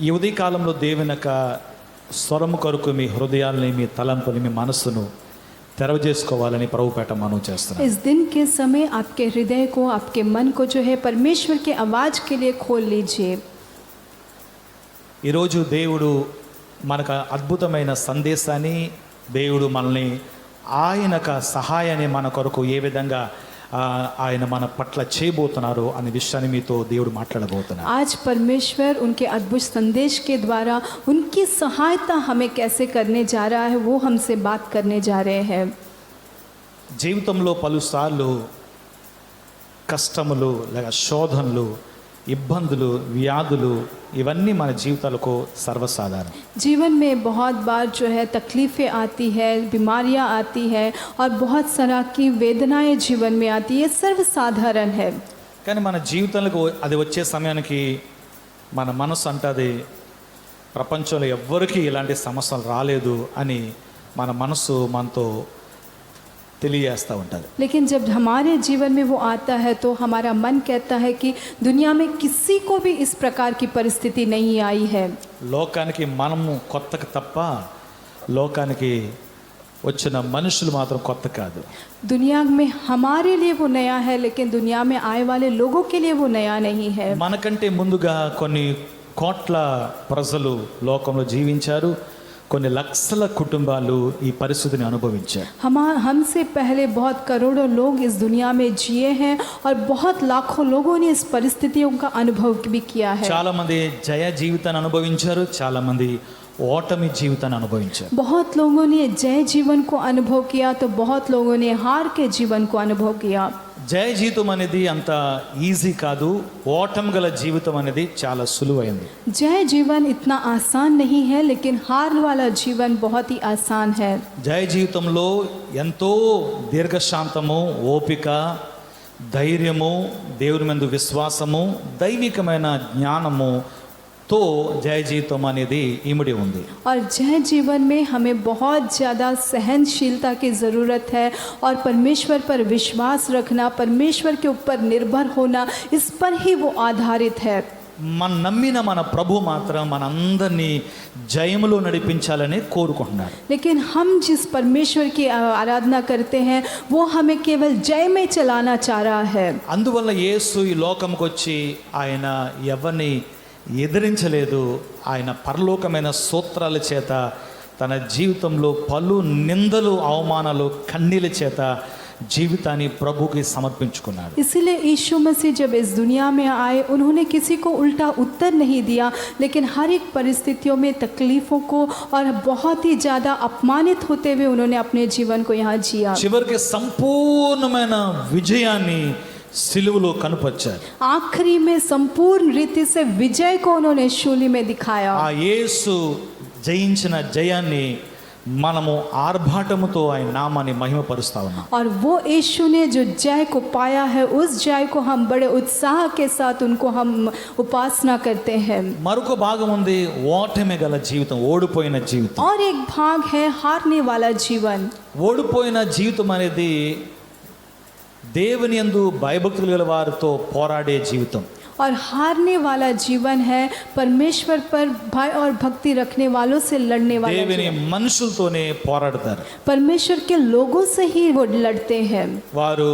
ఈ ఉదయ కాలంలో దేవుని యొక్క స్వరము కొరకు మీ హృదయాల్ని, మీ తలంపుని, మీ మనస్సును తెరవజేసుకోవాలని ప్రభుపేట మనం చేస్తున్నాం. इस दिन के समय आपके हृदय को, आपके मन को जो है परमेश्वर की आवाज़ के लिए खोल लीजिए. ఈరోజు దేవుడు మనకు అద్భుతమైన సందేశాన్ని, దేవుడు మనల్ని ఆయనక సహాయాన్ని మన కొరకు ఏ విధంగా ఆయన మన పట్ల చేయబోతున్నారు అనే విషయాన్ని మీతో దేవుడు మాట్లాడబోతున్నారు. आज परमेश्वर उनके अद्भुत संदेश के द्वारा उनकी सहायता हमें कैसे करने जा रहा है वो हमसे बात करने जा रहे हैं. జీవితంలో పలుసార్లు కష్టములు లేక శోధనలు, ఇబ్బందులు, వ్యాధులు ఇవన్నీ మన జీవితాలకు సర్వసాధారణం. जीवन में बहुत बार जो है तकलीफ़ें आती है, बीमारियां आती है और बहुत सारा की वेदनाएं जीवन में आती है, सर्वसाधारण है. కానీ మన జీవితాలకు అది వచ్చే సమయానికి మన మనసు అంటది ప్రపంచంలో ఎవ్వరికీ ఇలాంటి సమస్యలు రాలేదు అని మన మనసు మనతో తెలియజేస్తూ ఉంటుంది. लेकिन जब हमारे जीवन में वो आता है तो हमारा मन कहता है कि दुनिया में किसी को भी इस प्रकार की परिस्थिति नहीं आई है. లోకానికి మనము కొత్తకు తప్ప లోకానికి వచ్చిన మనుషులు మాత్రం కొత్త కాదు. दुनिया में हमारे लिए वो नया है, लेकिन दुनिया में आए वाले लोगों के लिए वो नया नहीं है. మనకంటే ముందుగా కొన్ని కోట్ల ప్రజలు లోకంలో జీవించారు. కొన్ని లక్షల కుటుంబాలు ఈ పరిస్థితిని అనుభవించారు. हमसे पहले बहुत करोड़ों लोग इस दुनिया में जिए हैं और बहुत लाखों लोगों ने इस परिस्थितियों का अनुभव भी किया है. చాలా మంది జయ జీవితాన్ని అనుభవించారు, చాలా మంది ఓటమి జీవితాన్ని అనుభవించారు. बहुत लोगों ने जय जीवन को अनुभव किया तो बहुत लोगों ने हार के जीवन को अनुभव किया. జయ జీవితం అనేది అంత ఈజీ కాదు, ఓటమి గల జీవితం అనేది చాలా సులువైంది. जय जीवन इतना आसान नहीं है, लेकिन हार वाला जीवन बहुत ही आसान है. జయ జీవితంలో ఎంతో దీర్ఘశాంతము, ఓపిక, ధైర్యము, దేవుని యందు విశ్వాసము, దైవికమైన జ్ఞానము తో జయ జీవితం అనేది ఇమిడి ఉంది. और जय जीवन में हमें बहुत ज़्यादा सहनशीलता की ज़रूरत है और परमेश्वर पर विश्वास रखना, परमेश्वर के ऊपर निर्भर होना, इस पर ही वो आधारित है. మన నమ్మిన మన ప్రభు మాత్రం మనందరినీ జయములో నడిపించాలని కోరుకుంటున్నారు. लेकिन हम जिस परमेश्वर की आराधना करते हैं वो हमें केवल जय में चलाना चाह रहा है. అందువల్ల యేసు ఈ లోకంకి వచ్చి ఆయన ఎవరిని ఎదిరించలేదు. ఆయన పరలోకమైన సూత్రాల చేత తన జీవితంలో పలు నిందలు, అవమానాలు, కన్నీల చేత జీవితాన్ని ప్రభుకి సమర్పించుకున్నాడు. इसीलिए यीशु मसीह जब इस दुनिया में आए उन्होंने किसी को उल्टा उत्तर नहीं दिया, लेकिन हर एक परिस्थितियों में तकलीफ़ों को और बहुत ही ज़्यादा अपमानित होते हुए उन्होंने अपने जीवन को यहाँ जिया. చివరికి సంపూర్ణమైన విజయాన్ని సిలువలో కనుపరిచారు. आखिरी में संपूर्ण रीति से विजय को उन्होंने शूली में दिखाया. ఆ యేసు జయించిన జయాన్ని మనము ఆర్భాటముతో ఆయన నామాన్ని మహిమపరుస్తా ఉన్నాం. और वो यीशु ने जो जय को पाया है, उस जय को हम बड़े उत्साह के साथ उनको हम उपासना करते हैं. మరొక భాగం ఉంది, ఓటమి గల జీవితం, ఓడిపోయిన జీవితం. और एक भाग है हारने वाला जीवन. ఓడిపోయిన జీవితం అనేది దేవుని యందు భయభక్తులు గల వారితో పోరాడే జీవితం. और हारने वाला जीवन है परमेश्वर पर भय और भक्ति रखने वालों से लड़ने वाला దేవుని जीवन. మనుషులతోనే పోరాడతారు. परमेश्वर के लोगों से ही वो लड़ते हैं. వారు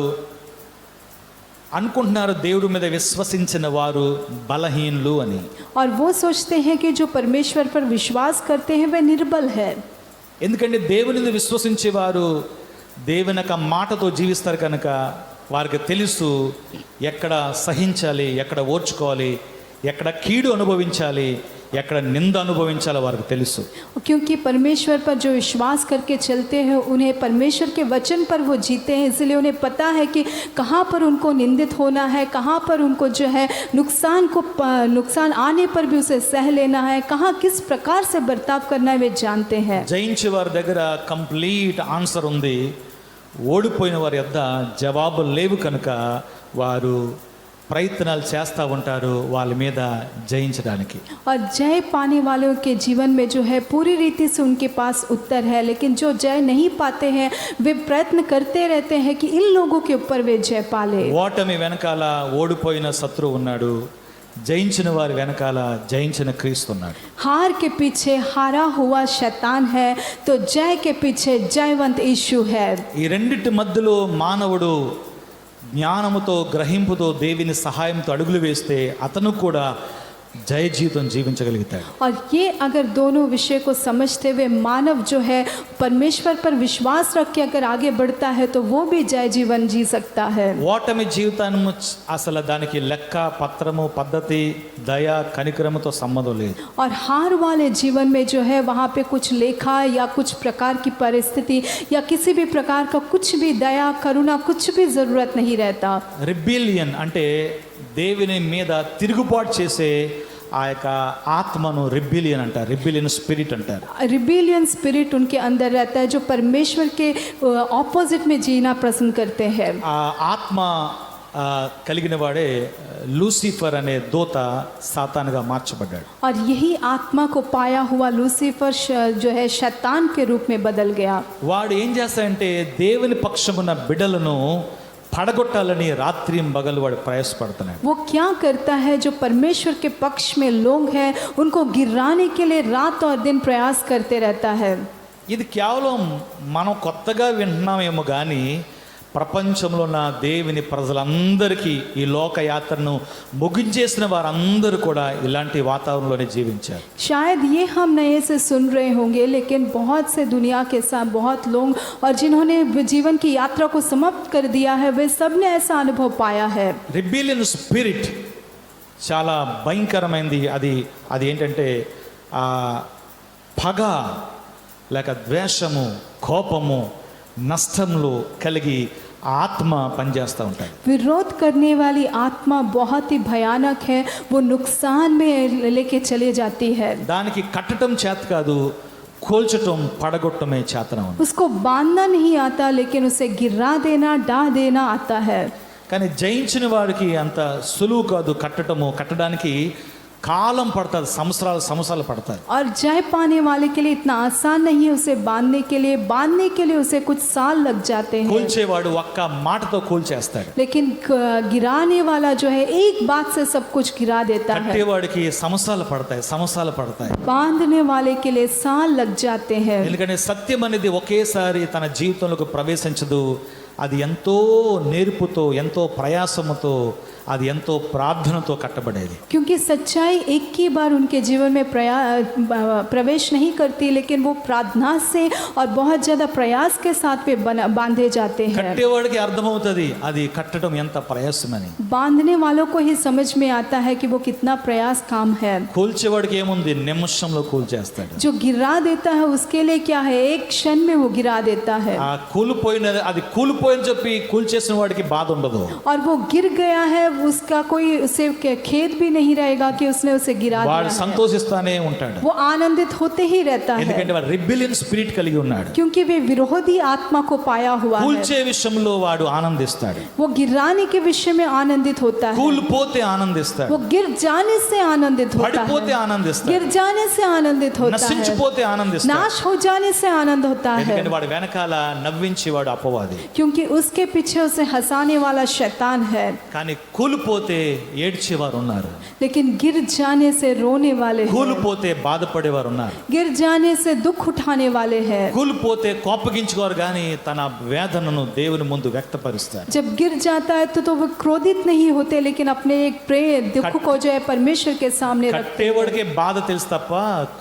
అనుకుంటున్నారు దేవుడి మీద విశ్వసించిన వారు బలహీనులు అని. और वो सोचते हैं कि जो परमेश्वर पर विश्वास करते हैं वे निर्बल है. ఎందుకంటే దేవుని మీద విశ్వసించే వారు దేవుని యొక్క మాటతో జీవిస్తారు కనుక వారికి తెలుసు ఎక్కడ సహించాలి, ఎక్కడ ఓర్చుకోవాలి, ఎక్కడ కీడు అనుభవించాలి, ఎక్కడ నింద అనుభవించాలో వారికి తెలుసు. क्योंकि परमेश्वर पर जो विश्वास करके चलते हैं उन्हें परमेश्वर के वचन पर वो जीते हैं, इसलिए उन्हें पता है कि कहाँ पर उनको निंदित होना है, कहाँ पर उनको जो है नुकसान आने पर भी उसे सह लेना है, कहाँ किस प्रकार से बर्ताव करना है वे जानते हैं. జయించే వారి దగ్గర కంప్లీట్ ఆన్సర్ ఉంది, ఓడిపోయిన వారి యొద్ద జవాబులు లేవు కనుక వారు ప్రయత్నాలు చేస్తూ ఉంటారు వాళ్ళ మీద జయించడానికి. और जय पाने वालों के जीवन में जो है पूरी रीति से उनके पास उत्तर है, लेकिन जो जय नहीं पाते हैं वे प्रयत्न करते रहते हैं कि इन लोगों के ऊपर वे जय पाले. ఓటమి వెనకాల ఓడిపోయిన శత్రువు ఉన్నాడు, జయించిన వారి వెనకాల జయించిన క్రీస్తు ఉన్నాడు. हार के पीछे हारा हुआ शैतान है तो जय के पीछे जयवंत यीशु है। ఈ రెండిటి మధ్యలో మానవుడు జ్ఞానముతో గ్రహింపుతో దేవుని సహాయంతో అడుగులు వేస్తే అతను కూడా జయ జీవితం జీవించగలుగుతాడు. और ये अगर दोनों विषय को समझते हुए मानव जो है परमेश्वर पर विश्वास रख के अगर आगे बढ़ता है तो वो भी जय जीवन जी सकता है। ఓటమి జీవితాన్ని అసలు దానికి లెక్క పత్రము పద్ధతి దయ కనికరముతో సంబంధం లేదు. और हार वाले जीवन में जो है वहाँ पे कुछ लेखा या कुछ प्रकार की परिस्थिति या किसी भी प्रकार का कुछ भी दया करुणा कुछ भी ज़रूरत नहीं रहता। రిబిలియన్ అంటే దేవుని మీద తిరుగుబాటు చేసే ఆ యొక్క ఆత్మను రిబిలియన్ అంటారు. రిబిలియన్ స్పిరిట్ అంటారు. रिबेलियन स्पिरिट उनके अंदर रहता है जो परमेश्वर के ऑपोजिट में जीना पसंद करते हैं। ఆ ఆత్మ కలిగిన వాడే లూసిఫర్ అనే దూత సాతానుగా మార్చబడ్డాడు. और यही आत्मा को पाया हुआ लूसीफर जो है शैतान के रूप में बदल गया। వాడు ఏం చేస్తాడంటే దేవుని పక్షమున్న బిడ్డలను పడగొట్టాలని రాత్రి పగలు వాడు ప్రయాసపడుతున్నాడు. वो क्या करता है जो परमेश्वर के पक्ष में लोग हैं उनको गिराने के लिए रात और दिन प्रयास करते रहता है। ఇది కేవలం మనం కొత్తగా వింటున్నామేమో కానీ ప్రపంచంలో ఉన్న దేవుని ప్రజలందరికీ ఈ లోకయాత్రను ముగించేసిన వారందరూ కూడా ఇలాంటి వాతావరణంలోనే జీవించారు. शायद ये हम नए से सुन रहे होंगे लेकिन बहुत से दुनिया के साथ बहुत लोग और जिन्होंने जीवन की यात्रा को समाप्त कर दिया है वे सब ने ऐसा अनुभव पाया है। రిబిలియన్ స్పిరిట్ చాలా భయంకరమైనది. అది ఏంటంటే పగ లేక ద్వేషము కోపము నష్టములు కలిగి ఆత్మ పనిచేస్తూ ఉంటాయి. विरोध करने वाली आत्मा बहुत ही भयानक है, वो नुकसान में लेके चले जाती है। దానికి కట్టడం చేత కాదు, కోల్చటం పడగొట్టమే చేతనం. उसको बांधना नहीं आता लेकिन उसे गिरा देना ढा देना आता है। కానీ జయించిన వాడికి అంత సులువు కాదు. కట్టడానికి కాలం పడుతుంది, సంవత్సరాలు పడతాయి. और जय पाने वाले के लिए इतना आसान नहीं है उसे बांधने के लिए उसे कुछ साल लग जाते हैं। కూల్చేవాడు ఒక్క మాటతో కూల్చేస్తాడు. लेकिन गिराने वाला जो है एक बात से सब कुछ गिरा देता है। కట్టేవాడికి సంవత్సరాలు పడతాయి. बांधने वाले के लिए साल लग जाते हैं। ఎందుకంటే సత్యం అనేది ఒకేసారి తన జీవితంలోకి ప్రవేశించదు. అది ఎంతో నేర్పుతో ఎంతో ప్రయాసముతో అది ఎంతో ప్రార్థనతో కట్టబడేది. क्योंकि सच्चाई एक ही बार उनके जीवन में प्रवेश नहीं करती लेकिन वो प्रार्थना से और बहुत ज़्यादा प्रयास के साथ वे बांधे जाते हैं। కట్టేవాడికి అర్థమవుతుంది అది కట్టడం ఎంత ప్రయాసమని. बांधने वालों को ही समझ में आता है कि वो कितना प्रयास काम है। కూల్చేవాడికి ఏముంది, నిమిషంలో కూల్చేస్తాడు. जो गिरा देता है उसके लिए क्या है, एक क्षण में वो गिरा देता है। అది కూలిపోయిన చెప్పి కూల్చేసిన వాడికి బాధ ఉండదు. और वो गिर गया है उसका कोई उसे खेद भी नहीं रहेगा कि उसने उसे गिरा दिया వాడు है। సంతోషిస్తానే ఉంటాడు. वो आनंदित होते ही रहता है ఎందుకంటే వాడు రిబెలియన్ స్పిరిట్ కలిగి ఉన్నాడు. क्योंकि वे विरोधी आत्मा को पाया हुआ है। కూల్చే విషయంలో వాడు ఆనందిస్తాడు. वो गिराने के विषय में आनंदित होता है। కూలిపోతే ఆనందిస్తాడు. वो गिर जाने से आनंदित होता పడిపోతే है। ఆనందిస్తాడు. गिर जाने से आनंदित होता है। నశించిపోతే ఆనందిస్తాడు. नाश हो जाने से आनंद होता है ఎందుకంటే వాడు వెనకాల నవ్వించి వాడు అపవాది. क्योंकि उसके पीछे उसे हंसाने वाला शैतान है। కానీ కూలిపోతే ఏడ్చేవారు ఉన్నారు. लेकिन गिर जाने से रोने वाले हैं। కూలిపోతే బాధపడేవారు ఉన్నారు. गिर जाने से दुख उठाने वाले हैं। కూలిపోతే కోపగించుకోరు కానీ తన వేదనను దేవుని ముందు వ్యక్తపరుస్తారు. जब गिर जाता है तो वो क्रोधित नहीं होते लेकिन अपने एक प्रेम दुख को जो है परमेश्वर के सामने रखते हैं। కట్టేవాడికి బాధ తెలుసు తప్ప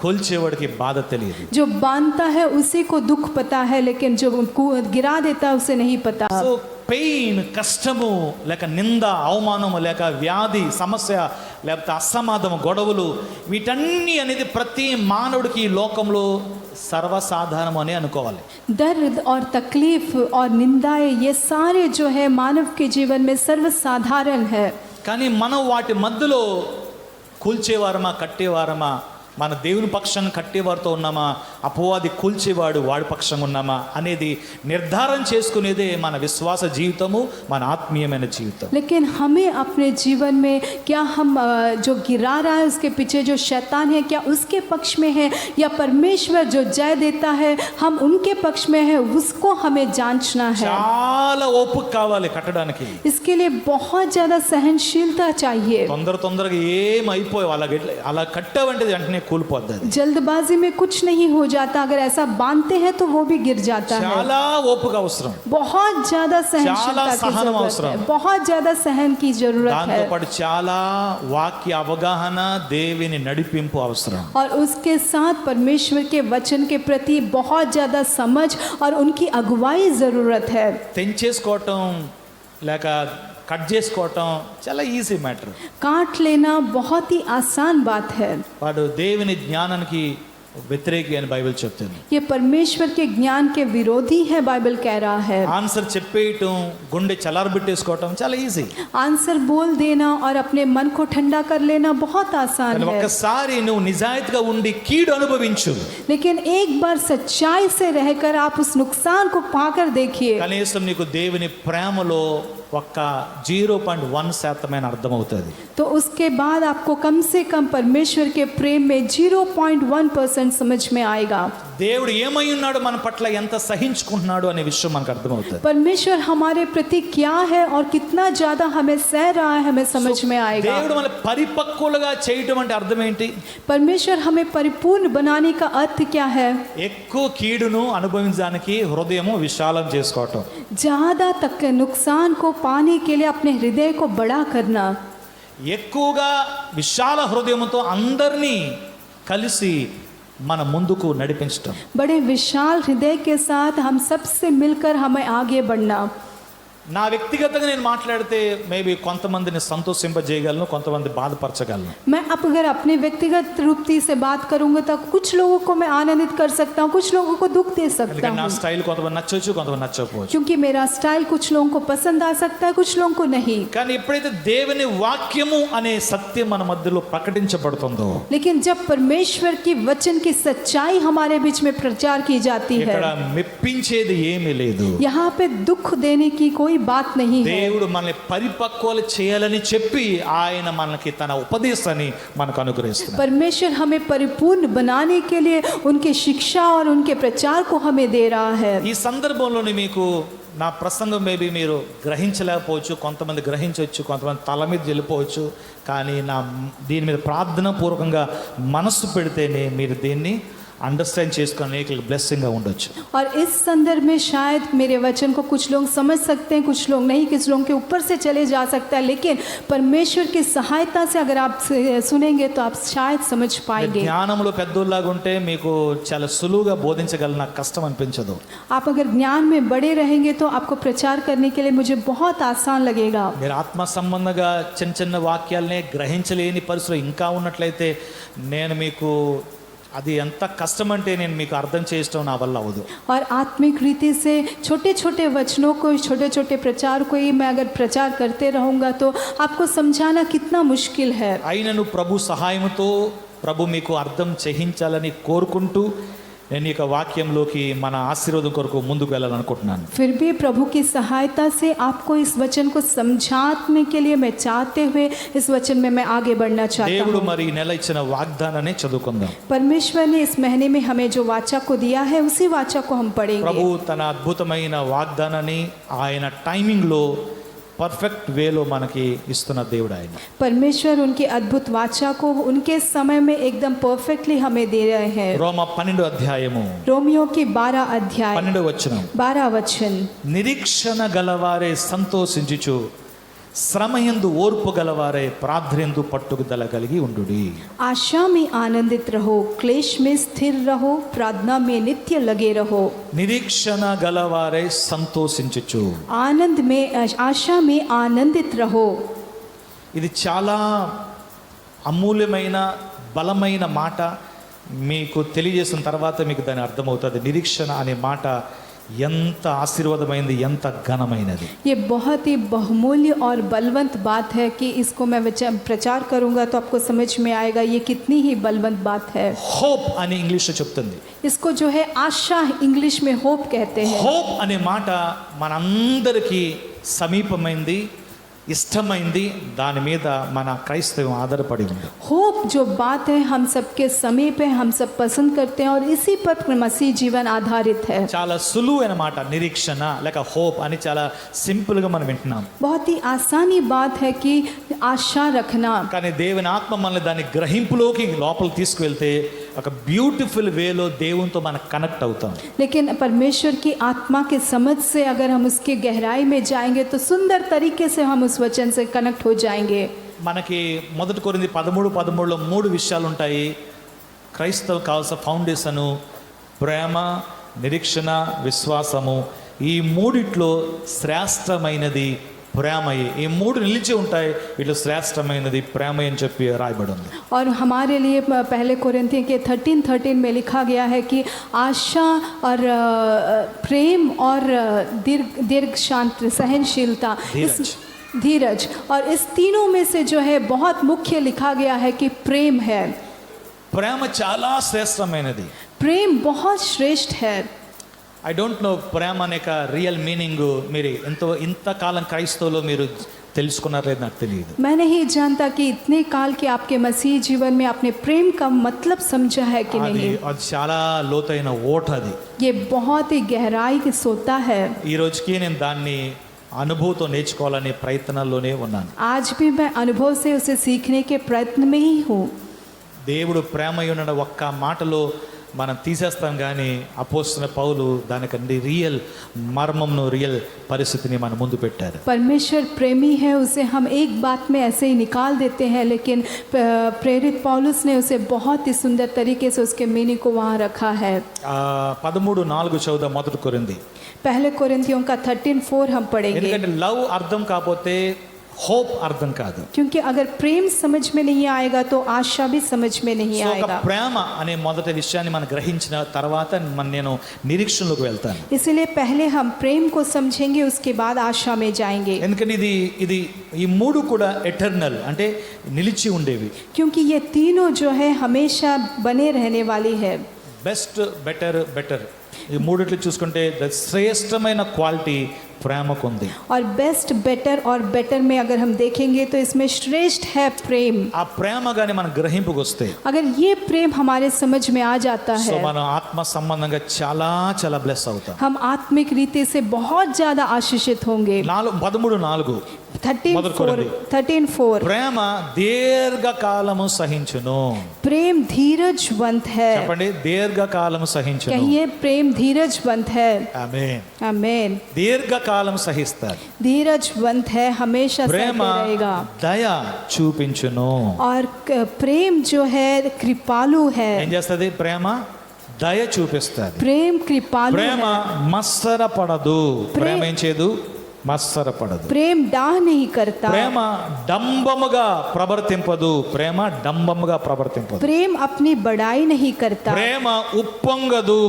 కూల్చేవాడికి బాధ తెలియదు. जो बांधता है उसी को दुख पता है लेकिन जो गिरा देता है उसे नहीं पता। సో పెయిన్, కష్టము లేక నింద, అవమానము లేక వ్యాధి సమస్య లేకపోతే అసమాధము, గొడవలు వీటన్నీ అనేది ప్రతి మానవుడికి ఈ లోకంలో సర్వసాధారణం అని అనుకోవాలి. दर्द और तकलीफ और निंदाएं ये सारे जो है मानव के जीवन में सर्वसाधारण है। కానీ మనం వాటి మధ్యలో కూల్చేవారమా కట్టేవారమా మన దేవుని పక్షంగా కట్టేవారితో ఉన్నామా, అపవాది కూల్చేవాడు వాడి పక్షంగా ఉన్నామా అనేది నిర్ధారణ చేసుకునేదే మన విశ్వాస జీవితము, మన ఆత్మీయమైన జీవితం. लेकिन हमें अपने जीवन में क्या हम जो गिरा रहा है उसके पीछे जो शैतान है, क्या उसके पक्ष में है या परमेश्वर जो जय देता है हम उनके पक्ष में है, उसको हमें जांचना है. చాలా ఓపిక కావాలి కట్టడానికి. इसके लिए बहुत ज़्यादा सहनशीलता चाहिए. తొందరగా ఏమైపోయి అలా కట్టావంటే వెంటనే కూలిపోద్ది అది. जल्दबाजी में कुछ नहीं हो जाता, अगर ऐसा बांधते हैं तो वो भी गिर जाता है. చాలా ఓపిక అవసరం, बहुत ज्यादा सहनशीलता की सहन जरूरत अवसరం. है, बहुत ज्यादा सहन की जरूरत దాంతో है. పాటు చాలా వాక్య అవగాహన, దేవుని నడిపింపు అవసరం. और उसके साथ परमेश्वर के वचन के प्रति बहुत ज्यादा समझ और उनकी अगुवाई जरूरत है. తెంచేసుకోవటం లేక కట్ చేసుకోవటం చాలా ఈజీ మ్యాటర్. काट लेना बहुत ही आसान बात है. వాడు దేవుని జ్ఞానానికి వ్యతిరేకి అని బైబిల్ చెప్తుంది. ये परमेश्वर के ज्ञान के विरोधी है, बाइबल कह रहा है. ఆన్సర్ చెప్పేయటం, గుండె చల్లారబెట్టేసుకోవటం చాలా ఈజీ. आंसर बोल देना और अपने मन को ठंडा कर लेना बहुत आसान है. ఒక్కసారి నువ్వు నిజాయితీగా ఉండి కీడు అనుభవించు. लेकिन एक बार सच्चाई से रहकर आप उस नुकसान को पाकर देखिए. కనీసం నీకు దేవుని ప్రేమలో ఒక్క 0.1% అర్థమవుతుంది. तो उसके बाद आपको कम से कम परमेश्वर के प्रेम में 0.1% समझ में आएगा. దేవుడు ఏమై ఉన్నాడు, మన పట్ల ఎంత సహించుకుంటున్నాడు అనే విషయం మనకు అర్థమవుతుంది. परमेश्वर हमारे प्रति क्या है और कितना ज्यादा हमें सह रहा है, हमें समझ में आएगा. దేవుడు మన పరిపక్వులుగా చేయటం అంటే అర్థం ఏంటి? परमेश्वर हमें परिपूर्ण बनाने का अर्थ क्या है? ఎక్కువ కీడును అనుభవించడానికి హృదయము విశాలం చేసుకోవటం. ज्यादा तक नुकसान को पाने के लिए अपने हृदय को बड़ा करना. ఎక్కువగా విశాల హృదయంతో అందరినీ కలిసి మన ముందుకు నడిపించటం. बड़े विशाल हृदय के साथ हम सबसे मिलकर हमें आगे बढ़ना. నా వ్యక్తిగతంగా నేను మాట్లాడితే మేబీ కొంతమందిని సంతోషింపజేయగలను, కొంతమంది బాధపరచగలను. मैं अब अगर अपने व्यक्तिगत रूपी से बात करूंगा तो कुछ लोगों को मैं आनंदित कर सकता हूँ, कुछ लोगों को दुख दे सकता ఎందుకంటే నా हूँ, స్టైల్ కొంతమంది నచ్చవచ్చు, కొంతమంది నచ్చకపోవచ్చు. क्योंकि मेरा स्टाइल कुछ लोगों को पसंद आ सकता है, कुछ लोगों को नहीं. కానీ ఎప్పుడైతే దేవుని వాక్యము అనే సత్యం మన మధ్యలో ప్రకటించబడుతుందో, लेकिन जब परमेश्वर की वचन की सच्चाई हमारे बीच में प्रचार की जाती है, ఇక్కడ మెప్పించేది ఏమీ లేదు. यहाँ पे दुख देने की कोई बात नहीं है. దేవుడు మనల్ని పరిపక్వలు చేయాలని చెప్పి ఆయన మనకి తన ఉపదేశాన్ని మనకు అనుగ్రహిస్తున్నాడు. परमेश्वर हमें परिपूर्ण बनाने के लिए उनकी शिक्षा और उनके प्रचार को हमें दे रहा है. ఈ సందర్భంలోని మీకు నా ప్రసంగం మేబీ మీరు గ్రహించలేకపోవచ్చు, కొంతమంది గ్రహించవచ్చు, కొంతమంది తల మీద వెళ్ళిపోవచ్చు. కానీ దీని మీద ప్రార్థన పూర్వకంగా మనస్సు పెడితేనే మీరు దీన్ని अंडरस्टैंड చేసుకొని ब्लेसिंग గా ఉండొచ్చు. और इस संदर्भ में शायद मेरे वचन को कुछ लोग समझ सकते हैं, कुछ लोग नहीं, कुछ लोगों के ऊपर से चले जा सकता है, लेकिन परमेश्वर की सहायता से अगर आप सुनेंगे तो आप शायद समझ पाएंगे. జ్ఞానంలో పెద్దోళ్ళగా ఉంటే మీకు చాలా సులువుగా బోధించగలను, నాకు కష్టం అనిపించదు. आप अगर ज्ञान में बड़े रहेंगे तो आपको प्रचार करने के लिए मुझे बहुत आसान लगेगा. మీరు ఆత్మ సంబంధంగా చిన్న చిన్న వాక్యాలనే గ్రహించలేని పరిస్థితులు ఇంకా ఉన్నట్లయితే నేను మీకు అది ఎంత కష్టం అంటే నేను మీకు అర్థం చేయడం నా వల్ల అవ్వదు. और आत्मिक रीति से छोटे छोटे वचनों को, छोटे छोटे प्रचार को ही मैं अगर प्रचार करते रहूँगा तो आपको समझाना कितना मुश्किल है. అయినను ప్రభు సహాయంతో ప్రభు మీకు అర్థం చేయించాలని కోరుకుంటూ నేను ఈ వాక్యంలోకి మన ఆశీర్వాదం కొరకు ముందుకు వెళ్ళాలనుకుంటున్నాను. फिर भी प्रभु की सहायता से आपको इस वचन को समझाने के लिए मैं चाहते हुए इस वचन में मैं आगे बढ़ना चाहता దేవుడు हूँ. మరి ఈ నెల ఇచ్చిన వాగ్దానాన్ని చదువుకుందాం. परमेश्वर ने इस महीने में हमें जो वाचा को दिया है उसी वाचा को हम ప్రభు पढ़ेंगे. తన అద్భుతమైన వాగ్దానాన్ని ఆయన టైమింగ్లో పర్ఫెక్ట్ వేలో మనకి ఇస్తున్న దేవుడు ఆయన. परमेश्वर उनकी अद्भुत वाचा को उनके समय में एकदम परफेक्टली हमें दे रहे हैं. రోమా 12 అధ్యాయము रोमियो की 12 अध्याय 12 వచనం. 12 वचन. నిరీక్షణ గలవారే సంతోషించుచు శ్రమయందు ఓర్పు గలవారే ప్రార్థనయందు పట్టుదల కలిగి ఉండుడి. आशा में आनंदित रहो, क्लेश में स्थिर रहो, प्रार्थना में नित्य लगे रहो. నిరీక్షణ గలవారే సంతోషించుచు. आनंद में, आशा में आनंदित रहो. ఇది చాలా అమూల్యమైన బలమైన మాట. మీకు తెలియజేసిన తర్వాత మీకు దాని అర్థమవుతుంది. నిరీక్షణ అనే మాట ఎంత ఆశీర్వాదమైంది, ఎంత ఘనమైనది. ये बहुत ही बहुमूल्य और बलवंत बात है कि इसको मैं प्रचार करूंगा तो आपको समझ में आएगा ये कितनी ही बलवंत बात है। హోప్ అని ఇంగ్లీష్లో చెప్తుంది. इसको जो है आशा इंग्लिश में होप कहते हैं। హోప్ అనే మాట మనందరికీ సమీపమైంది, ఇష్టమైంది. దాని మీద మన క్రైస్తవం ఆధారపడి ఉంది. होप जो बात है हम सबके समीप है, हम सब पसंद करते हैं और इसी पर मसीह जीवन आधारित है। చాలా సులువైన మాట నిరీక్షణ లేక హోప్ అని చాలా సింపుల్గా మనం వింటున్నాం. बहुत ही आसानी बात है कि आशा रखना, కానీ దేవుని ఆత్మ మనల్ని దాని గ్రహింపులోకి లోపలికి తీసుకువెళ్తే ఒక బ్యూటిఫుల్ వేలో దేవునితో మనం కనెక్ట్ అవుతాం. लेकिन परमेश्वर की आत्मा के समझ से अगर हम उसकी गहराई में जाएंगे तो सुंदर तरीके से हम उस वचन से कनेक्ट हो जाएंगे। మనకి 1 కొరింథీ 13:13లో 3 విషయాలు ఉంటాయి. క్రైస్తవం కావాల్సిన ఫౌండేషను ప్రేమ, నిరీక్షణ, విశ్వాసము. ఈ మూడిట్లో శ్రేష్టమైనది ప్రేమయే. ఈ మూడు నిలిచి ఉంటాయి. వీటిలో శ్రేష్టమైనది ప్రేమ అని చెప్పి రాయబడి ఉంది. और हमारे लिए पहले कोरिन्थियों के 13:13 में लिखा गया है कि आशा और प्रेम और दीर्घ शांत सहनशीलता, धीरज, और इस तीनों में से जो है बहुत मुख्य लिखा गया है कि प्रेम है। ప్రేమ చాలా శ్రేష్టమైనది. प्रेम बहुत श्रेष्ठ है। ఐ డోంట్ నో ప్రేమ అనేక రియల్ మీనింగ్ మీరు ఇంతకాలం క్రైస్తవులో మీరు తెలుసుకున్నారో లేదో నాకు తెలియదు. मैं नहीं जानता कि इतने काल के आपके मसीह जीवन में आपने प्रेम का मतलब समझा है कि नहीं। అది చాలా లోతైన ఓట. అది ये बहुत ही गहराई की सोता है। ఈ రోజుకి నేను దాన్ని అనుభవంతో నేర్చుకోవాలనే ప్రయత్నాల్లోనే ఉన్నాను. आज भी मैं अनुभव से उसे सीखने के प्रयत्न में ही हूँ। దేవుడు ప్రేమ ఉన్న ఒక్క మాటలో మనం తీసేస్తాం, కానీ అపోస్తలుడైన పౌలు దానికి రియల్ మర్మంను, రియల్ పరిస్థితిని మన ముందు పెట్టారు. परमेश्वर प्रेमी है उसे हम एक बात में ऐसे ही निकाल देते हैं, लेकिन प्रेरित पौलुस ने उसे बहुत ही सुंदर तरीके से उसके मीनिंग को वहाँ रखा है। 13:4 చదువుదాం. 1 కొరింథీ पहले कोरिन्थियों का 13:4 हम पढ़ेंगे। ఎందుకంటే లవ్ అర్థం కాకపోతే హోప్ అర్థం కాదు. क्योंकि अगर प्रेम समझ में नहीं आएगा तो आशा भी समझ में नहीं సో ఒక आएगा। ప్రేమ అనే మొదటి విషయాన్ని మనం గ్రహించిన తర్వాత నేను నిరీక్షణలోకి వెళ్తాను. इसलिए पहले हम प्रेम को समझेंगे, उसके बाद आशा में जाएंगे। ఎందుకంటే ఇది ఈ మూడు కూడా ఎటర్నల్ అంటే నిలిచి ఉండేవి. क्योंकि ये तीनों जो है हमेशा बने रहने वाली है। బెస్ట్, బెటర్ ఈ మూడిట్లు చూసుకుంటే శ్రేష్టమైన క్వాలిటీ ప్రేమకు ఉంది. और बेस्ट, बेटर और बेटर में अगर हम देखेंगे तो इसमें श्रेष्ठ है प्रेम। ఆ ప్రేమ గాని మన గ్రహింపుకు వస్తే, अगर ये प्रेम हमारे समझ में आ जाता సో है, మనం ఆత్మ సంబంధంగా చాలా బ్లెస్ అవుతాం. हम आत्मिक रीति से बहुत ज्यादा आशीषित होंगे। 13:4 13:4 ప్రేమ దీర్ఘకాలము సహించును. प्रेम धीरजवंत है। చెప్పండి, దీర్ఘకాలము సహించును. कहिए प्रेम धीरजवंत है। ఆమేన్. आमेन। దీర్ఘకాలం సహిస్తాడు. धीरजवंत है, हमेशा ప్రేమ सहते रहेगा। దయ చూపించును. और प्रेम जो है कृपालु है। ఏం చేస్తుంది? ప్రేమ దయ చూపిస్తుంది. प्रेम कृपालु ప్రేమ है। మత్సరపడదు. ప్రేమ ఏం చేయదు? మత్సరపడదు. प्रेम डाह नहीं करता। ప్రేమ డంబముగా ప్రవర్తింపదు. ప్రేమ డంబముగా ప్రవర్తింపదు. प्रेम अपनी बड़ाई नहीं करता। ప్రేమ ఉప్పొంగదు.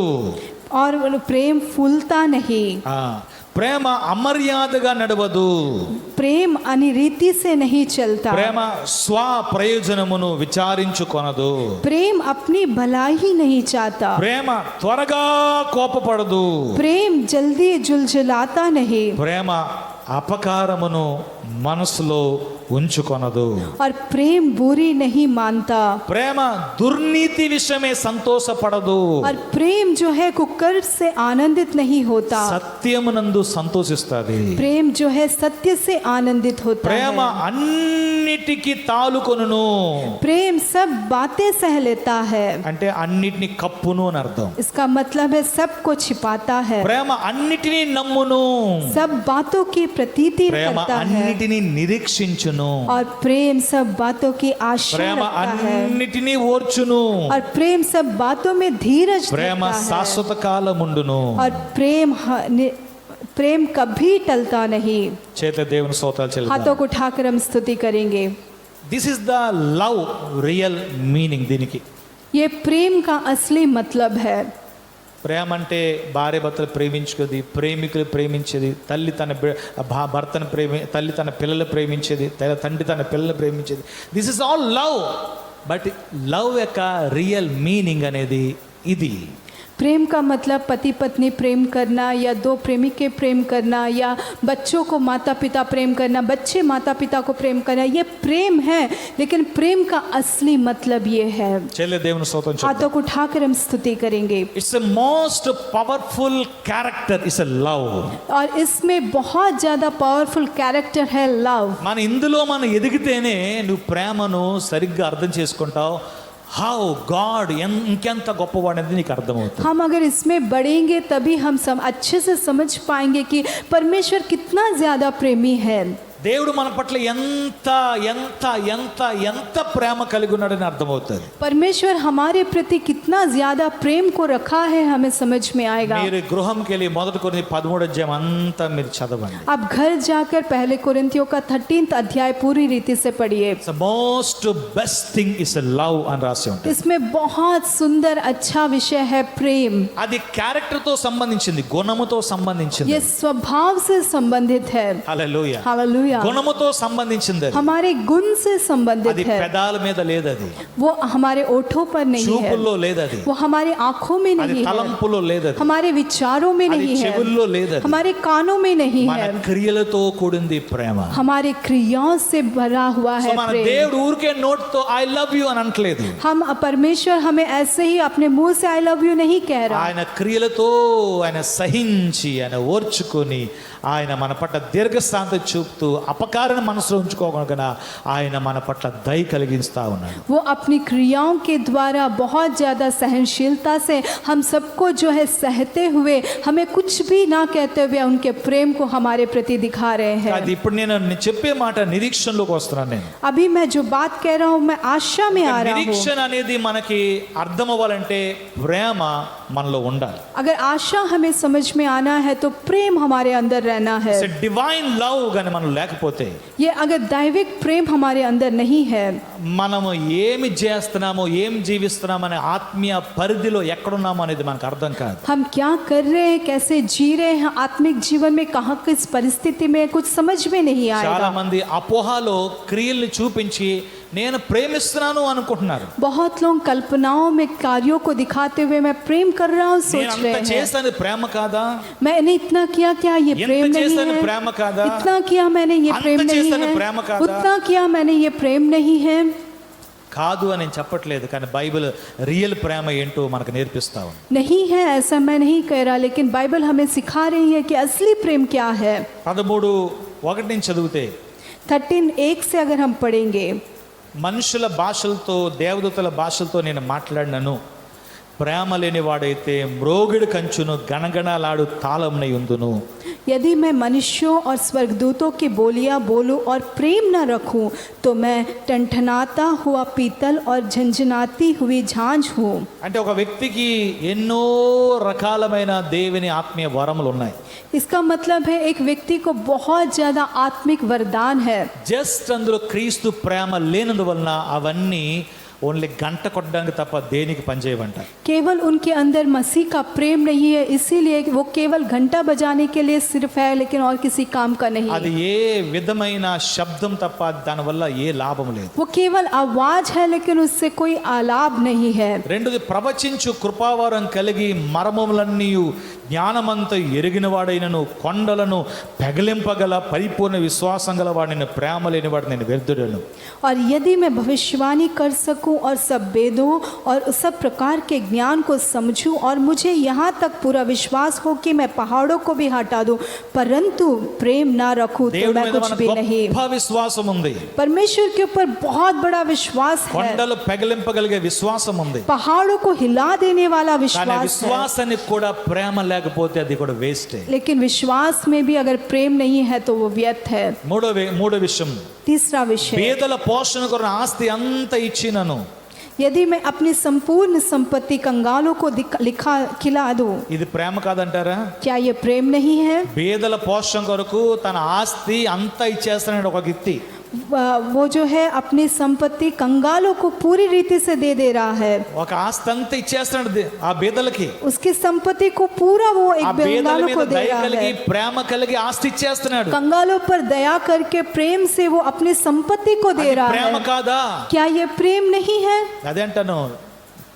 और प्रेम फूलता नहीं। ప్రేమ అమర్యాదగా నడవదు. प्रेम अनिरीति से नहीं चलता। ప్రేమ స్వ ప్రయోజనమును విచారించుకొనదు. प्रेम अपनी भलाई ही नहीं चाहता। ప్రేమ త్వరగా కోపపడదు. प्रेम जल्दी झुलझुलाता नहीं। ప్రేమ అపకారమును మనసులో ఉంచుకొనదు. और प्रेम बुरी नहीं मानता। ప్రేమ దుర్నీతి విషయమే సంతోషపడదు. और प्रेम जो है कुकर्म से आनंदित नहीं होता। సత్యమునందు సంతోషిస్తుంది. प्रेम जो है सत्य से आनंदित होता ప్రేమ है। అన్నిటికీ తాలుకొనును. प्रेम सब बातें सह लेता है। అంటే అన్నిటిని కప్పును అని అర్థం. इसका मतलब है सबको छिपाता है। ప్రేమ అన్నిటినీ నమ్మును. सब बातों की प्रतीति ప్రేమ करता है। అన్నిటినీ నిరీక్షించును. और प्रेम सब बातों की आशा ప్రేమ रखता है। అన్నిటినీ ఓర్చును. और प्रेम सब बातों में धीरज ప్రేమ रखता है। శాశ్వత కాలముండును. और प्रेम कभी टलता नहीं। చేత దేవుని స్తోత్రాలు हाथों చెల్లిద్దాం. को उठाकर हम स्तुति करेंगे। This is the love real meaning. దీనికి ये प्रेम का असली मतलब है। ప్రేమ అంటే భార్య భర్తలు ప్రేమించుకోది, ప్రేమికులు ప్రేమించేది, తల్లి తన భర్తను తల్లి తన పిల్లలు ప్రేమించేది, తండ్రి తన పిల్లలు ప్రేమించేది. This is all love. But love యొక్క రియల్ మీనింగ్ అనేది ఇది. प्रेम का मतलब पति पत्नी प्रेम करना या दो प्रेमिके प्रेम करना या बच्चों को माता पिता प्रेम करना, बच्चे माता पिता को प्रेम करना, ये प्रेम है. लेकिन प्रेम का असली मतलब ये है. चलिए దేవుని స్తోత్రం చెప్దాం. हाथों को उठाकर हम स्तुति करेंगे. It's a most powerful character is a love. और इसमें बहुत ज़्यादा पावरफुल कैरेक्टर है लव. మన ఇందులో మనం ఎదిగితేనే నువ్వు ప్రేమను సరిగ్గా అర్థం చేసుకుంటావు. హౌ గాడ్ ఇంకెంత గొప్పవాడనేది నీకు అర్థమవుతుంది. हम अगर इसमें बढ़ेंगे तभी हम अच्छे से समझ पाएंगे कि परमेश्वर कितना ज़्यादा प्रेमी है. దేవుడు మన పట్ల ఎంత ఎంత ఎంత ఎంత ప్రేమ కలిగి ఉన్నాడని అర్థమవుతుంది. परमेश्वर हमारे प्रति कितना ज़्यादा प्रेम को रखा है हमें समझ में आएगा. మీరు గృహంకి వెళ్ళి 1 కొరింథీ 13 అధ్యాయం అంతా మీరు చదవండి. आप घर जाकर पहले कोरिन्थियों का 13th अध्याय पूरी रीति से पढ़िए. The most best thing is love అని రాసి ఉంటుంది. इसमें बहुत सुंदर अच्छा विषय है प्रेम. అది క్యారెక్టర్ తో సంబంధించింది, గుణముతో సంబంధించింది. ये स्वभाव से संबंधित है. హల్లెలూయా. हालेलुया. గుణముతో సంబంధించింది. हमारे गुण से అది संबंधित है. పెదాల మీద లేదది, वो हमारे ओठों पर नहीं है, చూపుల్లో లేదది, वो हमारी आंखों में అది नहीं है, తలంపులో లేదది, हमारे विचारों में అది नहीं है, చెవుల్లో లేదది. हमारे कानों में नहीं మన है, క్రియలతో కూడింది ప్రేమ. हमारे क्रियाओं से भरा हुआ సో है మన प्रेम. దేవుడు ఊరికే నోట్తో ఐ లవ్ యు అని అనట్లేదు. हम परमेश्वर हमें ऐसे ही अपने मुंह से आई लव यू नहीं कह रहा. ఆయన క్రియలతో ఆయన సహించి ఆయన ఓర్చుకొని ఆయన మన పట్ల దీర్ఘశాంతి చూపుతూ అపకారాన్ని మనసులో ఉంచుకోకుండా ఆయన మన పట్ల దయ కలిగిస్తా ఉన్నాడు. वो अपनी क्रियाओं के द्वारा बहुत ज़्यादा सहनशीलता से हम सबको जो है सहते हुए, हमें कुछ भी ना कहते हुए उनके प्रेम को हमारे प्रति दिखा रहे हैं. అది ఇప్పుడు నేను చెప్పే మాట నిరీక్షణలోకి వస్తున్నాను. నేను अभी मैं जो बात कह रहा हूँ मैं आशा में आ रहा हूँ. నిరీక్షణ అనేది మనకి అర్థం అవ్వాలంటే ప్రేమ మనలో ఉండాలి. अगर आशा हमें समझ में आना है तो प्रेम हमारे अंदर रहना है. డివైన్ లవ్ గాని మనం లేకపోతే, ये अगर दैविक प्रेम हमारे अंदर नहीं है, మనము ఏమి చేస్తున్నామో ఏం జీవిస్తున్నామనే ఆత్మీయ పరిధిలో ఎక్కడున్నామో అనేది మనకు అర్థం కాదు. हम क्या कर रहे हैं, कैसे जी रहे हैं आत्मिक जीवन में, कहाँ किस परिस्थिति में, कुछ समझ में नहीं చాలా आएगा. మంది అపోహలో క్రియల్ని చూపించి నేను ప్రేమిస్తున్నాను అనుకుంటున్నారు. बहुत लोग कल्पनाओं में कार्यों को दिखाते हुए मैं प्रेम कर रहा हूँ నేను सोच అంత रहे हैं. చేస్తాను ప్రేమ కాదా, मैंने इतना किया क्या ये ఎంత प्रेम नहीं చేస్తాను है, ప్రేమ కాదా, इतना किया मैंने ये అంత प्रेम नहीं చేస్తాను है, ప్రేమ కాదా? उतना किया मैंने ये प्रेम नहीं है. కాదు అని నేను చెప్పట్లేదు, కానీ బైబిల్ రియల్ ప్రేమ ఏంటో మనకు నేర్పిస్తా ఉంది. नहीं है ऐसा मैं नहीं कह रहा, लेकिन बाइबल हमें सिखा रही है कि असली प्रेम क्या है. 13:1 నుంచి చదివితే 13:1 से अगर हम पढ़ेंगे, మనుషుల భాషలతో దేవదూతల భాషలతో నేను మాట్లాడినను, ప్రేమ లేని వాడైతే మ్రోగిడి కంచును గణగణలాడు తాళంనై ఉందును. यदि मैं मनुष्यों और स्वर्गदूतों की बोलियां बोलूं और प्रेम न रखूं तो मैं टनटनाता हुआ पीतल और झंझनाती हुई झांझ हूँ. అంటే ఒక వ్యక్తికి ఎన్నో రకాలమైన దేవుని ఆత్మీయ వరములు ఉన్నాయి. इसका मतलब है एक व्यक्ति को बहुत ज़्यादा आत्मिक वरदान है. జస్ట్ అందులో క్రీస్తు ప్రేమ లేనందువలన అవన్నీ ఓన్లీ గంట కొట్టడానికి తప్ప దేనికి పనిచేయవంట. केवल उनके अंदर मसीह का प्रेम नहीं है, इसीलिए वो केवल घंटा बजाने के लिए सिर्फ है, लेकिन और किसी काम का नहीं. అది ఏ విధమైన శబ్దం తప్ప దానివల్ల ఏ లాభం లేదు. वो केवल आवाज है, लेकिन उससे कोई लाभ नहीं है. రెండోది ప్రవచించు కృపావరం కలిగి మర్మములన్నీ జ్ఞానమంతా ఎరిగిన వాడైనను కొండలను పెగలింపగల పరిపూర్ణ విశ్వాసం గల వాడిని ప్రేమ లేని వాడు నేను వ్యర్థుడను. और यदि मैं भविष्यवाणी कर सकूं और सब वेदों और सब प्रकार के ज्ञान को समझूं और मुझे यहाँ तक पूरा विश्वास हो कि मैं पहाड़ों को भी हटा दूं, परंतु प्रेम ना रखूं तो దేవుడి मैं మీద कुछ మనకు भी नहीं. గొప్ప విశ్వాసం ఉంది. परमेश्वर के ऊपर बहुत बड़ा विश्वास है, కొండలు పెగలింపగలిగే విశ్వాసం ఉంది. पहाड़ों को हिला देने वाला కానీ विश्वास है. విశ్వాసానికి కూడా ప్రేమ లేకపోతే అది కూడా వేస్టే. लेकिन विश्वास में भी अगर प्रेम नहीं है तो वो व्यर्थ है. మూడో విషయం, तीसरा विषय, పేదల పోషణ కొరకు ఆస్తి అంతా ఇచ్చినను, यदि मैं अपनी संपूर्ण संपत्ति कंगालों को खिला दूं, ఇది ప్రేమ కాదంటారా? क्या ये प्रेम नहीं है? పేదల పోషణ కొరకు తన ఆస్తి అంతా ఇచ్చేస్తానండి ఒక వ్యక్తి. वो जो है अपनी संपत्ति कंगालों को पूरी रीति से दे दे रहा है। ఒక ఆస్తి అంతా ఇచ్చేస్తున్నాడు ఆ బీదలకి. उसकी संपत्ति को पूरा वो ఆ एक బీదల कंगालों మీద को दे దయ रहा కలిగి है। ప్రేమ కలిగి ఆస్తి ఇచ్చేస్తున్నాడు. कंगालों पर दया करके प्रेम से वो अपनी संपत्ति को दे रहा ప్రేమ है। కాదా? क्या ये प्रेम नहीं है? అదే అంటాను,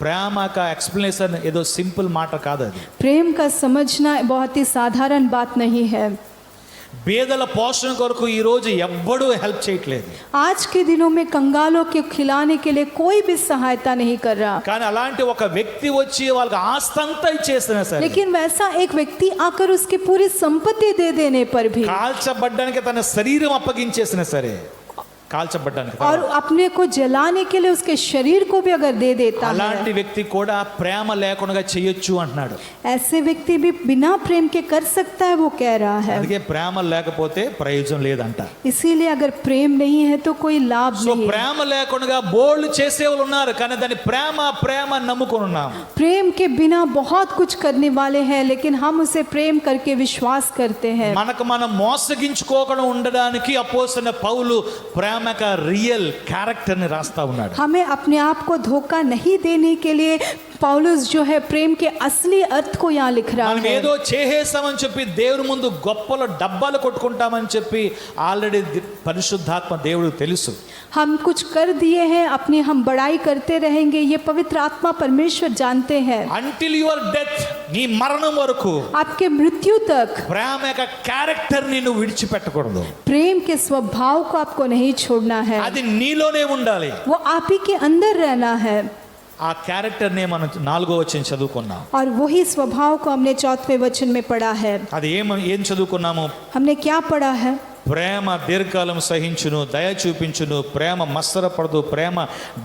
ప్రేమ का ఎక్స్ప్లెనేషన్ ఏదో సింపుల్ మాట కాదు అది. प्रेम का समझना बहुत ही साधारण बात नहीं है। బీదల పోషణ కొరకు ఈ రోజు ఎవ్వడూ హెల్ప్ చేయట్లేదు. आज के दिनों में कंगालों के खिलाने के लिए कोई भी सहायता नहीं कर रहा, కానీ అలాంటి ఒక వ్యక్తి వచ్చి వాళ్ళకి ఆస్తి అంతా ఇచ్చేస్తున్నా సరే, लेकिन वैसा एक व्यक्ति आकर उसकी पूरी संपत्ति दे देने पर भी కాల్చబడ్డానికి తన శరీరం అప్పగించేసినా సరే, కాల్చబడ్డానికి और अपने को जलाने के लिए उसके शरीर को भी अगर दे देता అలాంటి है, వ్యక్తి కూడా ప్రేమ లేకుండా చేయొచ్చు అంటున్నాడు. ऐसे व्यक्ति भी बिना प्रेम के कर सकता है, वो कह रहा है। అందుకే ప్రేమ లేకపోతే ప్రయోజనం లేదంట. इसीलिए अगर प्रेम नहीं है तो कोई लाभ సో नहीं है। ప్రేమ లేకుండా బోల్డ్ చేసేవాళ్ళు ఉన్నారు, కానీ దాన్ని ప్రేమ ప్రేమ నమ్ముకొని ఉన్నాం. प्रेम के बिना बहुत कुछ करने वाले हैं, लेकिन हम उसे प्रेम करके विश्वास करते हैं। మనకు మనం మోసగించుకోకుండా ఉండడానికి అపోస్తలుడైన పౌలు ప్రేమ का రియల్ క్యారెక్టర్ ని రాస్తా ఉన్నాడు. हमें अपने आप को धोखा नहीं देने के लिए पौलुस जो है प्रेम के असली अर्थ को यहाँ लिख रहा మనం है। ఏదో చేసేసామని చెప్పి దేవుని ముందు గొప్పలో డబ్బాలు కొట్టుకుంటామని చెప్పి ఆల్రెడీ పరిశుద్ధాత్మ దేవుడికి తెలుసు. हम कुछ कर दिए हैं, अपनी हम बड़ाई करते रहेंगे, ये पवित्र आत्मा परमेश्वर जानते हैं। అంటిల్ యువర్ డెత్, నీ మరణం వరకు आपके मृत्यु तक ప్రేమ యొక్క క్యారెక్టర్ ని నువ్వు విడిచిపెట్టకూడదు. प्रेम के स्वभाव को आपको नहीं छोड़ना है, అది నీలోనే ఉండాలి. वो आप ही के अंदर रहना है। ఆ క్యారెక్టర్ నే మనం 4వ వచనం చదువుకున్నాం. और वही स्वभाव को हमने 4वें वचन में पढ़ा है। అది ఏం చదువుకున్నాము? हमने क्या पढ़ा है? ప్రేమ దీర్ఘకాలం సహించును, దయ చూపించును, ప్రేమ మత్సరపడదు, ప్రేమ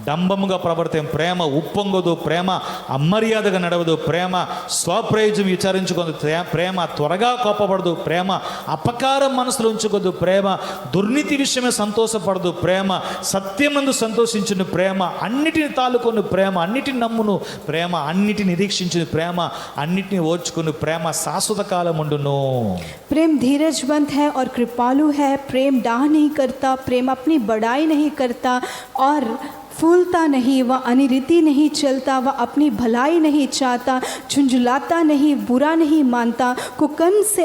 డంబముగా ప్రవర్తించదు, ప్రేమ ఉప్పొంగదు, ప్రేమ అమర్యాదగా నడవదు, ప్రేమ స్వప్రయోజనం విచారించుకోదు, ప్రేమ త్వరగా కోపపడదు, ప్రేమ అపకారం మనసులో ఉంచుకోదు, ప్రేమ దుర్నీతి విషయమే సంతోషపడదు, ప్రేమ సత్యమందు సంతోషించును, ప్రేమ అన్నిటిని తాలుకొను, ప్రేమ అన్నిటిని నమ్మును, ప్రేమ అన్నిటిని నిరీక్షించును, ప్రేమ అన్నిటిని ఓర్చుకును, ప్రేమ శాశ్వత కాలం ఉండును. प्रेम धीरजवंत है और कृपालु है, प्रेम डाह नहीं करता, प्रेम अपनी बड़ाई नहीं करता और फूलता नहीं, वह अनिरीति नहीं चलता, वह अपनी भलाई नहीं चाहता, झुंझुलाता नहीं, बुरा नहीं मानता, कुकर्म से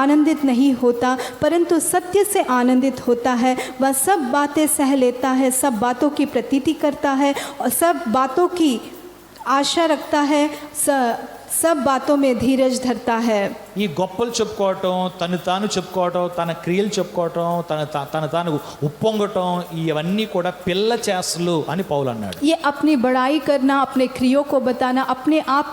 आनंदित नहीं होता, परंतु सत्य से आनंदित होता है, वह सब बातें सह लेता है, सब बातों की प्रतीति करता है और सब बातों की आशा रखता है, सब बातों में धीरज धरता है। ఈ గొప్పలు చెప్పుకోవటం, తను తాను చెప్పుకోవటం, తన క్రియలు చెప్పుకోవటం, తన తాను ఉప్పొంగటం, ఇవన్నీ కూడా పిల్ల చేష్టలు అని పౌలు అన్నాడు. ये अपनी बड़ाई करना, अपने क्रियों को बताना, अपने आप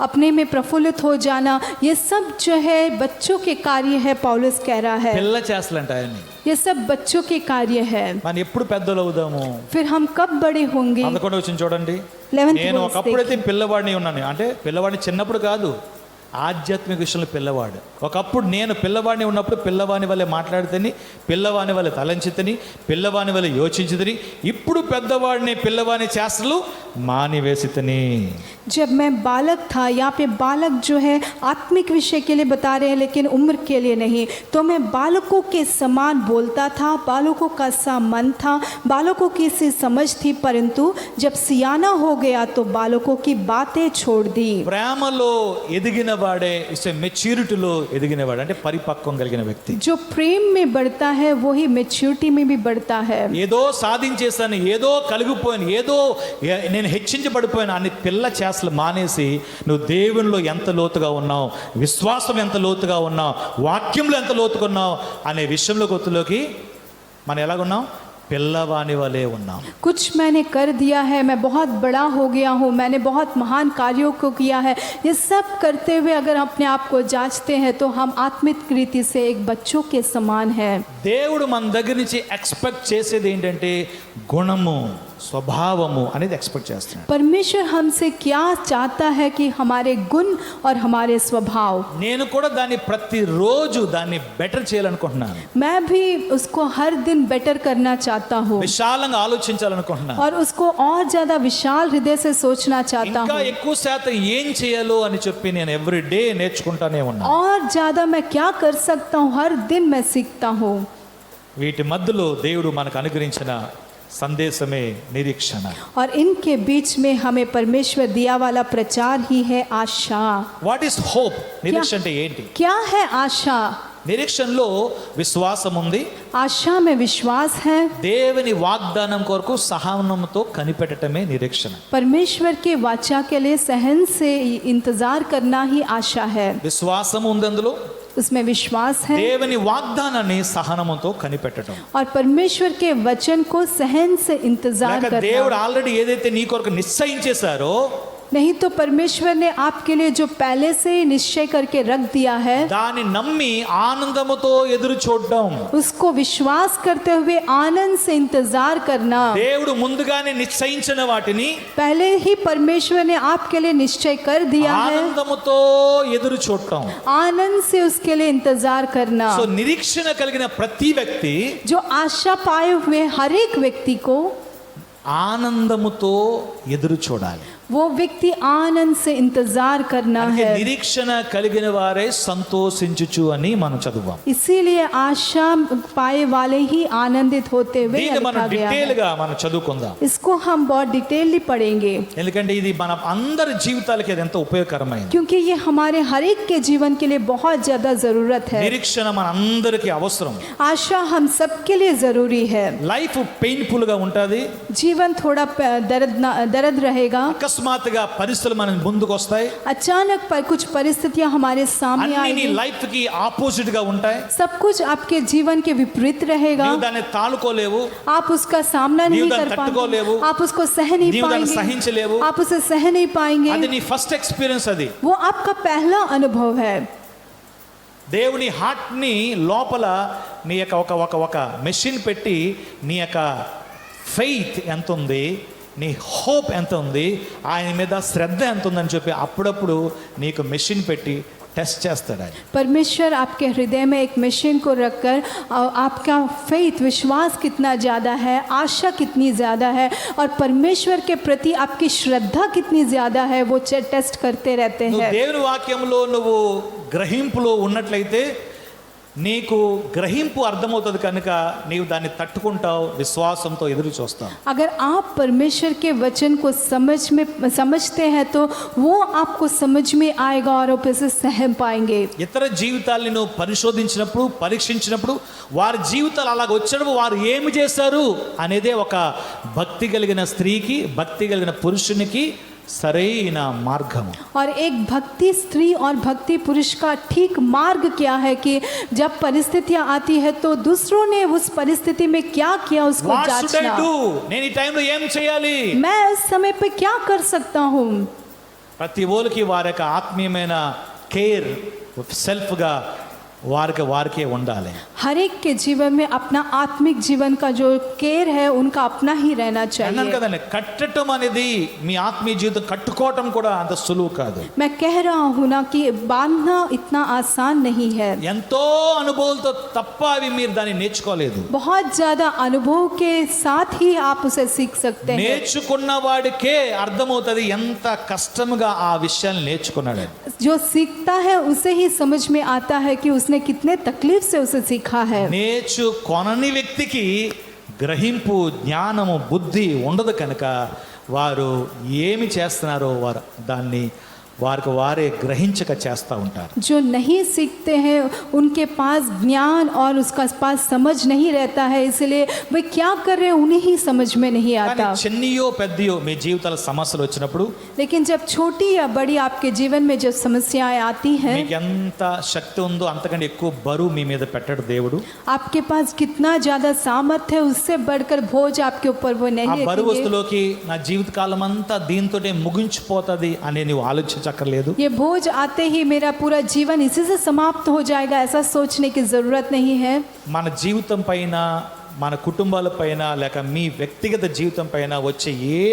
अपने में प्रफुल्लित हो जाना, ये सब जो है बच्चों के कार्य है, पौलुस कह रहा है। పిల్ల చేష్టలు అంటాయని. ये सब बच्चों के कार्य है। మనం ఎప్పుడు పెద్దలు అవుదాము? फिर हम कब बड़े होंगे? 11వ వచనం చూడండి. 11th నేను verse ఒకప్పుడైతే పిల్లవాడిని ఉన్నాను, అంటే పిల్లవాడిని చిన్నప్పుడు కాదు, ఆధ్యాత్మిక విషయంలో పిల్లవాడు. ఒకప్పుడు నేను పిల్లవాడిని ఉన్నప్పుడు పిల్లవాని వల్లే మాట్లాడితేని, పిల్లవాని వల్ల తలంచితని, పిల్లవాని వల్ల యోచించితని, ఇప్పుడు పెద్దవాడిని పిల్లవాని చేష్టలు మానివేసితని. जब मैं बालक था, यहाँ पे बालक जो है आत्मिक विषय के लिए बता रहे हैं, लेकिन उम्र के लिए नहीं, तो मैं बालकों के समान बोलता था, बालकों का सा मन था, बालकों की सी समझ थी, परंतु जब सियाना हो गया तो बालकों की बातें छोड़ दी। ప్రేమలో ఎదిగిన వాడే మెచ్యూరిటీలో ఎదిగినవాడు, అంటే పరిపక్వం కలిగిన వ్యక్తి. जो प्रेम में बढ़ता है वही मैच्योरिटी में भी बढ़ता है। ఏదో సాధించేసాను, ఏదో కలిగిపోయాను, ఏదో నేను హెచ్చించబడిపోయాను అని పిల్ల చేష్టలు మానేసి, నువ్వు దేవునిలో ఎంత లోతుగా ఉన్నావు, విశ్వాసం ఎంత లోతుగా ఉన్నావు, వాక్యంలో ఎంత లోతుగా ఉన్నావు అనే విషయంలో గుర్తులోకి మనం ఎలాగున్నాం? పిల్లవాని వలే ఉన్నాం. कुछ मैंने कर दिया है, मैं बहुत बड़ा हो गया हूँ, मैंने बहुत महान कार्यों को किया है, ये सब करते हुए अगर अपने आप को जांचते हैं तो हम आत्मिक रीति से एक बच्चों के समान हैं। దేవుడు మన దగ్గర నుంచి ఎక్స్పెక్ట్ చేసేది ఏంటంటే గుణము, స్వభావము అనేది ఎక్స్పెక్ట్ చేస్తున్నాడు. परमेश्वर हमसे क्या चाहता है कि हमारे गुण और हमारे स्वभाव, నేను కూడా దాన్ని ప్రతిరోజు దాన్ని బెటర్ చేయాలనుకుంటున్నాను. मैं भी उसको हर दिन बेटर करना चाहता हूँ విశాలంగా ఆలోచించాలనుకుంటున్నాను. और उसको और ज़्यादा विशाल हृदय से सोचना चाहता ఇంకా हूँ, ఎక్కువ శాతం ఏం చేయాలో అని చెప్పి నేను ఎవ్రీ డే నేర్చుకుంటానే ఉన్నాను. और ज़्यादा मैं क्या कर सकता हूँ, हर दिन मैं सीखता हूँ। వీటి మధ్యలో దేవుడు మనకు అనుగ్రహించిన సందేశమే నిరీక్షణ. और इनके बीच में हमें परमेश्वर दिया वाला प्रचार ही है आशा. What is hope? నిరీక్షణ అంటే ఏంటి? क्या है आशा? నిరీక్షణలో విశ్వాసం ఉంది, आशा में विश्वास है. దేవుని వాగ్దానం కొరకు సహనంతో కనిపెట్టడమే నిరీక్షణ. परमेश्वर के वाचा के लिए सहन से इंतजार करना ही आशा है. విశ్వాసం ఉంది, అందులో उसमें विश्वास है దేవుని వాగ్దానాన్ని సహనముతో కనిపెట్టడం. और परमेश्वर के वचन को सहन से इंतजार లేక దేవుడు करना. ఆల్రెడీ ఏదైతే నీ కొరకు నిశ్చయించేశారో नहीं तो परमेश्वर ने आपके लिए जो पहले से ही निश्चय करके रख दिया है, దాన్ని నమ్మి ఆనందముతో ఎదురు చూడడం. उसको विश्वास करते हुए आनंद से इंतजार करना. దేవుడు ముందుగానే నిశ్చయించిన వాటిని पहले ही परमेश्वर ने आपके लिए निश्चय कर दिया है, ఆనందముతో ఎదురు చూడటం. आनंद से उसके लिए इंतजार करना. సో నిరీక్షణ కలిగిన ప్రతి వ్యక్తి जो आशा पाए हुए हर एक व्यक्ति को ఆనందముతో ఎదురు చూడాలి. वो व्यक्ति आनंद से इंतजार करना అందుకే है. నిరీక్షణ కలిగిన వారే సంతోషించుచు అని మనం చదువుతాం. इसीलिए आशा पाए वाले ही आनंदित होते हुए దీన్ని మనం लिखा गया డీటెయిల్ है. గా మనం చదువుకుందాం. इसको हम बहुत डिटेलली पढ़ेंगे ఎందుకంటే ఇది మన అందరి జీవితాలకి అది ఎంతో ఉపయోగకరమైనది. क्योंकि ये हमारे हर एक के जीवन के लिए बहुत ज्यादा जरूरत है. నిరీక్షణ మన అందరికీ అవసరం. आशा हम सबके लिए जरूरी है. లైఫ్ పెయిన్ఫుల్ గా ఉంటది, जीवन थोड़ा दर्द रहेगा. అకస్మాత్తుగా పరిస్థితులు మన ముందుకు వస్తాయి, अचानक पर कुछ परिस्थितियां हमारे सामने అన్ని నీ आएंगी. లైఫ్ కి ఆపోజిట్ గా ఉంటాయి. सब कुछ आपके जीवन के विपरीत रहेगा. నీవు దాన్ని తాళుకోలేవు, आप उसका सामना नहीं నీవు कर దాన్ని पाएंगे, తట్టుకోలేవు, आप उसको सह नहीं నీవు దాన్ని पाएंगे, సహించలేవు. आप उसे सह नहीं అది पाएंगे. నీ ఫస్ట్ ఎక్స్పీరియన్స్. అది वो आपका पहला अनुभव है. దేవుని హార్ట్ ని లోపల నీ యొక్క ఒక ఒక ఒక మెషిన్ పెట్టి నీ యొక్క ఫెయిత్ ఎంత ఉంది, నీ హోప్ ఎంత ఉంది, ఆయన మీద శ్రద్ధ ఎంత ఉందని చెప్పి అప్పుడప్పుడు నీకు మెషిన్ పెట్టి టెస్ట్ చేస్తాడు ఆయన. परमेश्वर आपके हृदय में एक मशीन को रखकर आपका फेथ विश्वास कितना ज़्यादा है, आशा कितनी ज़्यादा है और परमेश्वर के प्रति आपकी श्रद्धा कितनी ज़्यादा है वो टेस्ट करते रहते నువ్వు हैं. దేవుని వాక్యంలో నువ్వు గ్రహింపులో ఉన్నట్లయితే నీకు గ్రహింపు అర్థమవుతుంది కనుక నీవు దాన్ని తట్టుకుంటావు, విశ్వాసంతో ఎదురు చూస్తావు. अगर आप परमेश्वर के वचन को समझते हैं तो वो आपको समझ में आएगा और आप इसे सह पाएंगे. ఇతర జీవితాల్ని నువ్వు పరిశోధించినప్పుడు పరీక్షించినప్పుడు వారి జీవితాలు అలాగ వచ్చినప్పుడు వారు ఏమి చేశారు అనేదే ఒక భక్తి కలిగిన స్త్రీకి, భక్తి కలిగిన పురుషునికి సరైన మార్గము. और एक भक्ति स्त्री और भक्ति पुरुष का ठीक मार्ग क्या है कि जब परिस्थितियां आती है तो दूसरों ने उस परिस्थिति में क्या किया उसको What should I जांचना. do? నేను ఈ టైంలో ఏం చేయాలి? मैं इस समय पे क्या कर सकता हूँ. ప్రతి ఓలికి వారి యొక్క ఆత్మీయమైన కేర్ సెల్ఫ్గా వారికే ఉండాలి. हर एक के जीवन में अपना आत्मिक जीवन का जो केयर है उनका अपना ही रहना అన్నాను चाहिए. కదండి, కట్టడం అనేది మీ ఆత్మీయ జీవితం కట్టుకోవటం కూడా అంత సులువు కాదు. मैं कह रहा हूँ ना कि बांधना इतना आसान नहीं है. ఎంతో అనుభవాలతో తప్ప అవి మీరు దాన్ని నేర్చుకోలేదు. बहुत ज्यादा अनुभव के साथ ही आप उसे सीख सकते हैं. నేర్చుకున్న వాడికే అర్థమవుతుంది ఎంత కష్టంగా ఆ విషయాన్ని నేర్చుకున్నాడు. जो सीखता है उसे ही समझ में आता है कि उसने कितने तकलीफ से उसे सीखा है. నేర్చుకొనని వ్యక్తికి గ్రహింపు, జ్ఞానము, బుద్ధి ఉండదు కనుక వారు ఏమి చేస్తున్నారో వారు దాన్ని వారికి వారే గ్రహించక చేస్తూ ఉంటారు. जो नहीं सीखते हैं उनके पास ज्ञान और उसका पास समझ नहीं रहता है, इसलिए वे क्या कर रहे हैं उन्हें ही समझ में नहीं కానీ आता. చిన్నయో పెద్దయో మీ జీవితాల సమస్యలు వచ్చినప్పుడు लेकिन जब छोटी या बड़ी आपके जीवन में जब समस्याएं आती हैं, మీకు ఎంత శక్తి ఉందో అంతకంటే ఎక్కువ బరువు మీ మీద పెట్టడు దేవుడు. आपके पास कितना ज्यादा सामर्थ्य है उससे बढ़कर बोझ आपके ऊपर वो ఆ नहीं బరువు रखेंगे. వస్తులోకి నా జీవితకాలం అంతా దీంతోటే ముగించిపోతుంది అని నువ్వు ఆలోచించక్కర్లేదు. ये बोझ आते ही मेरा पूरा जीवन इसी से समाप्त हो जाएगा ऐसा सोचने की जरूरत नहीं है. మన జీవితం పైన, మన కుటుంబాల పైన, లేక మీ వ్యక్తిగత జీవితం పైన వచ్చే ఏ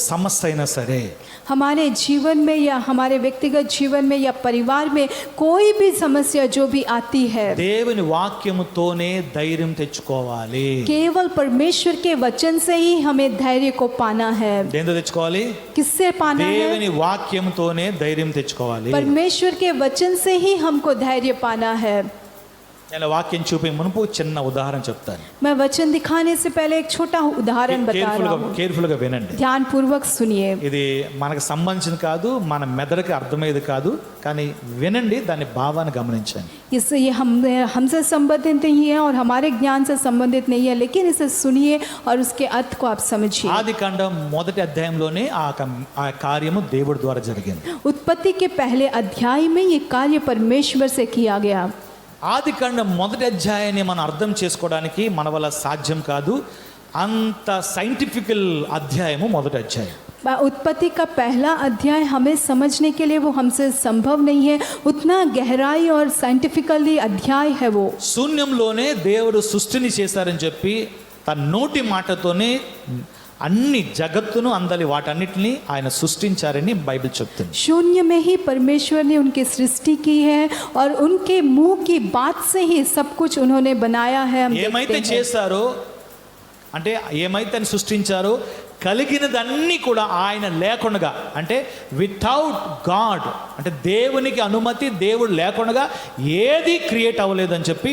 సమస్య అయినా సరే, हमारे जीवन में या हमारे व्यक्तिगत जीवन में या परिवार में कोई भी समस्या जो भी आती है, దేవుని వాక్యముతోనే ధైర్యం తెచ్చుకోవాలి. केवल परमेश्वर के वचन से ही हमें धैर्य को पाना है. దేంతో తెచ్చుకోవాలి? किससे पाना है? దేవుని వాక్యముతోనే ధైర్యం తెచ్చుకోవాలి. परमेश्वर के वचन से ही हमको धैर्य पाना है. నేను వాక్యం చూపే మునుపు చిన్న ఉదాహరణ చెప్తాను. मैं वचन दिखाने से पहले एक छोटा उदाहरण बता रहा हूँ, కేర్ఫుల్గా వినండి. ध्यान पूर्वक सुनिए. ఇది మనకు సంబంధించిన కాదు, మన మెదడుకి అర్థమయ్యేది కాదు, కానీ వినండి, దాని భావాన్ని గమనించండి. इससे ये हमसे संबंधित नहीं है और हमारे ज्ञान से संबंधित नहीं है, लेकिन इसे सुनिए और उसके अर्थ को आप समझिए. ఆది కాండం మొదటి అధ్యాయంలోనే ఆ కార్యము దేవుడి ద్వారా జరిగింది. उत्पत्ति के पहले अध्याय में ये कार्य परमेश्वर से किया गया. ఆది కాండం మొదటి అధ్యాయాన్ని మనం అర్థం చేసుకోవడానికి మన వల్ల సాధ్యం కాదు. అంత సైంటిఫికల్ అధ్యాయము మొదటి అధ్యాయం. उत्पत्ति का पहला अध्याय हमें समझने के लिए वो हमसे संभव नहीं है, उतना गहराई और साइंटिफिकली अध्याय है वो. శూన్యంలోనే దేవుడు సృష్టిని చేశారని చెప్పి తన నోటి మాటతోనే అన్ని జగత్తును అందలి వాటన్నిటిని ఆయన సృష్టించారని బైబిల్ చెప్తుంది. शून्य में ही परमेश्वर ने उनकी सृष्टि की है और उनके मुंह की बात से ही सब कुछ उन्होंने बनाया है. हम ఏమైతే देखते हैं. చేశారో అంటే ఏమైతే సృష్టించారో కలిగినదన్నీ కూడా ఆయన లేకుండా, అంటే వితౌట్ గాడ్, అంటే దేవునికి అనుమతి, దేవుడు లేకుండా ఏది క్రియేట్ అవ్వలేదని చెప్పి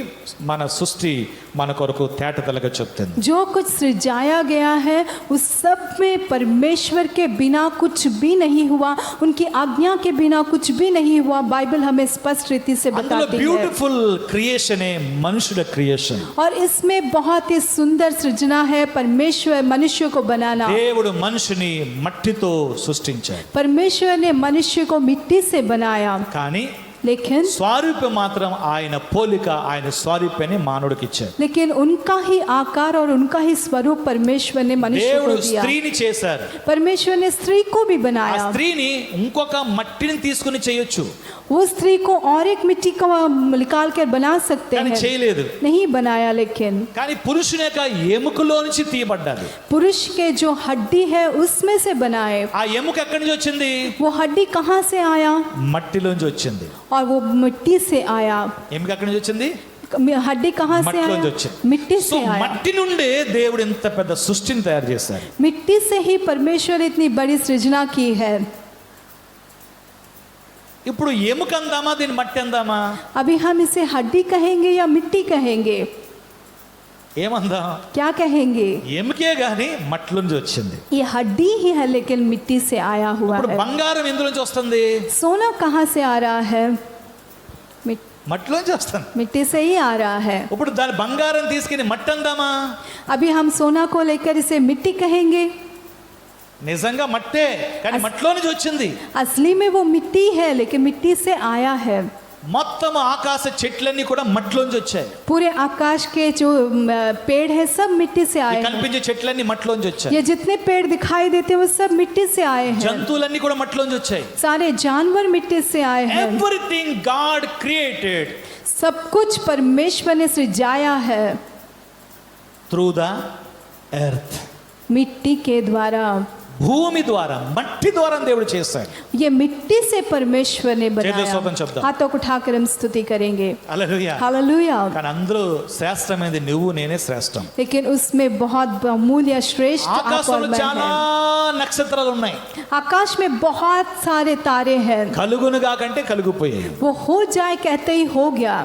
మన సృష్టి మన కొరకు తేటతెల్లగా చెప్తుంది. जो कुछ सृजाया गया है उस सब में परमेश्वर के बिना कुछ भी नहीं हुआ, उनकी आज्ञा के बिना कुछ भी नहीं हुआ. बाइबल हमें स्पष्ट रीति से అందులో बताती है. బ్యూటిఫుల్ క్రియేషనే మనుషుల క్రియేషన్. और इसमें बहुत ही सुंदर सृजना है परमेश्वर मनुष्य को बनाना. దేవుడు మనిషిని మట్టితో సృష్టించాడు, परमेश्वर ने मनुष्य को मिट्टी से बनाया, కానీ लेकिन స్వారూప్యం మాత్రం ఆయన పోలిక, ఆయన స్వారూప్యాన్ని మానవుడికి ఇచ్చాడు. लेकिन उनका ही आकार और उनका ही स्वरूप परमेश्वर ने मनुष्य దేవుడు को दिया. స్త్రీని చేశారు. परमेश्वर ने स्त्री को भी ఆ बनाया. స్త్రీని ఇంకొక మట్టిని తీసుకుని చేయొచ్చు, वो स्त्री को और एक मिट्टी को निकाल कर बना सकते కానీ हैं, చేయలేదు. नहीं बनाया. लेकिन కానీ పురుషుని యొక్క ఎముకలో నుంచి తీయబడ్డాడు. पुरुष के जो हड्डी है उसमें से बनाए. ఆ ఎముక ఎక్కడి నుంచి వచ్చింది? वो हड्डी कहाँ से आया? మట్టిలోంచి వచ్చింది. और वो मिट्टी से आया. ఎముక ఎక్కడి నుంచి వచ్చింది? हड्डी कहाँ से మట్టిలోంచి आया? వచ్చింది. मिट्टी సో से आया. మట్టి నుండే దేవుడు ఇంత పెద్ద సృష్టిని తయారు చేశారు. मिट्टी से ही परमेश्वर इतनी बड़ी सृजना की है. ఇప్పుడు ఎముక అందామా, దీన్ని మట్టి అందామా? अभी हम इसे हड्डी कहेंगे या मिट्टी कहेंगे? ఏమందాం? क्या कहेंगे? ఎముకే గాని మట్టిలోంచి వచ్చింది. ये हड्डी ही है लेकिन मिट्टी से आया हुआ ఇప్పుడు है. బంగారం ఎందులోంచి వస్తుంది? सोना कहाँ से आ रहा है? మట్టిలోంచి వస్తుంది. मिट्टी से ही आ रहा है. ఇప్పుడు దాని బంగారం తీసుకుని మట్టి అందామా? अभी हम सोना को लेकर इसे मिट्टी कहेंगे? నిజంగా మట్టే, కానీ మట్టిలో నుంచి వచ్చింది. असली में वो मिट्टी है लेकिन मिट्टी से आया है. మొత్తం ఆకాశ చెట్లన్నీ కూడా మట్టిలోంచి వచ్చాయి. पूरे आकाश के जो पेड़ है सब मिट्टी से आए हैं. కనిపించే చెట్లన్నీ మట్టిలోంచి వచ్చాయి. ये जितने पेड़ दिखाई देते हैं वो सब मिट्टी से आए हैं. జంతువులన్నీ కూడా మట్టిలోంచి వచ్చాయి. सारे जानवर मिट्टी से आए हैं. ఎవ్రీథింగ్ గాడ్ క్రియేటెడ్ सब कुछ परमेश्वर ने सृजाया है త్రూ ద ఎర్త్, मिट्टी के द्वारा. భూమి ద్వారా, మట్టి ద్వారా దేవుడు చేశాడు. ये मिट्टी से परमेश्वर ने స్తోత్రం बनाया. చెప్దాం. हाथों को उठाकर हम स्तुति करेंगे. హల్లెలూయా. हालेलुया. కానీ అందులో శ్రేష్టమైనది నువ్వు నేనే శ్రేష్టం. लेकिन उसमें बहुत बहुमूल्य श्रेष्ठ आप और ఆకాశంలో मैं చాలా हैं. నక్షత్రాలు ఉన్నాయి. आकाश में बहुत सारे तारे हैं. కలుగునుగా కంటే కలిగిపోయాయి. वो हो जाए कहते ही हो गया.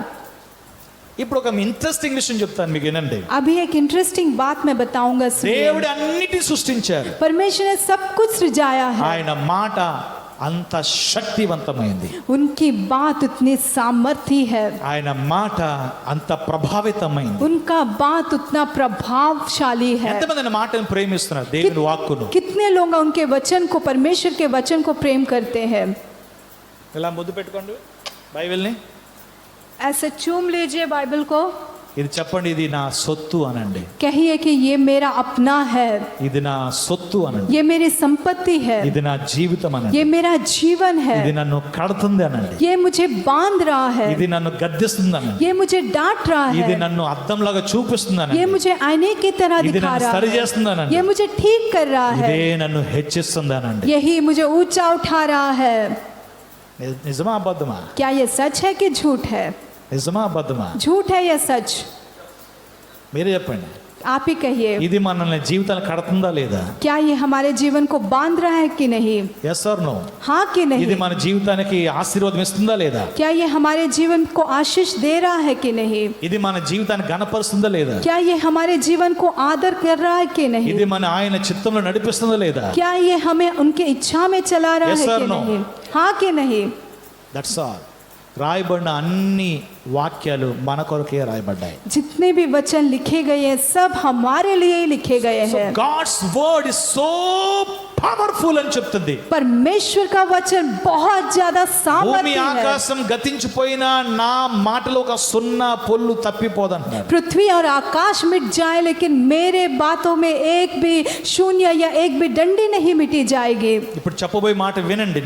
ఇప్పుడు ఒక ఇంట్రెస్టింగ్ విషయం చెప్తాను మీకు, వినండి. अभी एक इंटरेस्टिंग बात मैं बताऊंगा. सुनिए. దేవుడు అన్నిటిని సృష్టించారు. परमेश्वर ने सब कुछ सृजाया है. ఆయన మాట అంత శక్తివంతమైంది. उनकी बात उतनी सामर्थ्य है. ఆయన మాట అంత ప్రభావితమైంది. उनका बात उतना प्रभावशाली है. ఎంతమంది ఆయన మాటను ప్రేమిస్తున్నారు, దేవుని వాక్కును? कितने लोग उनके वचन को, परमेश्वर के वचन को प्रेम करते हैं? ఇలా ముద్దు పెట్టుకోండి బైబిల్ని. ऐसे चूम लीजिए बाइबल को. ఇది చెప్పండి, ఇది నా సొత్తు అనండి. कहिए कि ये मेरा अपना है, ఇది నా సొత్తు అనండి. ये मेरी संपत्ति है, ఇది నా జీవితం అనండి. ये मेरा जीवन है, ఇది నన్ను కడుతుంది అనండి. ये मुझे बांध रहा है, ఇది నన్ను గద్దిస్తుంది అనండి. ये मुझे डांट रहा ఇది है, నన్ను అద్దంలాగా చూపిస్తుంది ये అనండి. मुझे आईने की तरह ఇది दिखा నన్ను रहा సరి है, చేస్తుంది అనండి. ये मुझे ठीक कर रहा ఇదే है, నన్ను హెచ్చిస్తుంది అనండి. यही मुझे ऊंचा उठा रहा है. నిజమా అబద్ధమా? क्या ये सच है कि झूठ है? నిజమా అబద్ధమా? झूठ है या सच? మీరే చెప్పండి. आप ही कहिए, ఇది మనల్ని జీవితాలు కడుతుందా లేదా? क्या ये हमारे जीवन को बांध रहा है कि नहीं? Yes or no? हाँ कि ఇది नहीं? మన జీవితానికి ఆశీర్వాదం ఇస్తుందా లేదా? क्या ये हमारे जीवन को आशीष दे रहा है कि नहीं? ఇది మన జీవితాన్ని ఘనపరుస్తుందా లేదా? क्या ये हमारे जीवन को आदर कर रहा है कि नहीं? ఇది మన ఆయన చిత్తంలో నడిపిస్తుందా లేదా? क्या ये हमें उनके इच्छा में चला रहा Yes है or कि no? नहीं? हाँ कि नहीं? That's all. రాయబడిన అన్ని వాక్యాలు మన కొరకే రాయబడ్డాయి. जितने भी वचन लिखे गए हैं सब हमारे लिए ही लिखे गए हैं. God's word is so powerful అని చెప్తుంది. परमेश्वर का वचन बहुत ज्यादा భూమి सामर्थ्य है. ఆకాశం గతించిపోయినా నా మాటలో ఒక సున్నా పొల్లు తప్పిపోదంటున్నాడు. पृथ्वी और आकाश मिट जाए लेकिन मेरे बातों में एक भी शून्य या एक भी डंडी नहीं मिटी जाएगी. ఇప్పుడు చెప్పబోయే మాట వినండి.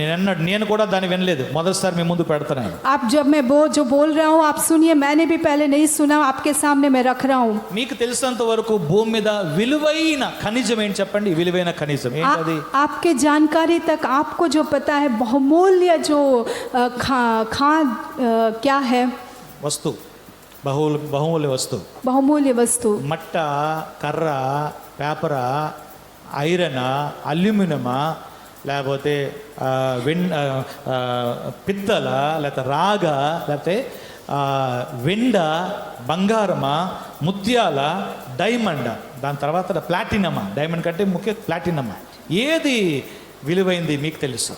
నేను కూడా దాన్ని వినలేదు, మొదటిసారి మీ ముందు పెడతాను. आप जब मैं जो बोल रहा हूँ आप सुनिए, मैंने भी पहले नहीं सुना, आपके सामने मैं रख रहा हूँ. మీకు తెలిసినంత వరకు భూమి మీద విలువైన ఖనిజం ఏంటి చెప్పండి? విలువైన ఖనిజం ఏంటది? आपके जानकारी तक आपको जो पता है बहुमूल्य जो खाद क्या है? వస్తువు, బహుమూల్య వస్తువు. बहुमूल्य वस्तु మట్ట, కర్ర, పేపర, ఐరన్, అల్యూమినియమా, లేకపోతే పిత్తల, లేకపోతే రాగ, లేకపోతే వెండ, బంగారమా, ముత్యాల, డైమండ్, దాని తర్వాత ప్లాటినమా. డైమండ్ కంటే ముఖ్య ప్లాటినమా. ఏది విలువైంది మీకు తెలుసు?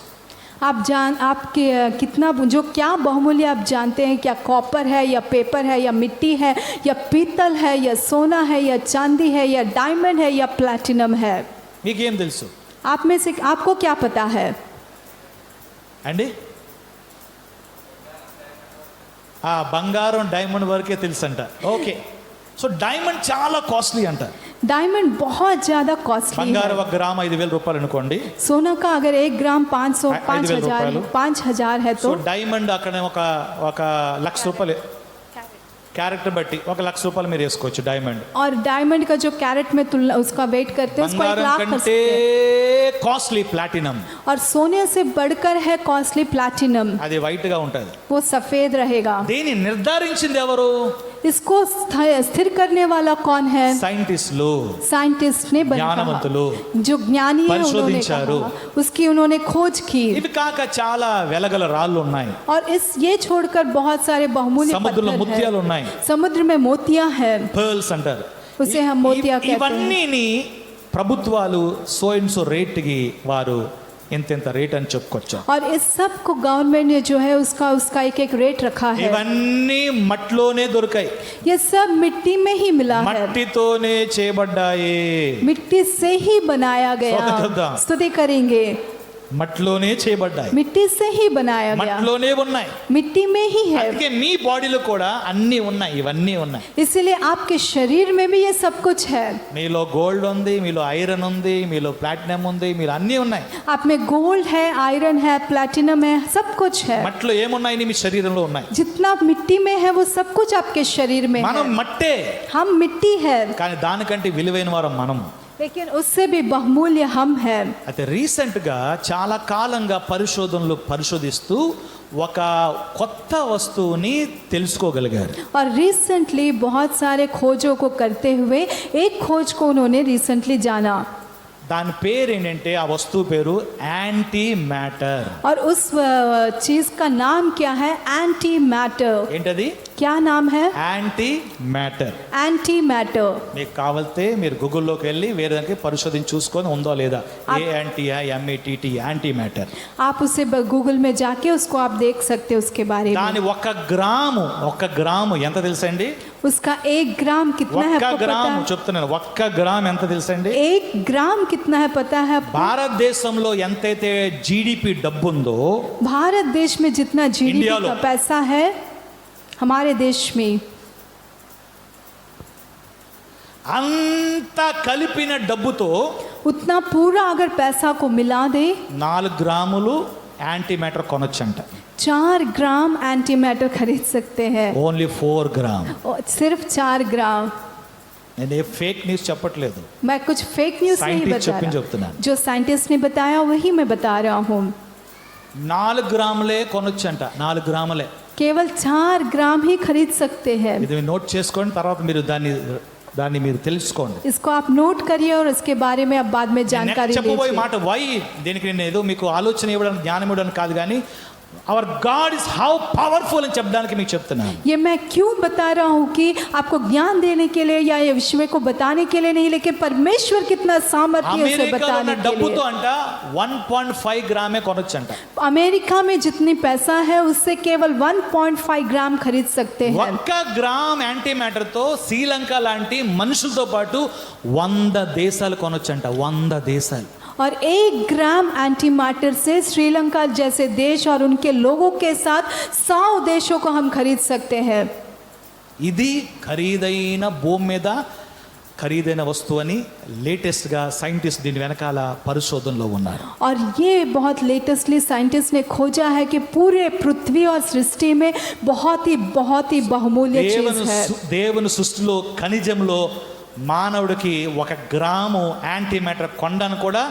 आपके कितना जो क्या बहुमूल्य आप जानते हैं? क्या कॉपर है या पेपर है या मिट्टी है या पीतल है या सोना है या चांदी है या डायमंड है या प्लैटिनम है? మీకేం తెలుసు आप में से आपको क्या पता है? అండి? బంగారం డైమండ్ వరకే తెలుసు అంట. ఓకే, సో డైమండ్ చాలా కాస్ట్లీ అంట. डायमंड बहुत ज्यादा कॉस्टली బంగారం है. 1 గ్రామ్ 5,000 రూపాయలు అనుకోండి. सोना का अगर 1 ग्राम 5,000 5,000 है సో तो డైమండ్ అక్కడ ఒక 1,00,000 రూపాయలు క్యారెక్టర్ బట్టి 1,00,000 రూపాయలు మీరు వేసుకోవచ్చు డైమండ్. और डायमंड का जो कैरेट में तुलना उसका वेट करते हैं उसको 1 బంగారం लाख कर కంటే सकते हैं. Costly platinum. और सोने से बढ़कर है कॉस्टली प्लैटिनम. అది వైట్ గా ఉంటుంది. वो सफेद रहेगा. దీన్ని నిర్ధారించింది ఎవరు? इसको स्थिर करने वाला कौन है? సైంటిస్టులు, साइंटिस्ट ने జ్ఞానవంతులు जो ज्ञानी है उन्होंने పరిశోధించారు. कहा, उसकी उन्होंने खोज की. ఇవి కాక చాలా వెలగల రాళ్ళు ఉన్నాయి. और ये छोड़कर बहुत सारे बहुमूल्य సముద్రంలో पत्थर ముత్యాలు हैं. ఉన్నాయి. समुद्र में मोतियां हैं. పర్ల్స్ అంటారు. उसे हम मोतिया कहते हैं. ఇవన్నీని ప్రభుత్వాలు సో అండ్ సో రేట్కి వారు ఇంత రేట్ అని చెప్పుకోవచ్చు. और इस सब को गवर्नमेंट ने जो है उसका एक रेट रखा है. ఇవన్నీ మట్టిలోనే దొరికాయి. ये सब मिट्टी में ही मिला है. మట్టితోనే చేయబడ్డాయి. मिट्टी से ही बनाया स्तुति गया. करता। स्तुति करेंगे. మట్టిలోనే చేయబడ్డాయి. मिट्टी से ही बनाया गया. మట్టిలోనే ఉన్నాయి. मिट्टी में ही है. అందుకే మీ బాడీలో కూడా అన్నీ ఉన్నాయి, ఇవన్నీ ఉన్నాయి. इसलिए आपके शरीर में भी ये सब कुछ है. మీలో గోల్డ్ ఉంది, మీలో ఐరన్ ఉంది, మీలో ప్లాటినం ఉంది, మీరు అన్నీ ఉన్నాయి. आप में गोल्ड है, आयरन है, प्लैटिनम है, सब कुछ है. మట్టిలో ఏమున్నాయి? మీ శరీరంలో ఉన్నాయి. जितना मिट्टी में है वो सब कुछ आपके शरीर में మనం है. మట్టే, हम मिट्टी है కానీ దానికంటే విలువైన వారం మనం. लेकिन उससे भी बहुमूल्य हम हैं. అయితే రీసెంట్గా చాలా కాలంగా పరిశోధిస్తూ ఒక కొత్త వస్తువుని తెలుసుకోగలిగారు. और रिसेंटली बहुत सारे खोजों को करते हुए एक खोज को उन्होंने रिसेंटली जाना. దాని పేరు ఏంటంటే ఆ వస్తువు పేరు యాంటీ మ్యాటర్. और उस चीज का नाम क्या है? Anti matter. ఏంటది? क्या नाम है? Anti matter. Anti matter. మీకు కావాలితే మీరు గూగుల్లోకి వెళ్ళి వేరే దానికి పరిశోధన చూసుకొని ఉందో లేదా. ANTIMATT anti matter. आप उसे गूगल में जाके उसको आप देख सकते हो उसके बारे దాని में. 1 గ్రాము ఎంత తెలుసండి? उसका 1 ग्राम कितना है 1 आपको पता గ్రాము है? చెప్తున్నాను. 1 గ్రామ్ ఎంత తెలుసండి? 1 ग्राम कितना है पता है आपको? భారతదేశంలో ఎంతైతే జీడిపి డబ్బు ఉందో, भारत देश में जितना जीडीपी इंडिया लो। का पैसा है हमारे देश में, అంత కలిపిన డబ్బుతో उतना पूरा अगर पैसा को मिला दे 4 గ్రాములు యాంటీ మ్యాటర్ కొనొచ్చంట. 4 ग्राम एंटी मैटर खरीद सकते हैं. Only 4 gram. सिर्फ 4 ग्राम. నేను ఏ ఫేక్ న్యూస్ చెప్పట్లేదు. मैं कुछ फेक न्यूज नहीं Scientist बता చెప్పింది रहा. చెప్తున్నాను. जो साइंटिस्ट ने बताया वही मैं बता रहा हूँ. 4 గ్రాములే కొనొచ్చంట. 4 గ్రాములే. केवल 4 ग्राम ही खरीद सकते हैं. ఇది నోట్ చేసుకోండి, తర్వాత మీరు దాన్ని దాన్ని మీరు తెలుసుకోండి. इसको आप नोट करिए और इसके बारे में आप बाद में जानकारी చెప్పబోయే लीजिए। మాట వై, దీనికి నేను ఏదో మీకు ఆలోచన ఇవ్వడానికి జ్ఞానం ఇవ్వడానికి కాదు, కానీ hour God is how powerful అని చెప్పడానికి మీకు చెప్తున్నాను. ये मैं क्यों बता रहा हूँ कि आपको ज्ञान देने के लिए या ये विषय को बताने के लिए नहीं, लेकिन परमेश्वर कितना सामर्थ्य है उसे అమెరికాలో ఉన్న बताने के డబ్బుతో लिए। అంట 1.5 గ్రామే కొనొచ్చంట. अमेरिका में जितनी पैसा है उससे केवल 1.5 ग्राम खरीद सकते हैं। 1 గ్రామ్ యాంటీ మ్యాటర్ తో శ్రీలంక లాంటి మనుషులతో పాటు 100 దేశాలు కొనొచ్చంట. 100 దేశాలు. और 1 ग्राम एंटी मैटर से श्रीलंका जैसे देश और उनके लोगों के साथ 100 देशों को हम खरीद सकते हैं। ఇది ఖరీదైన భూమి మీద ఖరీదైన వస్తువు అని లేటెస్ట్గా సైంటిస్ట్ దీని వెనకాల పరిశోధనలో ఉన్నారు. और ये बहुत लेटेस्टली साइंटिस्ट ने खोजा है कि पूरे पृथ्वी और सृष्टि में बहुत ही बहुमूल्य चीज है। దేవుని సృష్టిలో ఖనిజంలో మానవుడికి 1 గ్రాము యాంటీ మ్యాటర్ కొండను కూడా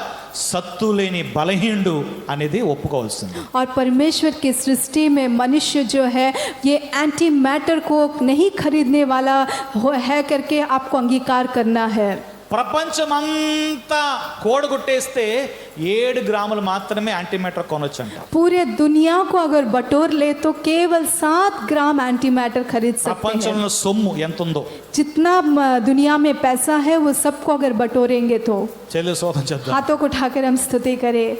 సత్తు లేని బలహీనుడు అనేది ఒప్పుకోవాల్సింది. और परमेश्वर की सृष्टि में मनुष्य जो है ये एंटी मैटर को नहीं खरीदने वाला है करके आपको अंगीकार करना है। ప్రపంచమంతా కూడగొట్టేస్తే 7 గ్రాములు మాత్రమే యాంటీ మ్యాటర్ కొనొచ్చంట. पूरे दुनिया को अगर बटोर ले तो केवल 7 ग्राम एंटी मैटर खरीद सकते हैं। ప్రపంచంలో సొమ్ము ఎంత ఉందో जितना दुनिया में पैसा है वो सबको अगर बटोरेंगे तो చెల్లి శోధన చేద్దాం. हाथों को उठाकर हम स्तुति करें।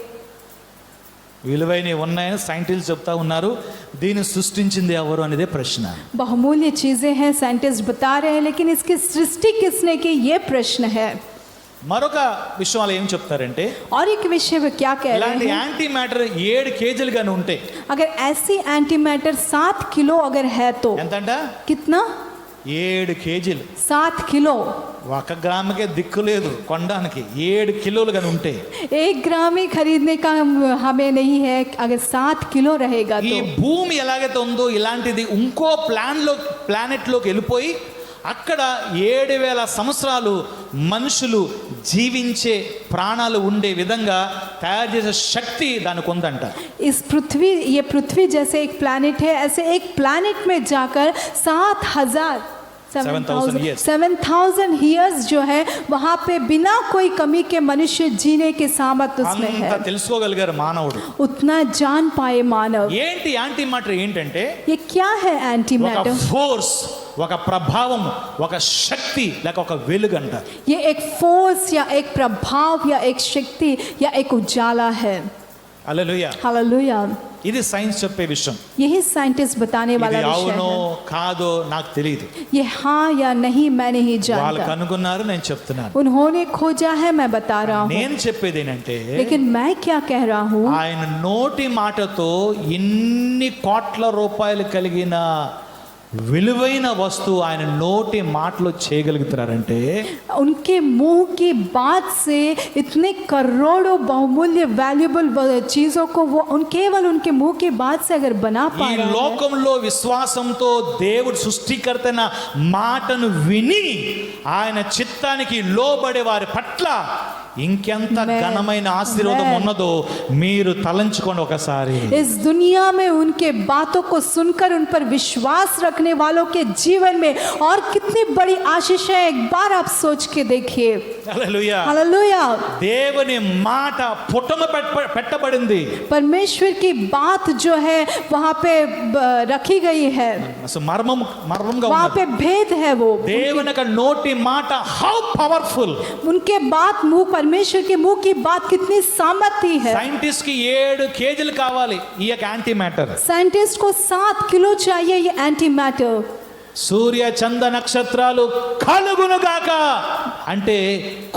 విలువైనవి ఉన్నాయని సైంటిస్టులు చెప్తా ఉన్నారు. దీన్ని సృష్టించింది ఎవరు అనేదే ప్రశ్న. बहुमूल्य चीजें हैं साइंटिस्ट बता रहे हैं, लेकिन इसकी सृष्टि किसने की ये प्रश्न है। మరొక విషయం వాళ్ళు ఏం చెప్తారంటే, और एक विषय में क्या कह रहे ఇలాంటి हैं, యాంటీ మ్యాటర్ 7 కేజీలు గాని ఉంటే अगर ऐसी एंटी मैटर 7 किलो अगर है तो ఎంతంట? कितना? 7 కేజీలు. 7 किलो। 1 గ్రాముకే దిక్కు లేదు కొనడానికి. 7 కిలోలు గాని ఉంటే 1 ग्राम ही खरीदने का हमें नहीं है, अगर 7 किलो रहेगा ఈ तो। భూమి ఎలాగైతే ఉందో ఇలాంటిది ఇంకో ప్లానెట్లోకి వెళ్ళిపోయి అక్కడ 7,000 సంవత్సరాలు మనుషులు జీవించే ప్రాణాలు ఉండే విధంగా తయారు చేసే శక్తి దానికి ఉందంట. इस पृथ्वी, ये पृथ्वी जैसे एक प्लैनेट है, ऐसे एक प्लैनेट में जाकर 7,000 ईयर्स जो है वहाँ पे बिना कोई कमी के मनुष्य जीने की सामर्थ उसमें है। అంత తెలుసుకోగలిగారు మానవుడు. उतना जान पाए मानव। ఏంటి యాంటీ మ్యాటర్ ఏంటంటే ये क्या है एंटी ఒక मैटर? ఫోర్స్, ఒక ప్రభావం, ఒక శక్తి లేక ఒక వెలుగంట. ये एक फोर्स या एक प्रभाव या एक शक्ति या एक उजाला है। హల్లెలూయా. हालेलुया। ఇది సైన్స్ చెప్పే విషయం. यही साइंटिस्ट बताने वाला ఇది विषय అవునో है। కాదో నాకు తెలియదు. ये हाँ या नहीं मैं नहीं వాళ్ళు जानता। కనుగొన్నారు, నేను చెప్తున్నాను. उन्होंने खोजा है, मैं बता रहा हूँ। నేను చెప్పేది ఏంటంటే, लेकिन मैं क्या कह रहा हूँ, ఆయన నోటి మాటతో ఇన్ని కోట్ల రూపాయలు కలిగిన విలువైన వస్తువు ఆయన నోటి మాటలో చేయగలుగుతున్నారంటే उनके मुंह की बात से इतने करोड़ों बहुमूल्य वैल्यूबल चीजों को वो केवल उनके मुंह की बात से अगर बना पा ఈ रहा है। లోకంలో విశ్వాసంతో దేవుడు సృష్టికర్తన మాటను విని ఆయన చిత్తానికి లోబడే వారి పట్ల ఇంకెంత ఘనమైన ఆశీర్వాదం ఉన్నదో మీరు తలంచుకోండి ఒకసారి. इस दुनिया में उनके बातों को सुनकर उन पर विश्वास रखने वालों के जीवन में और कितनी बड़ी आशीष है, एक बार आप सोच के देखिए। హల్లెలూయా. हालेलुया। దేవుని మాట పుటమ పెట్టబడింది. परमेश्वर की बात जो है वहाँ पे रखी गई है, అసలు మర్మంగా वहाँ ఉన్నది. पे भेद है। वो దేవుని యొక్క నోటి మాట హౌ పవర్ఫుల్. उनके बात मुंह, परमेश्वर के मुंह की बात कितनी सामर्थ्य है। సైంటిస్ట్ కి 7 కేజీలు కావాలి ఈ యొక్క యాంటీ మ్యాటర్. साइंटिस्ट को 7 किलो चाहिए ये एंटी मैटर। సూర్య చంద్ర నక్షత్రాలు కలుగునుగాక అంటే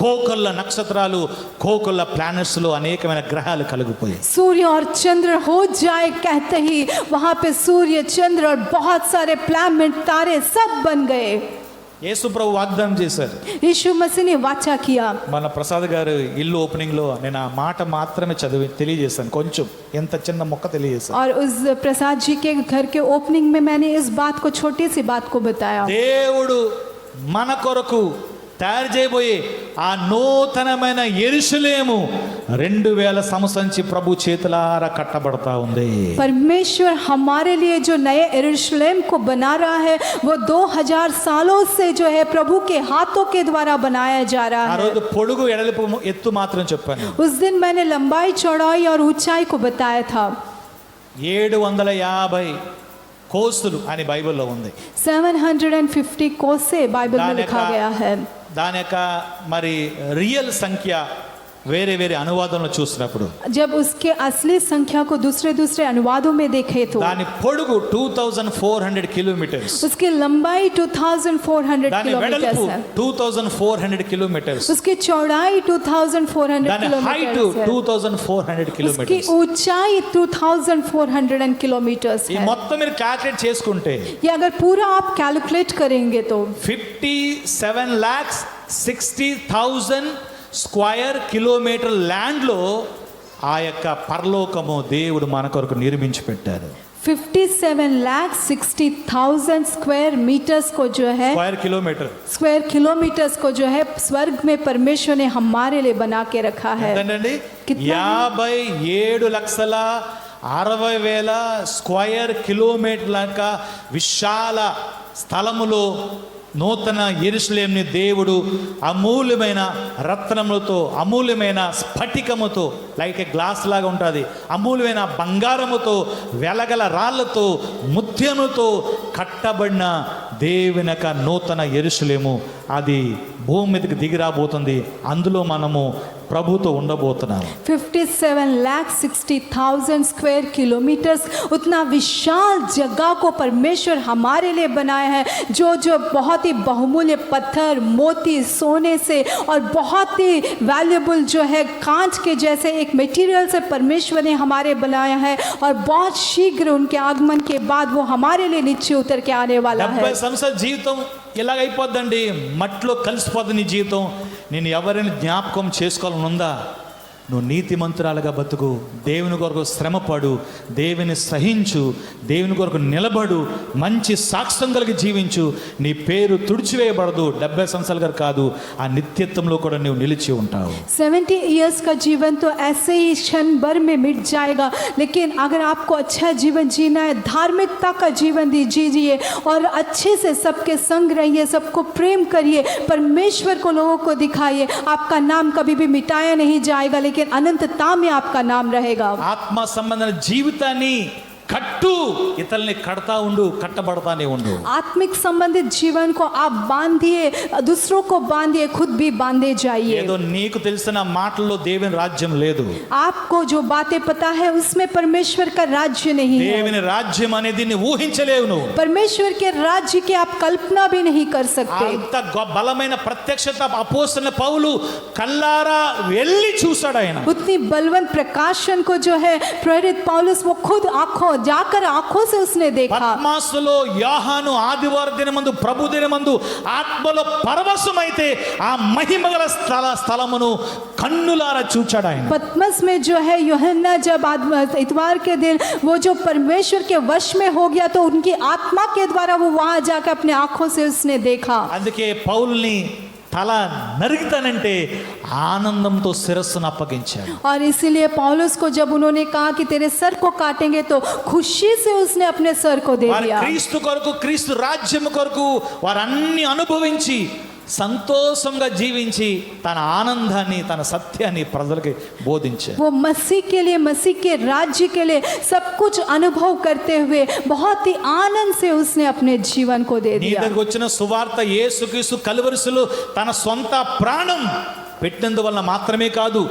కోకొల్ల నక్షత్రాలు, కోకొల్ల ప్లానెట్స్ లో అనేకమైన గ్రహాలు కలిగిపోయాయి. सूर्य और चंद्र हो जाए कहते ही वहां पे सूर्य, चंद्र और बहुत सारे प्लैनेट, तारे सब बन गए। యేసు ప్రభు వాగ్దానం చేశారు. यीशु मसीह ने वाचा किया। మన ప్రసాద్ గారు ఇల్లు ఓపెనింగ్ లో నేను ఆ మాట మాత్రమే తెలియజేశాను, కొంచెం ఎంత చిన్న మొక్క తెలియజేశాను. और उस प्रसाद जी के घर के ओपनिंग में मैंने इस बात को, छोटी सी बात को बताया। దేవుడు మన కొరకు తయారు చేయబోయే ఆ నూతనమైన యెరూషలేము 2000 సంవత్సరాల నుంచి ప్రభు చేతులారా కట్టబడతా ఉంది. परमेश्वर हमारे लिए जो नए यरूशलेम को बना रहा है वो 2000 सालों से जो है प्रभु के हाथों के द्वारा बनाया जा ఆ रहा है. రోజు పొడుగు ఎడల్పు ఎత్తు మాత్రం చెప్పాను. उस दिन मैंने लंबाई चौड़ाई और ऊंचाई को बताया था. 750 కోసులు అని బైబిల్లో ఉంది. 750 कोसे बाइबल में लिखा गया है. దాని యొక్క మరి రియల్ సంఖ్య వేరే వేరే అనువాదంలో చూసినప్పుడు जब उसके असली संख्या को दूसरे दूसरे अनुवादों में देखे तो దాని పొడుగు 2400 కిలోమీటర్స్, उसकी लंबाई 2400 దాని किलोमीटर వెడల్పు है. 2400 కిలోమీటర్స్, उसकी चौड़ाई 2400 దాని హైట్ किलोमीटर है. 2400 उसकी కిలోమీటర్స్. ऊंचाई 2400 किलोमीटर ఈ है. మొత్తం మీరు క్యాల్కులేట్ చేసుకుంటే ये अगर पूरा आप कैलकुलेट करेंगे तो 57,60,000 స్క్వేర్ కిలోమీటర్ ల్యాండ్లో ఆ యొక్క పరలోకము దేవుడు మన కొరకు నిర్మించి పెట్టారు. 57,60,000 स्क्वायर मीटर्स को जो है స్క్వేర్ కిలోమీటర్ स्क्वायर किलोमीटर्स को जो है स्वर्ग में परमेश्वर ने हमारे लिए बना के रखा है. ఎంతండి? कितना? 57,60,000 స్క్వేర్ కిలోమీటర్ల యొక్క విశాల స్థలములో నూతన యెరూషలేముని దేవుడు అమూల్యమైన రత్నములతో, అమూల్యమైన స్ఫటికముతో, లైక్ ఏ గ్లాస్ లాగా ఉంటుంది, అమూల్యమైన బంగారముతో, వెలగల రాళ్లతో, ముత్యముతో కట్టబడిన దేవుని యొక్క నూతన యెరూషలేము అది భూమి మీదకి దిగిరాబోతుంది. అందులో మనము ప్రభుతో ఉండబోతున్నాము. 57,60,000 स्क्वायर किलोमीटर्स उतना विशाल जगह को परमेश्वर हमारे लिए बनाया है. जो जो बहुत ही बहुमूल्य पत्थर, मोती, सोने से और बहुत ही वैल्यूबल जो है कांच के जैसे एक मटेरियल से परमेश्वर ने हमारे बनाया है. और बहुत शीघ्र उनके आगमन के बाद वो हमारे लिए नीचे उतर के आने वाला है. 70 సంవత్సరాల జీవితం ఇలాగైపోద్దండి, మట్టిలో కలిసిపోద్ది నీ జీవితం. నేను ఎవరిని జ్ఞాపకం చేసుకోవాలని ఉందా? నువ్వు నీతిమంతురాలుగా బతుకు, దేవుని కొరకు శ్రమపడు, దేవుని సహించు, దేవుని కొరకు నిలబడు, మంచి సాక్ష్యం కలిగి జీవించు. నీ పేరు తుడిచివేయబడదు. 70 సంవత్సరాలు గారు కాదు, ఆ నిత్యత్వంలో కూడా నువ్వు నిలిచి ఉంటావు. 70 इयर्स का जीवन तो ऐसे ही क्षण भर में मिट जाएगा. लेकिन अगर आपको अच्छा जीवन जीना है, धार्मिकता का जीवन जीजिए और अच्छे से सबके संग रहिए, सबको प्रेम करिए, परमेश्वर को लोगों को दिखाइए. आपका नाम कभी भी मिटाया नहीं जाएगा, लेकिन अनंतता में आपका नाम रहेगा. ఆత్మ సంబంధమైన జీవితాన్ని కట్టు, ఇతరుల్ని కడతా ఉండు, కట్టబడతానే ఉండు. आत्मिक संबंधित जीवन को आप बांधिए, दूसरों को बांधिए, खुद भी बांधे जाइए. ఏదో నీకు తెలిసిన మాటల్లో దేవుని రాజ్యం లేదు. आपको जो बातें पता है उसमें परमेश्वर का राज्य नहीं है. దేవుని రాజ్యం అనేది నీ ఊహించలేవు నువ్వు. परमेश्वर के राज्य की आप कल्पना भी नहीं कर सकते. అంత బలమైన ప్రత్యక్షత అపోస్తలుడైన పౌలు కల్లారా వెళ్ళి చూశాడు. ఆయన उतनी बलवंत प्रकाशन को जो है प्रेरित पौलुस वो खुद जाकर आंखों से उसने देखा. పద్మాసులో యోహాను ఆదివారం దినమందు ప్రభు దినమందు ఆత్మలో పరవశమైతే ఆ మహిమగల స్థలమును కన్నులారా చూచాడు ఆయన. पतमस में जो है यूहन्ना जब इतवार के दिन वो जो परमेश्वर के वश में हो गया तो उनकी आत्मा के द्वारा वो वहां जाकर अपने आंखों से उसने देखा. అందుకే పౌలుని తల నరుగుతానంటే ఆనందంతో శిరస్సును అప్పగించాడు. और इसीलिए पौलुस को जब उन्होंने कहा कि तेरे सर को काटेंगे तो खुशी से उसने अपने सर को दे వారు दिया. క్రీస్తు కొరకు, క్రీస్తు రాజ్యం కొరకు వారు అన్ని అనుభవించి సంతోషంగా జీవించి తన ఆనందాన్ని, తన సత్యాన్ని ప్రజలకి బోధించారు. वो मसीह के लिए, मसीह के राज्य के लिए सब कुछ अनुभव करते हुए बहुत ही आनंद से उसने अपने जीवन को दे నీ दिया. దగ్గరకు వచ్చిన సువార్త యేసుక్రీస్తు కలువరిసిలో తన సొంత ప్రాణం పెట్టినందువలన మాత్రమే కాదు,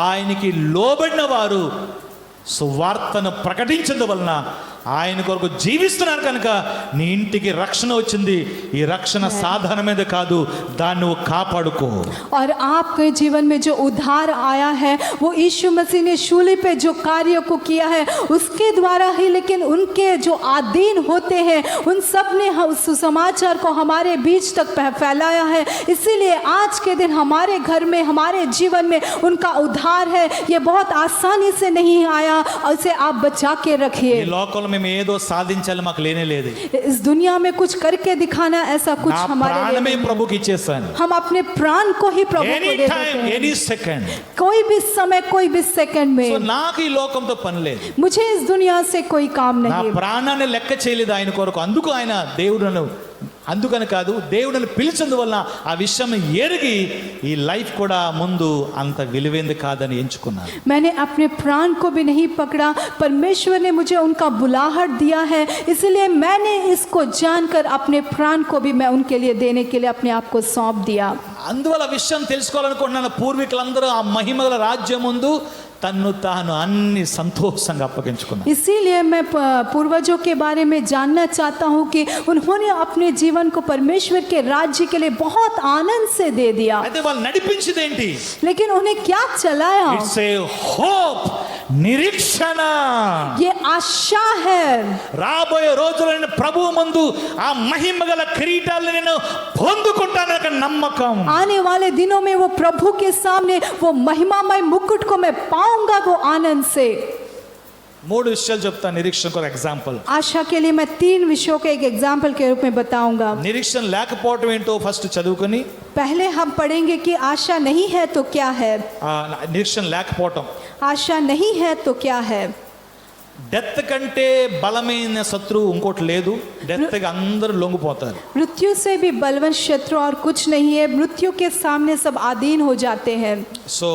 ఆయనకి లోబడిన వారు సువార్తను ప్రకటించినందువలన ఆయన కొరకు జీవిస్తున్నారు కనుక నీ ఇంటికి రక్షణ వచ్చింది. ఈ రక్షణ సాధారణమైనది కాదు, దాన్ని నువ్వు కాపాడుకో. और आपके जीवन में जो उद्धार आया है वो यीशु मसीह ने शूली पे जो कार्य को किया है उसके द्वारा ही, लेकिन उनके जो आधीन होते हैं उन सब ने उस सुसमाचार को हमारे बीच तक फैलाया है. इसीलिए आज के दिन हमारे घर में, हमारे जीवन में उनका उद्धार है. ये बहुत आसानी से नहीं आया, उसे आप बचा के ఈ रखिए. లోకంలో మేము ఏదో సాధించాలి మాకు లేనే లేదు. इस दुनिया में कुछ करके दिखाना ऐसा कुछ నా हमारे लिए ప్రాణమే नहीं है। ప్రభుకి ఇచ్చేసాను. हम अपने प्राण को ही प्रभु को ఎనీ दे టైం देते हैं, ఎనీ సెకండ్. कोई भी समय कोई भी सेकंड సో में। నాకు ఈ లోకంతో పని లేదు. मुझे इस दुनिया से कोई काम నా नहीं। ప్రాణాన్ని లెక్క చేయలేదు ఆయన కొరకు. అందుకు ఆయన దేవుడను, అందుకని కాదు దేవుడిని పిలిచినందువల్ల ఆ విషయం ఎరిగి ఈ లైఫ్ కూడా ముందు అంత విలువైంది కాదని ఎంచుకున్నాను. मैंने अपने प्राण को भी नहीं पकड़ा, परमेश्वर ने मुझे उनका बुलाहट दिया है, इसलिए मैंने इसको जानकर अपने प्राण को भी मैं उनके लिए देने के लिए अपने आप को सौंप दिया। అందువల్ల విషయం తెలుసుకోవాలనుకుంటున్నాను. పూర్వీకులందరూ ఆ మహిమగల రాజ్యం ముందు తన్ను తాను అన్ని సంతోషంగా అప్పగించుకున్నాను. इसीलिए मैं पूर्वजों के बारे में जानना चाहता हूँ कि उन्होंने अपने जीवन को परमेश्वर के राज्य के लिए बहुत आनंद से दे दिया, అయితే వాళ్ళు నడిపించింది ఏంటి? लेकिन उन्हें क्या चलाया? ఇట్స్ ఏ హోప్, నిరీక్షణ. ये आशा है, రాబోయే రోజుల్లో నేను ప్రభువు ముందు ఆ మహిమగల కిరీటాలను నేను పొందుకుంటానన్న నమ్మకం. आने वाले दिनों में वो प्रभु के सामने वो महिमामय मुकुट को मैं पाऊंगा, वो आनंद से। మూడు విషయాలు చెప్తాను నిరీక్షణ ఒక ఎగ్జాంపుల్. आशा के लिए मैं 3 विषयों के एक एग्जाम्पल के रूप में बताऊंगा। నిరీక్షణ లేకపోవటం ఏంటో ఫస్ట్ చదువుకొని पहले हम पढ़ेंगे कि आशा नहीं है तो क्या है। నిరీక్షణ లేకపోవటం. आशा नहीं है तो क्या है। డెత్ కంటే బలమైన శత్రువు ఇంకోటి లేదు. డెత్కి అందరూ లొంగిపోతారు. मृत्यु से भी बलवान शत्रु और कुछ नहीं है, मृत्यु के सामने सब आधीन हो जाते हैं। సో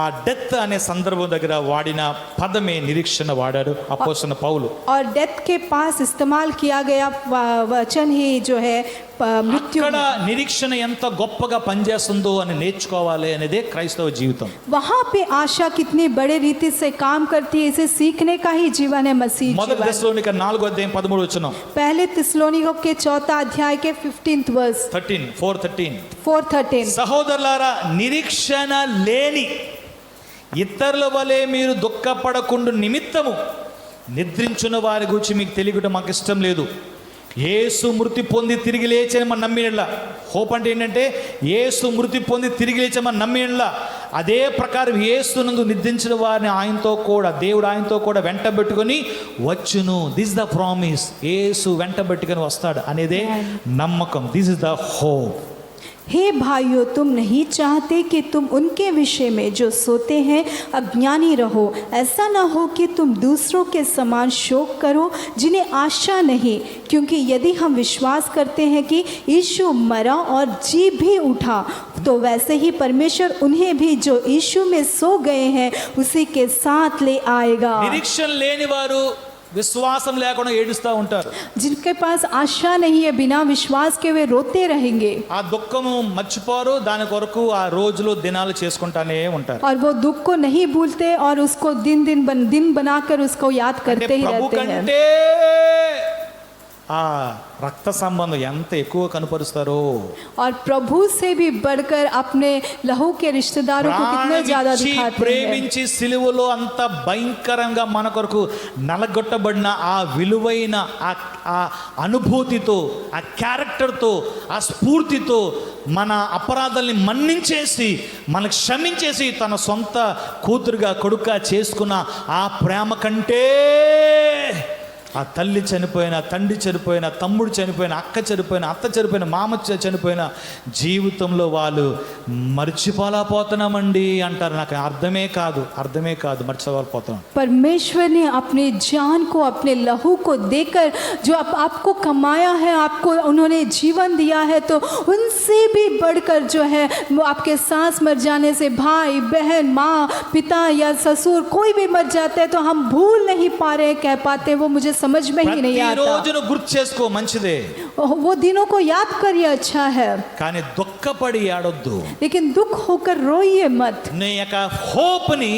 ఆ డెత్ అనే సందర్భం దగ్గర వాడిన పదమే నిరీక్షణ వాడాడు అపోస్తలుడైన పౌలు. और डेथ के पास इस्तेमाल किया गया वचन ही जो है मृत्यु। అక్కడ నిరీక్షణ ఎంత గొప్పగా పనిచేస్తుందో అని నేర్చుకోవాలి అనేదే క్రైస్తవ జీవితం. वहाँ पे आशा कितनी बड़े रीति से काम करती है, इसे सीखने का ही जीवन है मसीह మొదటి जीवन। దశలోనిక 4:13 पहले थिस्सलुनीकियों के 4 अध्याय के 15th वर्स 4:13। సహోదరులారా, నిరీక్షణ లేని ఇతరుల వలె మీరు దుఃఖపడకుండా నిమిత్తము నిద్రించున్న వారి గురించి మీకు తెలియటం మాకు ఇష్టం లేదు. యేసు మృతి పొంది తిరిగి లేచని మనం నమ్మినలా. హోప్ అంటే ఏంటంటే యేసు మృతి పొంది తిరిగి లేచని మనం నమ్మినలా. అదే ప్రకారం యేసునందు నిద్రించిన వారిని ఆయనతో కూడా దేవుడు ఆయనతో కూడా వెంటబెట్టుకొని వచ్చును. This the promise. యేసు వెంటబెట్టుకొని వస్తాడు అనేదే నమ్మకం. This is the hope. हे भाइयों, तुम नहीं चाहते कि तुम उनके विषय में जो सोते हैं अज्ञानी रहो। ऐसा ना हो कि तुम दूसरों के समान शोक करो जिन्हें आशा नहीं, क्योंकि यदि हम विश्वास करते हैं कि यीशु मरा और जी भी उठा, तो वैसे ही परमेश्वर उन्हें भी जो यीशु में सो गए हैं उसी के साथ ले आएगा। నిరీక్షణ లేని వారు విశ్వాసం లేకుండా ఏడుస్తూ ఉంటారు. जिनके पास आशा नहीं है, बिना विश्वास के वे रोते रहेंगे ఆ దుఃఖము మర్చిపోరు. దాని కొరకు ఆ రోజులు దినాలు చేసుకుంటానే ఉంటారు. और वो दुख को नहीं भूलते और उसको दिन बनाकर उसको याद అంటే करते ही ప్రభు रहते हैं। కంటే ఆ రక్త సంబంధం ఎంత ఎక్కువ కనపరుస్తారో, और प्रभु से भी बढ़कर अपने लहू के रिश्तेदारों को कितना ज्यादा ప్రాణమిచ్చి दिखाते हैं। ప్రేమించి సిలువలో అంత భయంకరంగా మన కొరకు నలగొట్టబడిన ఆ విలువైన ఆ అనుభూతితో, ఆ క్యారెక్టర్తో, ఆ స్ఫూర్తితో మన అపరాధాల్ని మన్నించేసి మనకు క్షమించేసి తన సొంత కూతురుగా కొడుకుగా చేసుకున్న ఆ ప్రేమ కంటే ఆ తల్లి చనిపోయిన, తండ్రి చనిపోయిన, తమ్ముడు చనిపోయిన, అక్క చనిపోయిన, అత్త చనిపోయిన, మామ చనిపోయిన జీవితంలో వాళ్ళు మర్చిపోలేకపోతున్నామండి అంటారు. నాకు అర్థమే కాదు మర్చిపోలేకపోతున్నాం. परमेश्वर ने अपने जान को, अपने लहू को देकर जो आपको कमाया है, आपको उन्होंने जीवन दिया है, तो उनसे भी बढ़कर जो है वो आपके सांस मर जाने से भाई बहन, माँ पिता या ससुर कोई भी मर जाता है तो हम भूल नहीं पा रहे, कह पाते, वो मुझे समझ में ही नहीं आता। రోజును గుర్తు చేసుకో, మంచిదే. वो दिनों को याद करिए, अच्छा है, కానీ దుఃఖపడి ఏడొద్దు. लेकिन दुख होकर रोइए मत। నీ యొక్క హోప్ని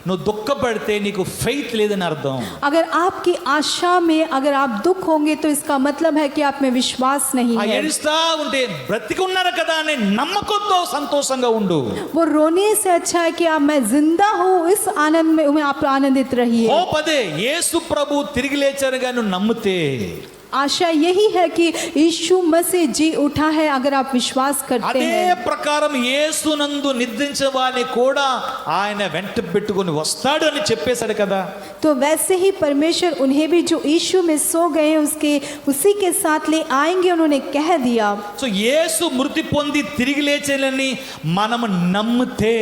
నువ్వు దుఃఖపడితే నీకు ఫెయిత్ లేదని అర్థం. अगर आपकी आशा में अगर आप दुख होंगे तो इसका मतलब है कि आप में विश्वास नहीं ఆ है। ఏడుస్తా ఉంటే బ్రతికి ఉన్నారు కదా అనే నమ్మకంతో సంతోషంగా ఉండు. वो रोने से अच्छा है कि आप मैं जिंदा हूँ, इस आनंद में आप आनंदित रहिए। హోప్ అదే. యేసు ప్రభు తిరిగి లేచారుగా నువ్వు నమ్మితే आशा यही है कि यीशु मसीह जी उठा है अगर आप विश्वास करते అదే हैं। ప్రకారం యేసునందు నిద్రించిన వారిని కూడా ఆయన వెంట పెట్టుకొని వస్తాడు అని చెప్పేశాడు కదా. तो वैसे ही परमेश्वर उन्हें भी जो यीशु में सो गए हैं उसके उसी के साथ ले आएंगे उन्होंने कह दिया। సో యేసు మృతి పొంది తిరిగి లేచేనని మనం నమ్మితే,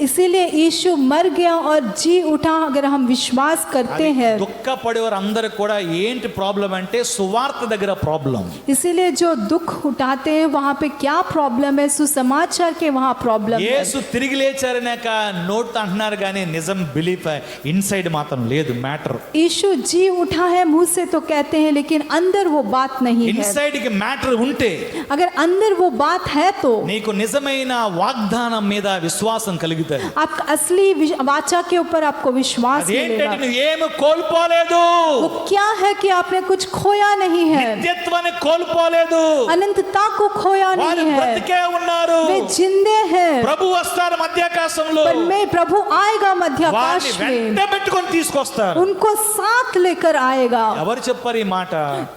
इसीलिए यीशु मर गया और जी उठा अगर हम विश्वास करते हैं। దుఃఖపడేవారు అందరూ కూడా ఏంటి ప్రాబ్లం అంటే సువార్త దగ్గర ప్రాబ్లం. इसीलिए जो दुख उठाते हैं वहाँ पे क्या प्रॉब्लम है, सुसमाचार के वहाँ प्रॉब्लम है। యేసు తిరిగి లేచారనాక నోట్ అంటున్నారు కానీ నిజం బిలీఫ్ ఇన్సైడ్ మాత్రం లేదు మ్యాటర్. यीशु जी उठा है मुंह से तो कहते हैं लेकिन अंदर वो बात नहीं है। ఇన్సైడ్ కి మ్యాటర్ ఉంటే अगर अंदर वो बात है तो నీకు నిజమైన వాగ్దానం మీద విశ్వాసం కలుగుతుంది. आपका असली वाचा के ऊपर आपको विश्वास అదేంటంటే मिलेगा। నువ్వు ఏమి కోల్పోలేదు, वो क्या है कि आपने कुछ खोया नहीं है, నిత్యత్వాన్ని కోల్పోలేదు, अनंतता को खोया వారు नहीं है, బ్రతికే ఉన్నారు. वे जिंदे हैं। ప్రభు వస్తారు మధ్యాకాశంలో, पर मैं प्रभु आएगा मध्याकाश వారిని में, వెంట పెట్టుకొని తీసుకొస్తారు. उनको साथ लेकर आएगा। ఎవరు చెప్పారు ఈ మాట?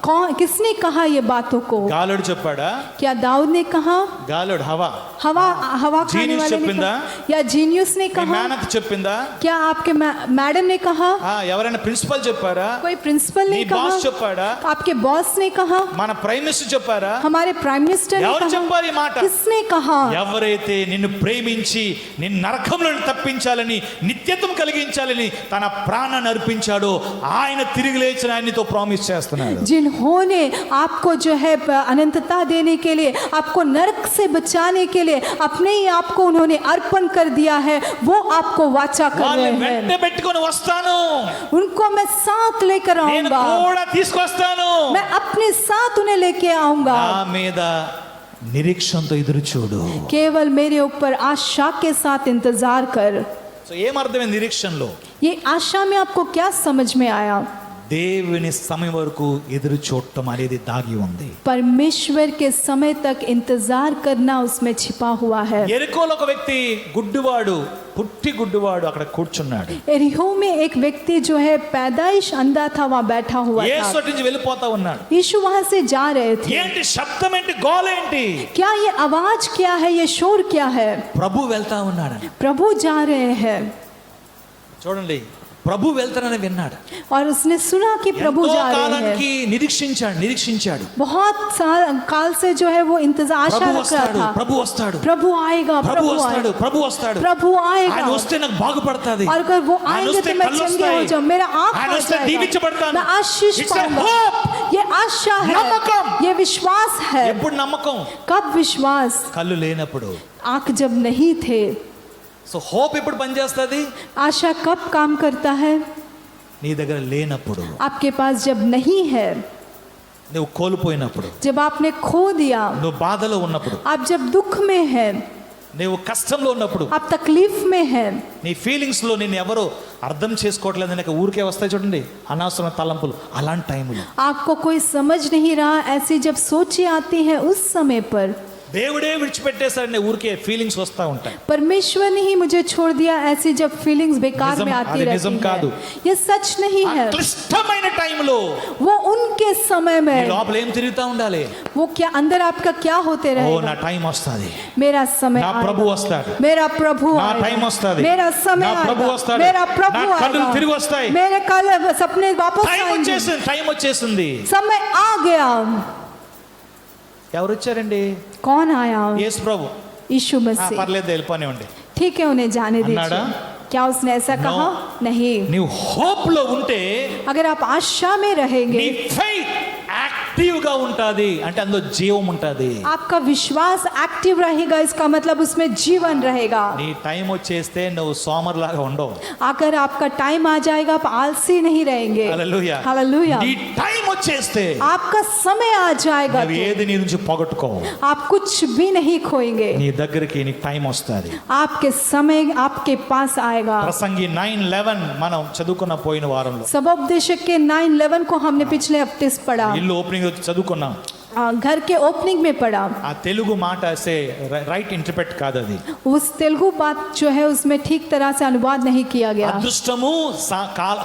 कौन किसने कहा ये बातों को? గాలుడు చెప్పాడా? क्या दाऊद ने कहा? గాలుడు హవా हवा हवा खाने जीनियस वाले ने చెప్పిందా? कहा? या जीनियस ने మీ कहा? మేనత చెప్పిందా? क्या आपके मैडम ने कहा? ఎవరైనా ప్రిన్సిపల్ చెప్పారా? कोई प्रिंसिपल నీ ने कहा? బాస్ చెప్పాడా? आपके बॉस ने कहा? మన ప్రైమ్ మినిస్టర్ చెప్పారా? हमारे प्राइम मिनिस्टर ने ఎవరు कहा? చెప్పారు ఈ మాట? किसने कहा? ఎవరైతే నిన్ను ప్రేమించి నిన్ను నరకంలో తప్పించాలని నిత్యత్వం కలిగించాలని తన ప్రాణాన్ని అర్పించాడో ఆయన తిరిగి లేచిన ఆయనతో ప్రామిస్ చేస్తున్నాడు. जिन्होंने आपको जो है अनंतता देने के लिए, आपको नरक से बचाने के लिए अपने ही आपको उन्होंने अर्पण कर दिया है, वो आपको वाचा कर వాళ్ళని रहे వెంట हैं। పెట్టుకొని వస్తాను, उनको मैं साथ लेकर నేను आऊंगा, కూడా తీసుకొస్తాను, मैं अपने साथ उन्हें लेके आऊंगा। నా మీద నిరీక్షణతో ఎదురు చూడు. केवल मेरे ऊपर आशा के साथ इंतजार कर। సో ఏమర్థమైంది నిరీక్షణలో? ये आशा में आपको क्या समझ में आया? దేవుని సమయం వరకు ఎదురు చూడటం అనేది దాగి ఉంది. परमेश्वर के समय तक इंतजार करना उसमें छिपा हुआ है। ఎరికోలో ఒక వ్యక్తి గుడ్డివాడు, పుట్టి గుడ్డివాడు అక్కడ కూర్చున్నాడు. एरिहो में एक व्यक्ति जो है पैदाइश अंधा था, वहाँ बैठा हुआ యేసు था। అటు నుంచి వెళ్ళిపోతా ఉన్నాడు. यीशु वहाँ से जा रहे थे। ఏంటి శబ్దం, ఏంటి గోల, ఏంటి? क्या ये आवाज क्या है, ये शोर क्या है? ప్రభు వెళ్తా ఉన్నాడు. प्रभु जा रहे हैं చూడండి, ప్రభు వెళ్తారని విన్నాడు. और उसने सुना कि प्रभु ఎంతో जा रहे కాలానికి हैं। నిరీక్షించాడు. बहुत काल से जो है वो इंतजार आशा ప్రభు रख रहा వస్తాడు, था। ప్రభు వస్తాడు, प्रभु आएगा, ప్రభు प्रभु వస్తాడు, आएगा, ప్రభు వస్తాడు. प्रभु ఆయన आएगा। వస్తే నాకు బాగుపడతాది, और अगर वो ఆయన आएंगे వస్తే तो मैं కళ్ళు चंगे हो వస్తాయి, जाऊं, मेरा आँख ఆయన खुल వస్తే जाएगा, దీవించబడతాను. मैं आशीष It's a पाऊंगा। hope. ये आशा है, नमकम। ये विश्वास है। ఎప్పుడు నమ్మకం? कब विश्वास? కళ్ళు లేనప్పుడు. आँख जब नहीं थे। సో హోప్ ఎప్పుడు పనిచేస్తుంది? आशा कब काम करता है? నీ దగ్గర లేనప్పుడు, आपके पास जब नहीं है, నువ్వు కోల్పోయినప్పుడు, जब आपने खो दिया, నువ్వు బాధలో ఉన్నప్పుడు, आप जब दुख में है, నువ్వు కష్టంలో ఉన్నప్పుడు, आप तकलीफ में है, నీ ఫీలింగ్స్ లో నేను ఎవరో అర్థం చేసుకోవట్లేదు నాకు ఊరికే వస్తాయి చూడండి అనవసరమైన తలంపులు. అలాంటి టైంలో आपको कोई समझ नहीं रहा, ऐसी जब सोचें आती हैं उस समय पर దేవుడే విడిచిపెట్టేశారని ఊరికే ఫీలింగ్స్ వస్తూ ఉంటాయి. परमेश्वर ने ही मुझे छोड़ दिया, ऐसी जब फीलिंग्स बेकार में आती అది నిజం కాదు. रहती है। ये सच नहीं ఆ है। క్లిష్టమైన టైంలో वो उनके समय నీ में లోపల ఏం తిరుగుతూ ఉండాలి? वो क्या अंदर आपका क्या होते ఓ रहेगा? నా టైం వస్తుంది, मेरा समय నా ప్రభు आएगा, వస్తాడు, मेरा प्रभु నా आएगा, టైం వస్తుంది, मेरा समय నా ప్రభు आएगा, వస్తాడు, मेरा प्रभु నా కళ్ళు आएगा, తిరిగి వస్తాయి. मेरे कल सपने वापस టైం आएंगे, వచ్చేసింది, టైం వచ్చేసింది. समय आ गया। ఎవరు వచ్చారండి? कौन आया? యేసు ప్రభు. यीशु मसीह। పర్లేదు వెళ్ళిపోనివ్వండి. ठीक है, उन्हें जाने अन्नाडा? दीजिए। क्या उसने ऐसा No. कहा? नहीं। నీవు హోప్ లో ఉంటే अगर आप आशा में నీ रहेंगे, ఫెయిత్ యాక్టివ్ గా ఉంటది, అంటే అందులో జీవం ఉంటది. आपका विश्वास एक्टिव रहेगा, इसका मतलब उसमें जीवन रहेगा। నీ టైం వచ్చేస్తే నువ్వు సోమర్లాగా ఉండవు. अगर आपका टाइम आ जाएगा, आप आलसी नहीं रहेंगे। హల్లెలూయా. हालेलुया। నీ టైం వచ్చేస్తే आपका समय आ जाएगा నువ్వు तो ఏది నీ నుంచి పోగొట్టుకోవు. आप कुछ भी नहीं खोएंगे। నీ దగ్గరికి నీకు టైం వస్తుంది. आपके समय आपके पास आएगा। ప్రసంగి 9:11 మనం చదువుకున్న పోయిన వారంలో सबोपदेशक के 9:11 को हमने पिछले हफ्ते से पढ़ा। ఇల్లు ఓపెనింగ్ చదువుకున్నాం. घर के ओपनिंग में पढ़ा। ఆ తెలుగు మాట से రైట్ ఇంటర్ప్రెట్ కాదు అది. उस तेलुगु बात जो है उसमें ठीक तरह से अनुवाद नहीं किया गया। అదృష్టము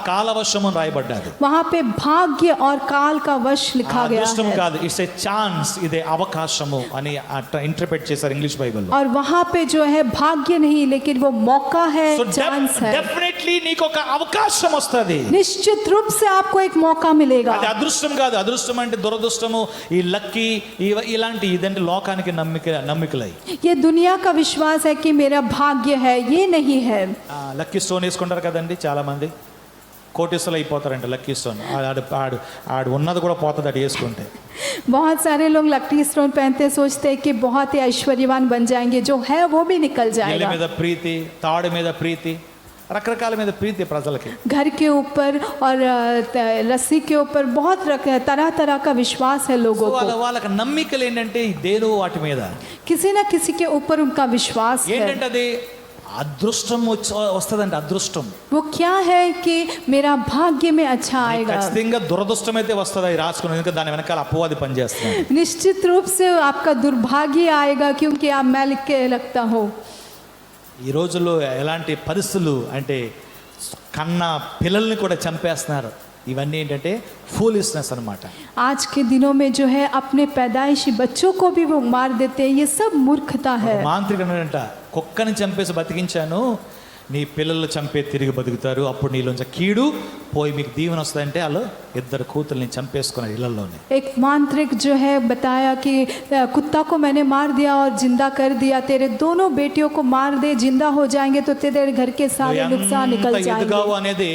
కాలవశము అని రాయబడ్డది. वहाँ पे भाग्य और काल का वश लिखा गया అదృష్టం है కాదు, ఇట్స్ ఏ ఛాన్స్, ఇదే అవకాశము అని ఇంటర్ప్రెట్ చేశారు ఇంగ్లీష్ బైబిల్లో. और वहाँ पे जो है भाग्य नहीं लेकिन वो मौका है, चांस है। డెఫినెట్లీ నీకు ఒక అవకాశం వస్తది. निश्चित रूप से आपको एक मौका मिलेगा। అది అదృష్టం కాదు. అదృష్టం అంటే దురదృష్టము, ఈ లక్కీ ఇలాంటి ఇదంటే లోకానికి నమ్మికలై. ये दुनिया का विश्वास है कि मेरा भाग्य है, ये नहीं है। లక్కీ స్టోన్ వేసుకుంటారు కదండి చాలా మంది, కోటీశ్వరులు అయిపోతారంట లక్కీ స్టోన్. ఆడు ఉన్నది కూడా పోతుంది అటు వేసుకుంటే. बहुत सारे लोग लकी स्टोन पहनते सोचते हैं कि बहुत ही ऐश्वर्यवान बन जाएंगे, जो है वो भी निकल ఇళ్ళ जाएगा। మీద ప్రీతి, తాడు మీద ప్రీతి, రకరకాల మీద ప్రీతి ప్రజలకి. घर के ऊपर और रस्सी के ऊपर बहुत तरह तरह का विश्वास है लोगों को। వాళ్ళకి నమ్మికలు ఏంటంటే దేదో వాటి మీద किसी न किसी के ऊपर उनका विश्वास है। ఏంటంటే అది అదృష్టం వస్తుందండి. అదృష్టం वो क्या है कि मेरा भाग्य में अच्छा आएगा। ఖచ్చితంగా దురదృష్టం అయితే వస్తుంది అది రాసుకుని, ఎందుకంటే దాని వెనకాల అపవాది పనిచేస్తున్నాడు. निश्चित रूप से आपका दुर्भाग्य आएगा क्योंकि आप मैं लिख के लगता हूँ। ఈ రోజుల్లో ఎలాంటి పరిస్థితులు అంటే కన్న పిల్లల్ని కూడా చంపేస్తున్నారు. ఇవన్నీ ఏంటంటే ఫూలిష్నెస్ అన్నమాట. आज के दिनों में जो है अपने पैदाइशी बच्चों को भी वो मार देते हैं, ये सब मूर्खता है। మాంత్రికుడంట కుక్కని చంపేసి బతికించాను, నీ పిల్లలు చంపే తిరిగి బతుకుతారు, అప్పుడు నీలోంచి కీడు పోయి మీకు దీవెన వస్తుందంటే వాళ్ళు ఇద్దరు కూతుర్ని చంపేసుకున్నారు ఇళ్లలోనే. एक मांत्रिक जो है बताया कि कुत्ता को मैंने मार दिया और जिंदा कर दिया, तेरे दोनों बेटियों को मार दे, जिंदा हो जाएंगे तो तेरे घर के सारे नुकसान निकल ఎదుగావు जाएंगे। అనేది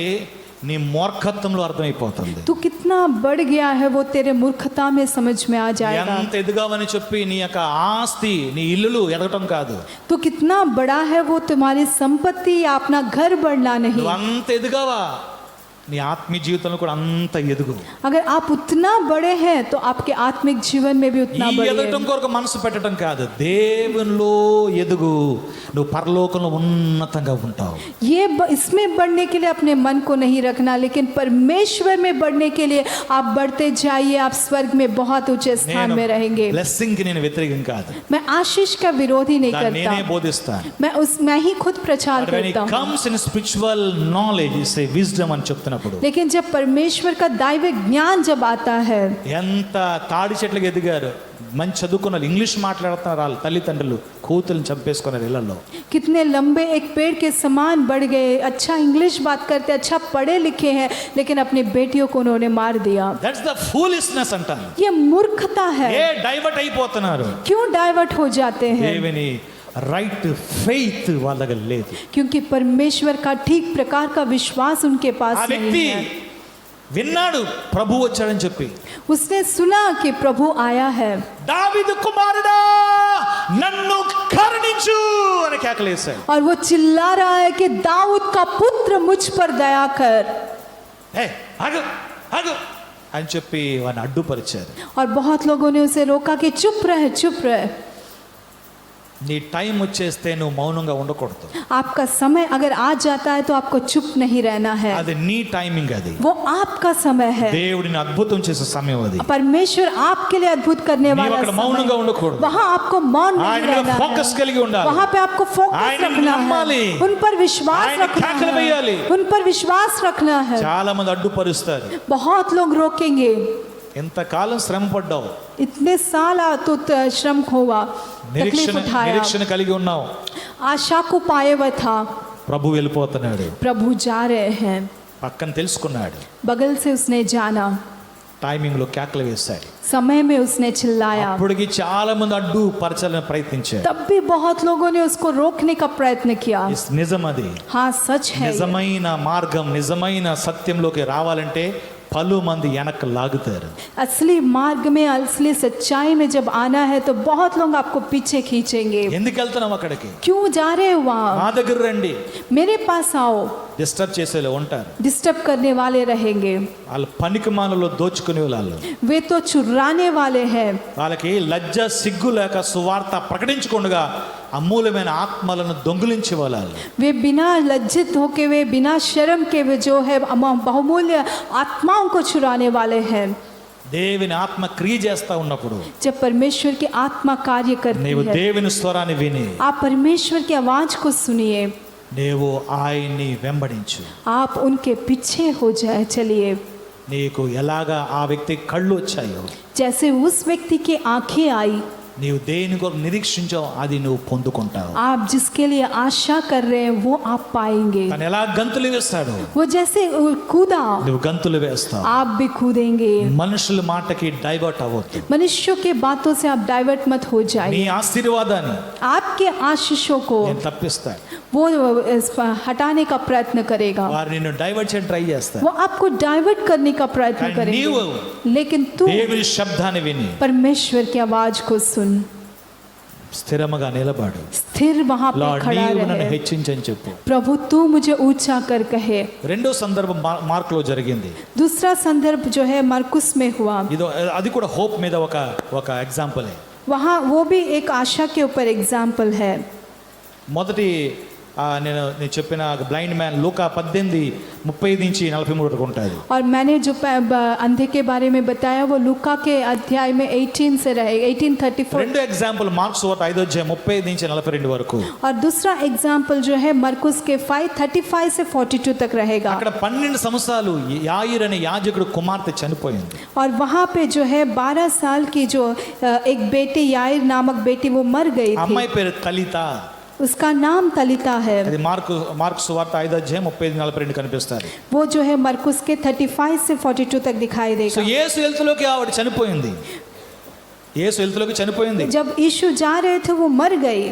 నీ మూర్ఖత్వంలో అర్థమైపోతుంది. तू कितना बढ़ गया है वो तेरे मूर्खता में समझ में आ जाएगा। ఎంత ఎదుగావని చెప్పి నీ యొక్క ఆస్తి, నీ ఇల్లులు ఎదగటం కాదు. तू कितना बड़ा है वो तुम्हारी संपत्ति या अपना घर बढ़ना नहीं। నువ్వు అంత ఎదుగావా, నీ ఆత్మీయ జీవితంలో కూడా అంత ఎదుగు. अगर आप उतना बड़े हैं तो आपके आत्मिक जीवन में भी उतना ఈ बड़े ఎదగటం हैं। కొరకు మనసు పెట్టడం కాదు, దేవునిలో ఎదుగు, నువ్వు పరలోకంలో ఉన్నతంగా ఉంటావు. ये इसमें बढ़ने के लिए अपने मन को नहीं रखना, लेकिन परमेश्वर में बढ़ने के लिए आप बढ़ते जाइए, आप स्वर्ग में बहुत ऊंचे स्थान में रहेंगे। బ్లెస్సింగ్ కి నేను వ్యతిరేకం కాదు, मैं आशीष का विरोधी नहीं దాన్ని నేనే करता, బోధిస్తాను. मैं ही खुद प्रचार But when it करता हूँ। comes in spiritual knowledge, is a wisdom అని చెప్తున్నప్పుడు, लेकिन जब परमेश्वर का दैविक ज्ञान जब आता है, ఎంత తాడి చెట్లకు ఎదిగారు, మంచి చదువుకున్న ఇంగ్లీష్ మాట్లాడుతున్నారు వాళ్ళ తల్లిదండ్రులు, కూతుర్ని చంపేసుకున్నారు ఇళ్లలో. कितने लंबे एक पेड़ के समान बढ़ गए, अच्छा इंग्लिश बात करते, अच्छा पढ़े लिखे हैं, लेकिन अपनी बेटियों को उन्होंने मार दिया। దట్స్ ద ఫూలిష్నెస్ అంటాను. ये मूर्खता है। డైవర్ట్ అయిపోతున్నారు. क्यों डाइवर्ट हो जाते हैं? దేవుని రైట్ ఫెయిత్ వాళ్ళ దగ్గర లేదు. क्योंकि परमेश्वर का ठीक प्रकार का विश्वास उनके ఆ पास వ్యక్తి नहीं है। విన్నాడు ప్రభు వచ్చాడని చెప్పి, उसने सुना कि प्रभु आया है, దావీదు కుమారుడా నన్ను కరుణించు అని కేకలేశాడు. और वो चिल्ला रहा है कि दाऊद का पुत्र मुझ पर दया कर। ఆగు ఆగు అని చెప్పి వాడిని అడ్డుపరిచారు. और बहुत लोगों ने उसे रोका कि चुप रहे, चुप रहे। నీ టైం వచ్చేస్తే నువ్వు మౌనంగా ఉండకూడదు. आपका समय अगर आ जाता है तो आपको चुप नहीं रहना है, అది నీ టైమింగ్, అది वो आपका समय है। దేవుడిని అద్భుతం చేసే సమయం అది. परमेश्वर आपके लिए अद्भुत करने నీవు वाला అక్కడ మౌనంగా समय, ఉండకూడదు. वहाँ आपको मौन नहीं ఆయన మీద रहना ఫోకస్ है, కలిగి ఉండాలి. वहाँ पे आपको फोकस ఆయనని रखना నమ్మాలి. है, उन पर विश्वास ఆయన रखना కేకలు వేయాలి. है, उन पर विश्वास रखना है। చాలా మంది అడ్డుపరుస్తారు. बहुत लोग रोकेंगे, ఎంతకాలం శ్రమ పడ్డావు, इतने साल तो श्रम हुआ, तकलीफ उठाया, నిరీక్షణ కలిగి ఉన్నావు, आशा को पाए हुआ था, ప్రభు వెళ్ళిపోతున్నాడు. प्रभु जा रहे हैं। పక్కన తెలుసుకున్నాడు, बगल से उसने जाना, టైమింగ్ లో కేకలు వేశాడు. समय में उसने चिल्लाया, అప్పటికి చాలా మంది అడ్డు పరచాలని ప్రయత్నించారు. तब भी बहुत लोगों ने उसको रोकने का प्रयत्न किया। నిజం అది. हाँ सच है, నిజమైన మార్గం, నిజమైన సత్యంలోకి రావాలంటే పలు మంది వెనక్కి లాగుతారు. असली मार्ग में, असली सच्चाई में जब आना है तो बहुत लोग आपको पीछे खींचेंगे। ఎందుకు వెళ్తున్నాం అక్కడికి? क्यों जा रहे हो మా वहाँ? దగ్గర రండి. मेरे पास आओ। డిస్టర్బ్ చేసేలా ఉంటారు. डिस्टर्ब करने वाले रहेंगे, వాళ్ళు పనికిమాలలో దోచుకునే వాళ్ళు. वे तो चुराने वाले हैं। వాళ్ళకి లజ్జ సిగ్గు లేక సువార్త ప్రకటించకుండా అమూల్యమైన ఆత్మలను దొంగిలించే వాళ్ళు. वे बिना लज्जित होके, वे बिना शर्म के वे जो है बहुमूल्य आत्माओं को चुराने वाले हैं। దేవుని ఆత్మ క్రియ చేస్తా ఉన్నప్పుడు जब परमेश्वर की आत्मा कार्य करती నీవు है, దేవుని స్వరాన్ని విని आप परमेश्वर की आवाज को सुनिए, నీవు ఆయన్ని వెంబడించు. आप उनके पीछे हो जाए चलिए. నీకు ఎలాగా ఆ వ్యక్తి కళ్ళు వచ్చాయో, जैसे उस व्यक्ति की आंखें आई, నీవు దేని కొరకు నిరీక్షించావు అది నువ్వు పొందుకుంటావు. आप जिसके लिए आशा कर रहे हैं वो आप पाएंगे. తను ఎలా గంతులు వేస్తాడు, वो जैसे कूदा, నువ్వు గంతులు వేస్తావు. आप भी कूदेंगे. మనుషుల మాటకి డైవర్ట్ అవ్వద్దు. मनुष्यों के बातों से आप डाइवर्ट मत हो నీ जाइए. ఆశీర్వాదాన్ని आपके आशीषों को నేను తప్పిస్తాను. वो हटाने का प्रयत्न करेगा, వారు నిన్ను డైవర్ట్ చేయడానికి ట్రై చేస్తారు. वो आपको डाइवर्ट करने का प्रयत्न కానీ करेंगे. నీవు लेकिन तू దేవుని శబ్దాన్ని విని परमेश्वर की आवाज को सुन, స్థిరముగా నిలబడు. स्थिर वहां पे లార్డ్ खड़ा నీవు నన్ను रहे. హెచ్చించని చెప్పు. प्रभु तू मुझे ऊंचा कर कहे. రెండో సందర్భం మార్కులో జరిగింది. दूसरा संदर्भ जो है मरकुस में हुआ, ఇది అది కూడా హోప్ మీద ఒక ఎగ్జాంపుల్. वहाँ वो भी एक आशा के ऊपर एग्जाम्पल है. మొదటి నేను చెప్పిన బ్లైండ్ మ్యాన్ లూకా 18:30 నుంచి 43 వరకు ఉంటుంది. और मैंने जो अंधे के बारे में बताया वो लूका के अध्याय में 18 से रहे 18:34. రెండు ఎగ్జాంపుల్ మార్క్స్ 5:30 నుంచి 42 వరకు. और दूसरा एग्जाम्पल जो है मरकुस के 5:35 से 42 तक रहेगा. అక్కడ 12 సంవత్సరాలు యాయిర్ అనే యాజకుడు కుమార్తె చనిపోయింది. और वहाँ पे जो है 12 साल की जो एक बेटी याइर नामक बेटी वो मर गई थी. అమ్మాయి పేరు తలిత. उसका नाम तलिता है. అది మార్క్స్ 5:35-42 కనిపిస్తారు. वो जो है मरकुस के 35 से 42 तक दिखाई సో देगा. యేసు హెల్త్లోకి ఆవిడ చనిపోయింది. యేసు హెల్త్లోకి చనిపోయింది. जब यीशु जा रहे थे वो मर गई.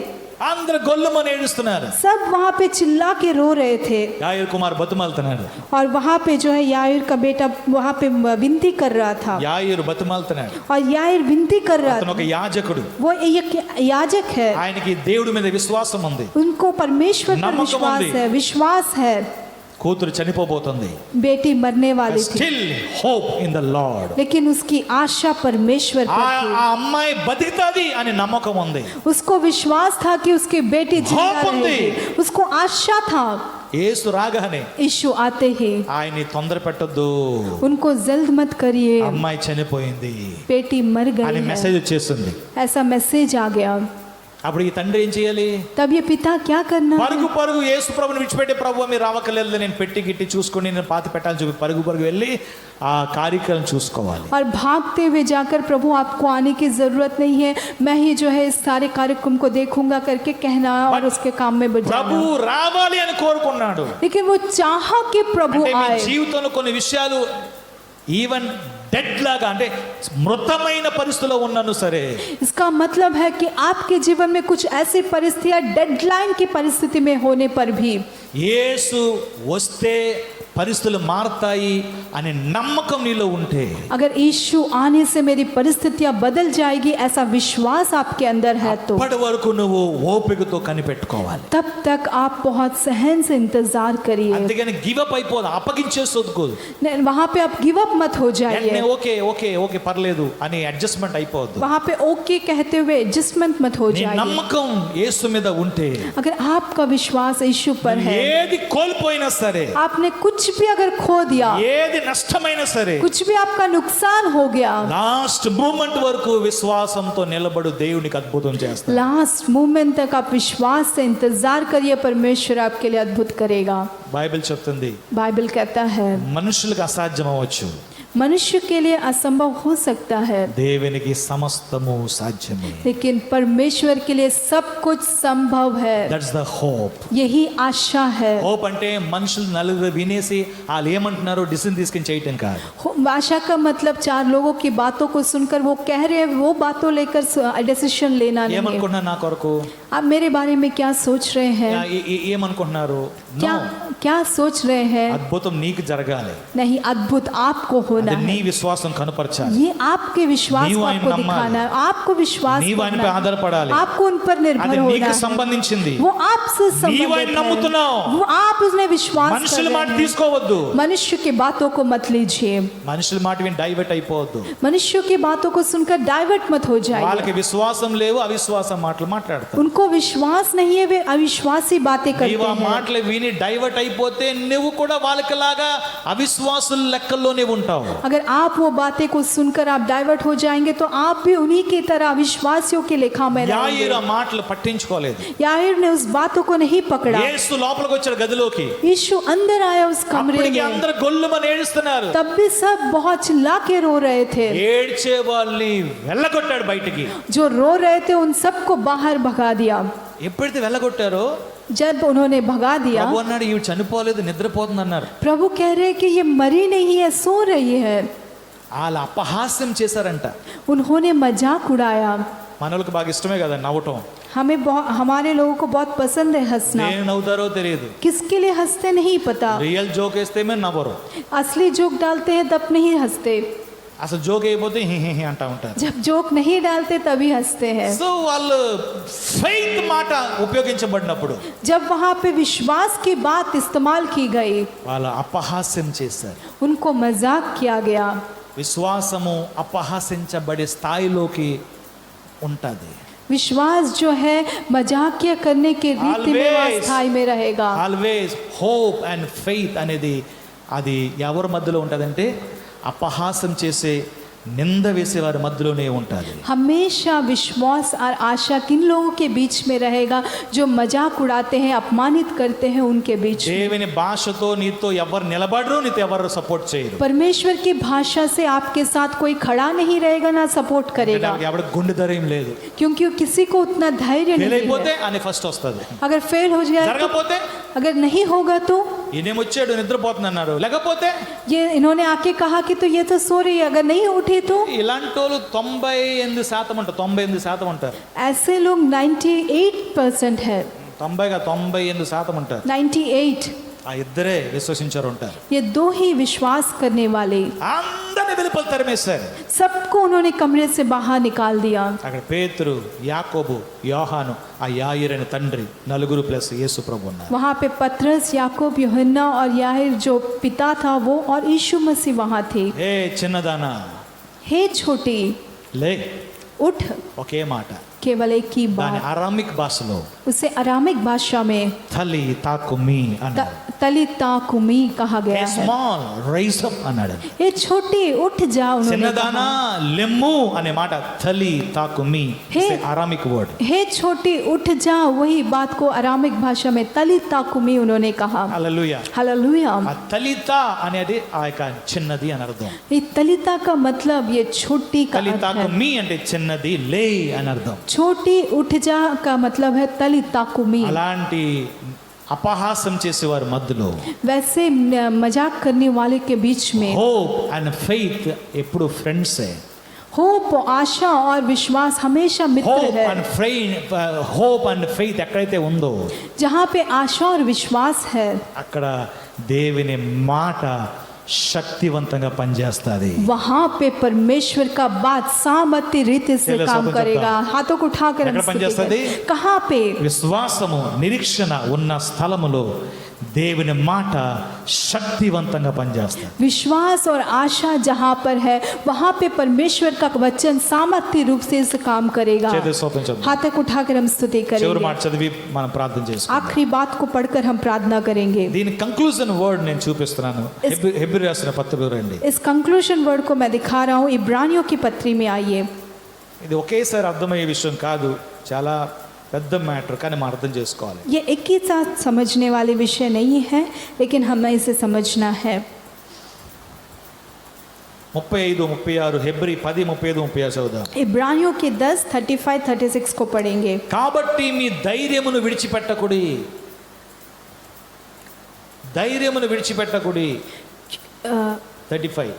అందరు గొల్లుమని ఏడుస్తున్నారు. सब वहाँ पे चिल्ला के रो रहे थे. యాయిర్ కుమార్ బతుమాలుతున్నాడు. और वहाँ पे जो है याइर का बेटा वहाँ पे विनती कर रहा था. యాయిర్ బతుమాలుతున్నాడు. और याइर विनती कर रहा అతను था. ఒక యాజకుడు. वो एक याजक है. ఆయనకి దేవుడి మీద విశ్వాసం ఉంది. उनको परमेश्वर पर नमक विश्वास ఉంది. है, विश्वास है. కూతురు చనిపోబోతుంది. बेटी मरने वाली थी, still hope in the lord. लेकिन उसकी आशा परमेश्वर पर थी. ఆ అమ్మాయి బతికుతాది అనే నమ్మకం ఉంది. उसको विश्वास था कि उसकी बेटी जिंदा होप ఉంది. रहेगी. उसको आशा था. యేసు రాగానే यीशु आते ही ఆయన్ని తొందర పెట్టొద్దు, उनको जल्द मत करिए, అమ్మాయి చనిపోయింది बेटी मर అని गई మెసేజ్ है. వచ్చేసింది. ऐसा मैसेज आ गया. అప్పుడు ఈ తండ్రి ఏం చేయాలి? तब ये पिता क्या करना है? పరుగు యేసు ప్రభుని విడిచిపెట్టే ప్రభు మీరు రావక్కర్లేదు, నేను పెట్టి గిట్టి చూసుకొని నేను పాతి పెట్టాలని చెప్పి పరుగు వెళ్ళి ఆ కార్యక్రమం చూసుకోవాలి. और भागते हुए जाकर प्रभु आपको आने की जरूरत नहीं है, मैं ही जो है इस सारे कार्यक्रम को देखूंगा करके कहना और उसके काम में ప్రభు बजाना. రావాలి అని కోరుకున్నాడు. लेकिन वो चाहा कि प्रभु అంటే మీ आए. జీవితంలో కొన్ని విషయాలు ఈవెన్ డెడ్ లాగా అంటే మృతమైన పరిస్థితిలో ఉన్నాను సరే, इसका मतलब है कि आपके जीवन में कुछ ऐसी परिस्थितियां डेडलाइन की परिस्थिति में होने पर भी యేసు వస్తే పరిస్థితులు మారతాయి అనే నమ్మకం నీలో ఉంటే, अगर यीशु आने से मेरी परिस्थितियां बदल जाएगी ऐसा विश्वास आपके अंदर है तो అప్పటి వరకు నువ్వు ఓపికతో కనిపెట్టుకోవాలి. तब तक आप बहुत सहन से इंतजार करिए. అంతేగాని గివప్ అయిపోదు, అప్పగించేసుకోదు. वहां पे आप गिव अप मत हो जाइए. ఓకే ఓకే ఓకే పర్లేదు అని అడ్జస్ట్మెంట్ అయిపోవద్దు. वहां पे ओके कहते हुए एडजस्टमेंट मत हो నీ जाइए. నమ్మకం యేసు మీద ఉంటే अगर आपका विश्वास यीशु पर है, ఏది కోల్పోయినా సరే, आपने कुछ भी अगर खो दिया, ఏది నష్టమైనా సరే, कुछ भी आपका नुकसान हो गया, లాస్ట్ మూమెంట్ వరకు విశ్వాసంతో నిలబడు, దేవునికి అద్భుతం చేస్తాడు. लास्ट मोमेंट तक आप विश्वास से इंतजार करिए, परमेश्वर आपके लिए अद्भुत करेगा. బైబిల్ చెప్తుంది बाइबल कहता है మనుషులకు అసాధ్యం అవ్వచ్చు, मनुष्य के लिए असंभव हो सकता है, దేవునికి సమస్తము సాధ్యమే. लेकिन परमेश्वर के लिए सब कुछ संभव है. That's the hope. यही आशा है. హోప్ అంటే మనుషులు నలుగురు వినేసి వాళ్ళు ఏమంటున్నారో డిసిజన్ తీసుకుని చేయటం కాదు. आशा का मतलब चार लोगों की बातों को सुनकर वो कह रहे हैं वो बातों लेकर डिसीजन लेना नहीं है. ఏమనుకుంటున్నారు నా కొరకు, आप मेरे बारे में क्या सोच रहे हैं, ఏమనుకుంటున్నారు? क्या क्या सोच रहे हैं? అద్భుతం నీకు జరగాలి, नहीं, अद्भुत आपको होना అది నీ है. విశ్వాసం కనపరచాలి. ये आपके विश्वास నీవు को ఆయన आपको నమ్మాలి. दिखाना है. आपको विश्वास నీవు करना ఆయనపై है. ఆధారపడాలి. आपको उन पर అది निर्भर నీకు होना है. సంబంధించింది. वो आपसे నీవు ఆయన संबंधित నమ్ముతున్నావు. है. वो आप उसने विश्वास మనుషుల कर మాట रहे हैं. తీసుకోవద్దు. मनुष्य की बातों को मत लीजिए. మనుషుల మాట విని డైవర్ట్ అయిపోవద్దు. मनुष्यों की बातों को सुनकर डाइवर्ट मत हो जाइए. వాళ్ళకి విశ్వాసం లేవు, అవిశ్వాసం మాటలు మాట్లాడతారు. उनको विश्वास नहीं है, वे अविश्वासी बातें నీవు करते ఆ हैं. మాటలు విని డైవర్ట్ వెళ్ళిపోతే నువ్వు కూడా వాళ్ళకిలాగా అవిశ్వాసుల లెక్కల్లోనే ఉంటావు. अगर आप वो बातें को सुनकर आप डाइवर्ट हो जाएंगे तो आप भी उन्हीं की तरह अविश्वासियों की लेखा में रहेंगे। యాయీరు ఆ మాటలు పట్టించుకోలేదు. याईर ने उस बातों को नहीं पकड़ा। యేసు లోపలికి వచ్చాడు గదిలోకి. यीशु अंदर आया उस कमरे అప్పటికి में, అందరూ గొల్లుమని ఏడుస్తున్నారు. तब भी सब बहुत चिल्ला के रो रहे थे। ఏడ్చే వాళ్ళని వెళ్ళగొట్టాడు బయటికి. जो रो रहे थे उन सबको बाहर भगा दिया। ఎప్పుడైతే వెళ్ళగొట్టారో जब उन्होंने भगा दिया, ప్రభు అన్నాడు ఈవిడ చనిపోలేదు నిద్రపోతుంది అన్నారు. प्रभु कह रहे हैं कि ये मरी नहीं है, सो रही है। వాళ్ళ అపహాస్యం చేశారంట. उन्होंने मजाक उड़ाया। మనోళ్ళకి బాగా ఇష్టమే కదా నవ్వటం. हमारे लोगों को बहुत पसंद है हंसना। ఏం నవ్వుతారో తెలియదు. किसके लिए हंसते नहीं पता। రియల్ జోక్ వేస్తే మేము నవ్వరు. असली जोक डालते हैं तब नहीं हंसते, అసలు జోక్ అయిపోతే హి హి హి అంటా ఉంటారు. जब जोक नहीं डालते तभी हंसते हैं। సో వాళ్ళు ఫెయిత్ మాట ఉపయోగించబడినప్పుడు जब वहाँ पे विश्वास की बात इस्तेमाल की गई, వాళ్ళ అపహాస్యం చేశారు. उनको मजाक किया गया। విశ్వాసము అపహాసించబడే స్థాయిలోకి ఉంటుంది. विश्वास जो है मजाकिया करने के रीति में वह Always. स्थाई में रहेगा। ఆల్వేస్ హోప్ అండ్ ఫెయిత్ అనేది అది ఎవరి మధ్యలో ఉంటుందంటే అపహాసం చేసే నింద వేసే వారి మధ్యలోనే ఉంటుంది. हमेशा विश्वास और आशा किन लोगों के बीच में रहेगा? जो मजाक उड़ाते हैं, अपमानित करते हैं, उनके बीच में। దేవుని భాషతో నీతో ఎవరు నిలబడరు, నీతో ఎవరు సపోర్ట్ చేయరు. परमेश्वर की भाषा से आपके साथ कोई खड़ा नहीं रहेगा, ना सपोर्ट करेगा, ఎవరికి गुंडे ధైర్యం లేదు. क्योंकि किसी को उतना धैर्य ఫెయిల్ नहीं అయిపోతే है। అని ఫస్ట్ వస్తుంది. अगर फेल हो जाए तो, జరగకపోతే अगर नहीं होगा तो ఈయనేమొచ్చాడు నిద్రపోతుంది అన్నారు, లేకపోతే ये इन्होंने आके कहा कि तो ये तो सो रही है, अगर नहीं उठी तो। ఇలాంటి వాళ్ళు 98% అంటారు. 98% అంటారు. ऐसे लोग 98% है, 98% అంటారు. 98। ఆ ఇద్దరే విశ్వసించారు ఉంటారు. ये दो ही विश्वास करने वाले, అందరిని వెలుపల తరిమేశారు. सबको उन्होंने कमरे से बाहर निकाल दिया। అక్కడ పేతురు, యాకోబు, యోహాను, ఆ యాయిరు అనే తండ్రి, నలుగురు ప్లస్ యేసు ప్రభు ఉన్నారు. वहाँ पे पतरस, याकूब, यूहन्ना और याहिर जो पिता था वो, और यीशु मसीह वहाँ थे। ఏ చిన్నదానా हे छोटी, లే, उठ। ఒకే మాట. केवल एक ही దాని बात। అరామిక్ భాషలో उसे अरामिक भाषा में తలి తాకుమి అన్నాడు. तलिता कुमी कहा गया है। స్మాల్ రైజ్ అప్ అన్నాడు. ये छोटी उठ जा, उन्होंने చిన్నదానా कहा। లెమ్ము అనే మాట తలి తాకుమి హే. Aramaic word. हे छोटी उठ जा, वही बात को अरामिक भाषा में तलिता कुमी उन्होंने कहा। హల్లెలూయా. हालेलुया। ఆ తలిత అనేది ఆ యొక్క చిన్నది అని అర్థం. ये तलिता का मतलब ये छोटी का अर्थ है। తలితాకుమి అంటే చిన్నది, లే అని అర్థం. छोटी उठ जा का मतलब है तलिता कुमी। అలాంటి అపహాసం చేసే వారి మధ్యలో वैसे मजाक करने वाले के बीच में హోప్ అండ్ ఫెయిత్ ఎప్పుడు ఫ్రెండ్సే. होप, आशा और विश्वास हमेशा मित्र హోప్ है। అండ్ హోప్ అండ్ ఫెయిత్ ఎక్కడైతే ఉందో जहाँ पे आशा और विश्वास है, అక్కడ దేవుని మాట శక్తివంతంగా పనిచేస్తుంది. वहाँ पे परमेश्वर का बात सामर्थ्य रीति से चलो, काम सब करेगा। जब हाथों को उठाकर हम ఎక్కడ स्तुति పనిచేస్తుంది? करें। कहाँ पे? విశ్వాసము నిరీక్షణ ఉన్న స్థలములో దేవుని మాట శక్తివంతంగా పనిచేస్తుంది. विश्वास और आशा जहाँ पर है, वहाँ पे परमेश्वर का वचन सामर्थ्य रूप से इस काम करेगा। చేతులు స్తోత్రించండి. हाथों को उठाकर हम स्तुति చివరి మాట करेंगे। చదివి మనం ప్రార్థన చేసుకుందాం. आखिरी बात को पढ़कर हम प्रार्थना करेंगे। దీని కంక్లూజన్ వర్డ్ నేను చూపిస్తున్నాను. హెబ్రీ రాసిన పత్రికలో రండి. इस कंक्लूजन वर्ड को मैं दिखा रहा हूँ। इब्रानियों की पत्री में आइए। ఇది ఒకేసారి అర్థమయ్యే విషయం కాదు, చాలా పెద్ద మ్యాటర్, కానీ మనం అర్థం చేసుకోవాలి. ये एक ही साथ समझने वाले विषय नहीं है, लेकिन हमें इसे समझना है। 35, 36 హెబ్రీ 10, 35, 36 చదువుదాం. इब्रानियों के 10, 35, 36 को पढ़ेंगे। కాబట్టి మీ ధైర్యమును విడిచిపెట్టకుడి, ధైర్యమును విడిచిపెట్టకుడి. 35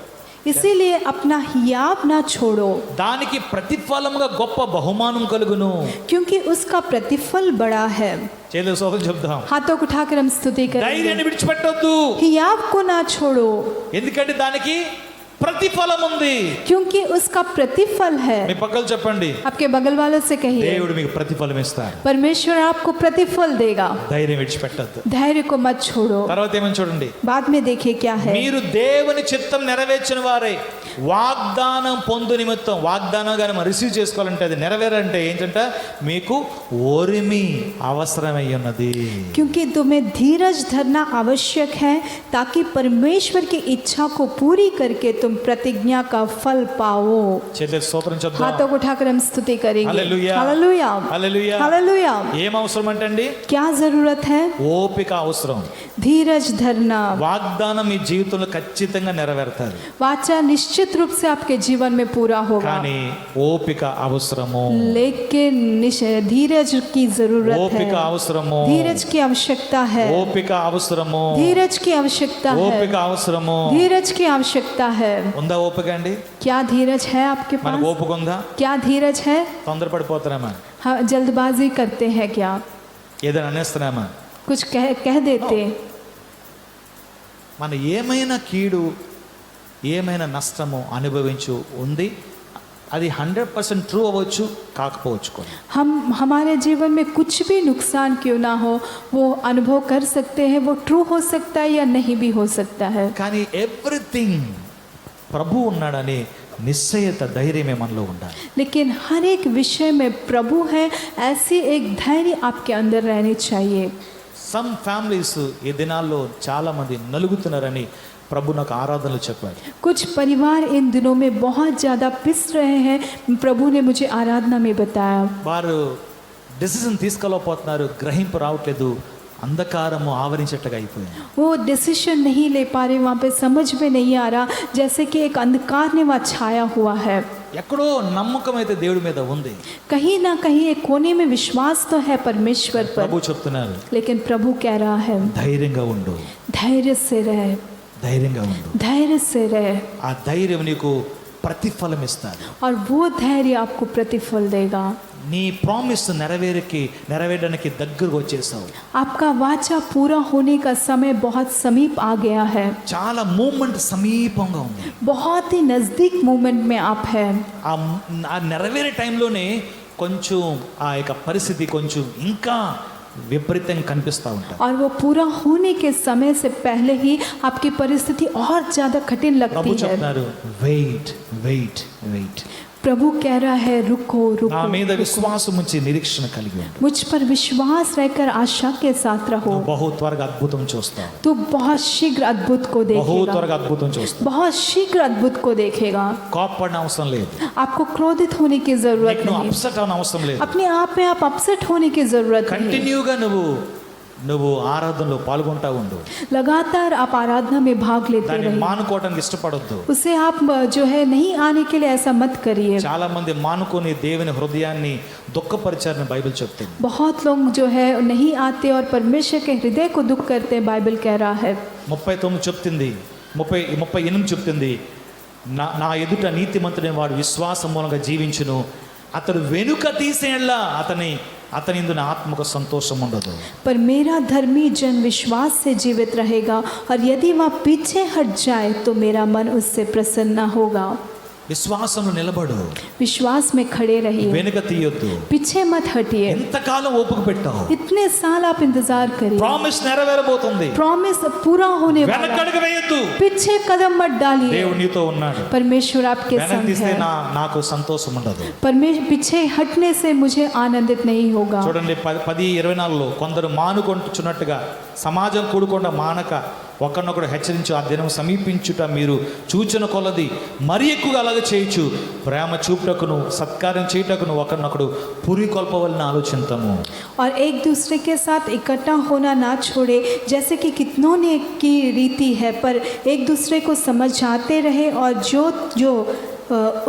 इसीलिए अपना हियाव ना छोड़ो, దానికి ప్రతిఫలముగా గొప్ప బహుమానం కలుగును. क्योंकि उसका प्रतिफल बड़ा है। చేతులు సోదం చెప్దాం. हाथों को उठाकर हम स्तुति करेंगे। ధైర్యాన్ని విడిచిపెట్టొద్దు, हियाव को ना छोड़ो, ఎందుకంటే దానికి ప్రతిఫలం ఉంది. क्योंकि उसका प्रतिफल है। మీ పక్కలు చెప్పండి, आपके बगल वालों से कहिए, దేవుడు మీకు ప్రతిఫలం ఇస్తాడు. परमेश्वर आपको प्रतिफल देगा। ధైర్యం విడిచిపెట్టొద్దు. धैर्य को मत छोड़ो। తర్వాత ఏమని చూడండి, बाद में देखिए क्या है। మీరు దేవుని చిత్తం నెరవేర్చిన వారై వాగ్దానం పొందు నిమిత్తం వాగ్దానం కానీ మనం రిసీవ్ చేసుకోవాలంటే అది నెరవేరంటే ఏంటంటే మీకు ఓరిమి అవసరమై ఉన్నది. क्योंकि तुम्हें धीरज धरना आवश्यक है ताकि परमेश्वर की इच्छा को पूरी करके तुम प्रतिज्ञा का फल पाओ। చేతులు స్తోత్రం చెప్దాం. हाथों को उठाकर हम स्तुति करेंगे। హల్లెలూయా. Hallelujah hallelujah. हालेलुया। ఏం అవసరం అంటే అండి क्या जरूरत है? ఓపిక అవసరం. धीरज धरना। వాగ్దానం మీ జీవితంలో ఖచ్చితంగా నెరవేరుతారు वाचा निश्चित रूप से आपके जीवन में पूरा होगा, కానీ ఓపిక అవసరము. लेकिन धीरज की जरूरत ఓపిక है। అవసరము. धीरज की आवश्यकता है। ఓపిక అవసరము. धीरज की आवश्यकता ఓపిక है। అవసరము. धीरज की आवश्यकता है। ఉందా ఓపిక అండి? क्या धीरज है आपके మనకు पास? ఓపిక ఉందా? क्या धीरज है? తొందరపడిపోతున్నామా? हाँ, जल्दबाजी करते हैं क्या? ఏదైనా అనేస్తున్నామా? कुछ कह देते। మన ఏమైనా కీడు ఏమైనా నష్టము అనుభవించు ఉంది, అది 100% ట్రూ అవ్వచ్చు, కాకపోవచ్చు కూడా. हमारे जीवन में कुछ भी नुकसान क्यों ना हो वो अनुभव कर सकते हैं, वो ट्रू हो सकता है या नहीं भी हो सकता है, కానీ ఎవ్రీథింగ్ ప్రభు ఉన్నాడని నిశ్చయత ధైర్యమే మనలో ఉండాలి. लेकिन हर एक विषय में प्रभु है, ऐसी एक धैर्य आपके अंदर रहनी चाहिए। సమ్ ఫ్యామిలీస్ ఈ దినాల్లో చాలా మంది నలుగుతున్నారని ప్రభు నాకు ఆరాధనలు చెప్పారు. कुछ परिवार इन दिनों में बहुत ज़्यादा पिस रहे हैं, प्रभु ने मुझे आराधना में बताया। వారు డెసిషన్ తీసుకోలేకపోతున్నారు, గ్రహింపు రావట్లేదు, అంధకారము ఆవరించేట్టుగా అయిపోయింది. वो डिसीजन नहीं ले पा रहे, वहाँ पे समझ में नहीं आ रहा, जैसे कि एक अंधकार ने वहाँ छाया हुआ है। ఎక్కడో నమ్మకం అయితే దేవుడి మీద ఉంది, कहीं ना कहीं एक कोने में विश्वास तो है परमेश्वर पर, ప్రభు చెప్తున్నారు लेकिन प्रभु कह रहा है ధైర్యంగా ఉండు, धैर्य से रहे, ధైర్యంగా ఉండు. धैर्य से रहे, ఆ ధైర్యం నీకు ప్రతిఫలం ఇస్తాడు. और वो धैर्य आपको प्रतिफल देगा। నీ ప్రామిస్ నెరవేరడానికి దగ్గరకు వచ్చేసావు. आपका वाचा पूरा होने का समय बहुत समीप आ गया है, చాలా మూమెంట్ సమీపంగా ఉంది. बहुत ही नज़दीक मोमेंट में आप हैं। ఆ నెరవేరే టైంలోనే కొంచెం ఆ యొక్క పరిస్థితి కొంచెం ఇంకా విపరీతంగా కనిపిస్తూ ఉంటాయి. और वो पूरा होने के समय से पहले ही आपकी परिस्थिति और ज़्यादा कठिन ప్రభు लगती है। చెప్తున్నారు వెయిట్ వెయిట్ వెయిట్. प्रभु कह रहा है रुको నా रुको, మీద విశ్వాసం ఉంచి నిరీక్షణ కలిగి ఉండు. मुझ पर विश्वास रहकर आशा के साथ रहो, నువ్వు బహు త్వరగా అద్భుతం చూస్తావు. तू बहुत शीघ्र अद्भुत को బహు देखेगा, త్వరగా అద్భుతం చూస్తావు. बहुत शीघ्र अद्भुत को देखेगा। కోపపడిన అవసరం లేదు, आपको क्रोधित होने की जरूरत నీకు నువ్వు नहीं, అప్సెట్ అవన అవసరం లేదు. अपने आप में आप अपसेट होने की जरूरत नहीं, కంటిన్యూగా నువ్వు ఆరాధనలో పాల్గొంటా ఉండు. लगातार आप आराधना में भाग लेते దాన్ని रहिए, మానుకోవడానికి ఇష్టపడొద్దు. उसे आप जो है नहीं आने के लिए ऐसा मत करिए। చాలా మంది మానుకొని దేవుని హృదయాన్ని దుఃఖపరిచారని బైబిల్ చెప్తుంది. बहुत लोग जो है नहीं आते और परमेश्वर के हृदय को दुख करते हैं, बाइबल कह रहा है। 39 చెప్తుంది, 38 చెప్తుంది, నా ఎదుట నీతిమంతుడైన వాడు విశ్వాసం మూలంగా జీవించును, అతడు వెనుక తీసేలా అతని యందు నా ఆత్మకు సంతోషం ఉండదు. पर मेरा धर्मी जन विश्वास से जीवित रहेगा, और यदि वह पीछे हट जाए तो मेरा मन उससे प्रसन्न न होगा। విశ్వాసంలో నిలబడు, विश्वास में खड़े रहिए, వెనుక తీయొద్దు. पीछे मत हटिए। ఎంతకాలం ఓపిక పెట్టావు? इतने साल आप इंतजार करिए, ప్రామిస్ నెరవేరబోతుంది. प्रॉमिस पूरा होने वाला, వెనకడుగు వేయొద్దు. पीछे कदम मत डालिए। దేవుడు నీతో ఉన్నాడు. परमेश्वर आपके వెనక संग తీస్తే है, నాకు సంతోషం ఉండదు. परमेश्वर पीछे हटने से मुझे आनंदित नहीं होगा। చూడండి 10:24 కొందరు మానుకొంటున్నట్టుగా సమాజం కూడుకుండా మానక ఒకరినొకడు హెచ్చరించు, ఆ దినం సమీపించుట మీరు చూచిన కొలది మరి ఎక్కువగా అలాగే చేయొచ్చు. ప్రేమ చూపుటకును సత్కార్యం చేయుటకును ఒకరినొకడు పురికొల్పవలన ఆలోచింతము. और एक दूसरे के साथ इकट्ठा होना ना छोड़े, जैसे कि कितनों ने की रीति है, पर एक दूसरे को समझाते रहे, और जो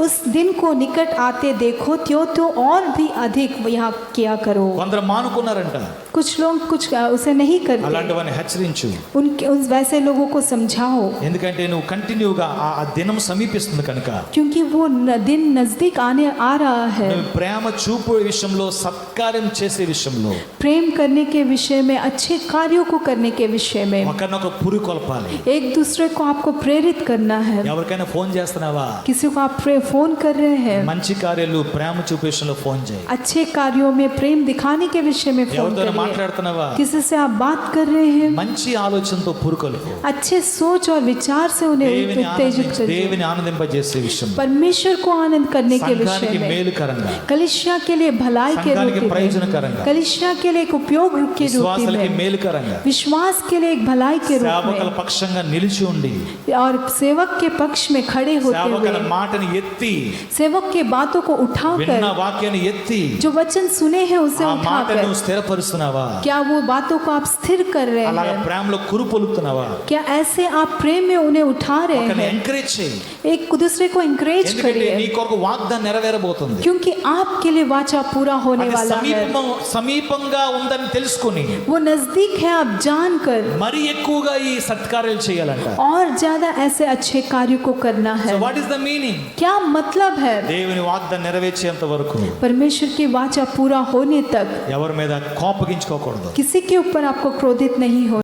उस दिन को निकट आते देखो तो और भी अधिक यहाँ किया करो। కొందరు మానుకున్నారంట, कुछ लोग कुछ उसे नहीं करते, అలాంటి వారిని హెచ్చరించు. उन वैसे लोगों को समझाओ, ఎందుకంటే నువ్వు కంటిన్యూగా ఆ దినం సమీపిస్తుంది కనుక. क्योंकि वो दिन नजदीक आ रहा है। నువ్వు ప్రేమ చూపు విషయంలో, సత్కార్యం చేసే విషయంలో, प्रेम करने के विषय में, अच्छे कार्यों को करने के विषय में ఒకరినొకరు పురికొల్పాలి. एक दूसरे को आपको प्रेरित करना है। ఎవరికైనా ఫోన్ చేస్తున్నావా? किसी को आप फोन कर रहे हैं, మంచి కార్యాలు ప్రేమ చూపేషన్లో ఫోన్ చేయి. अच्छे कार्यों में प्रेम दिखाने के विषय में फोन ఎవరితో करिए. మాట్లాడుతున్నావా? किसी से आप बात कर रहे हैं, మంచి ఆలోచనతో పురుకొల్పు. अच्छे सोच और विचार से उन्हें उत्तेजित करिए. దేవుని ఆనందింపజేసే విషయం, परमेश्वर को आनंद करने के विषय సంఘానికి में, మేలుకరంగా, कलिसिया के लिए भलाई के సంఘానికి रूप में, ప్రయోజనకరంగా, कलिसिया के लिए एक उपयोग के रूप విశ్వాసాలకి में, మేలుకరంగా, विश्वास के लिए एक भलाई के रूप సేవకుల में పక్షంగా నిలిచి ఉండి और सेवक के पक्ष में खड़े होते సేవకుల हुए మాటని ఎత్తి, सेवक के बातों को उठाकर, విన్న వాక్యాన్ని ఎత్తి जो वचन सुने हैं उसे ఆ మాటను उठाकर, నువ్వు స్థిరపరుస్తున్నావా? क्या वो बातों को आप स्थिर कर रहे అలాగా हैं? ప్రేమలో కురుపొలుతున్నావా? क्या ऐसे आप प्रेम में उन्हें उठा रहे ఒకరిని हैं? ఎంకరేజ్ చేయి. एक दूसरे को encourage ఎందుకంటే నీ करिए, కొరకు వాగ్దానం నెరవేరబోతుంది. क्योंकि आपके लिए वाचा पूरा होने అది वाला है. సమీపంగా ఉందని తెలుసుకొని वो नजदीक है आप जानकर మరి ఎక్కువగా ఈ సత్కార్యాలు చేయాలంట. और ज्यादा ऐसे अच्छे कार्यों को करना है. So what is the meaning? क्या मतलब है? దేవుని వాగ్దానం నెరవేర్చేంత వరకు परमेश्वर की वाचा पूरा होने तक ఎవరి మీద కోపగించుకోకూడదు. किसी के ऊपर आपको क्रोधित नहीं हो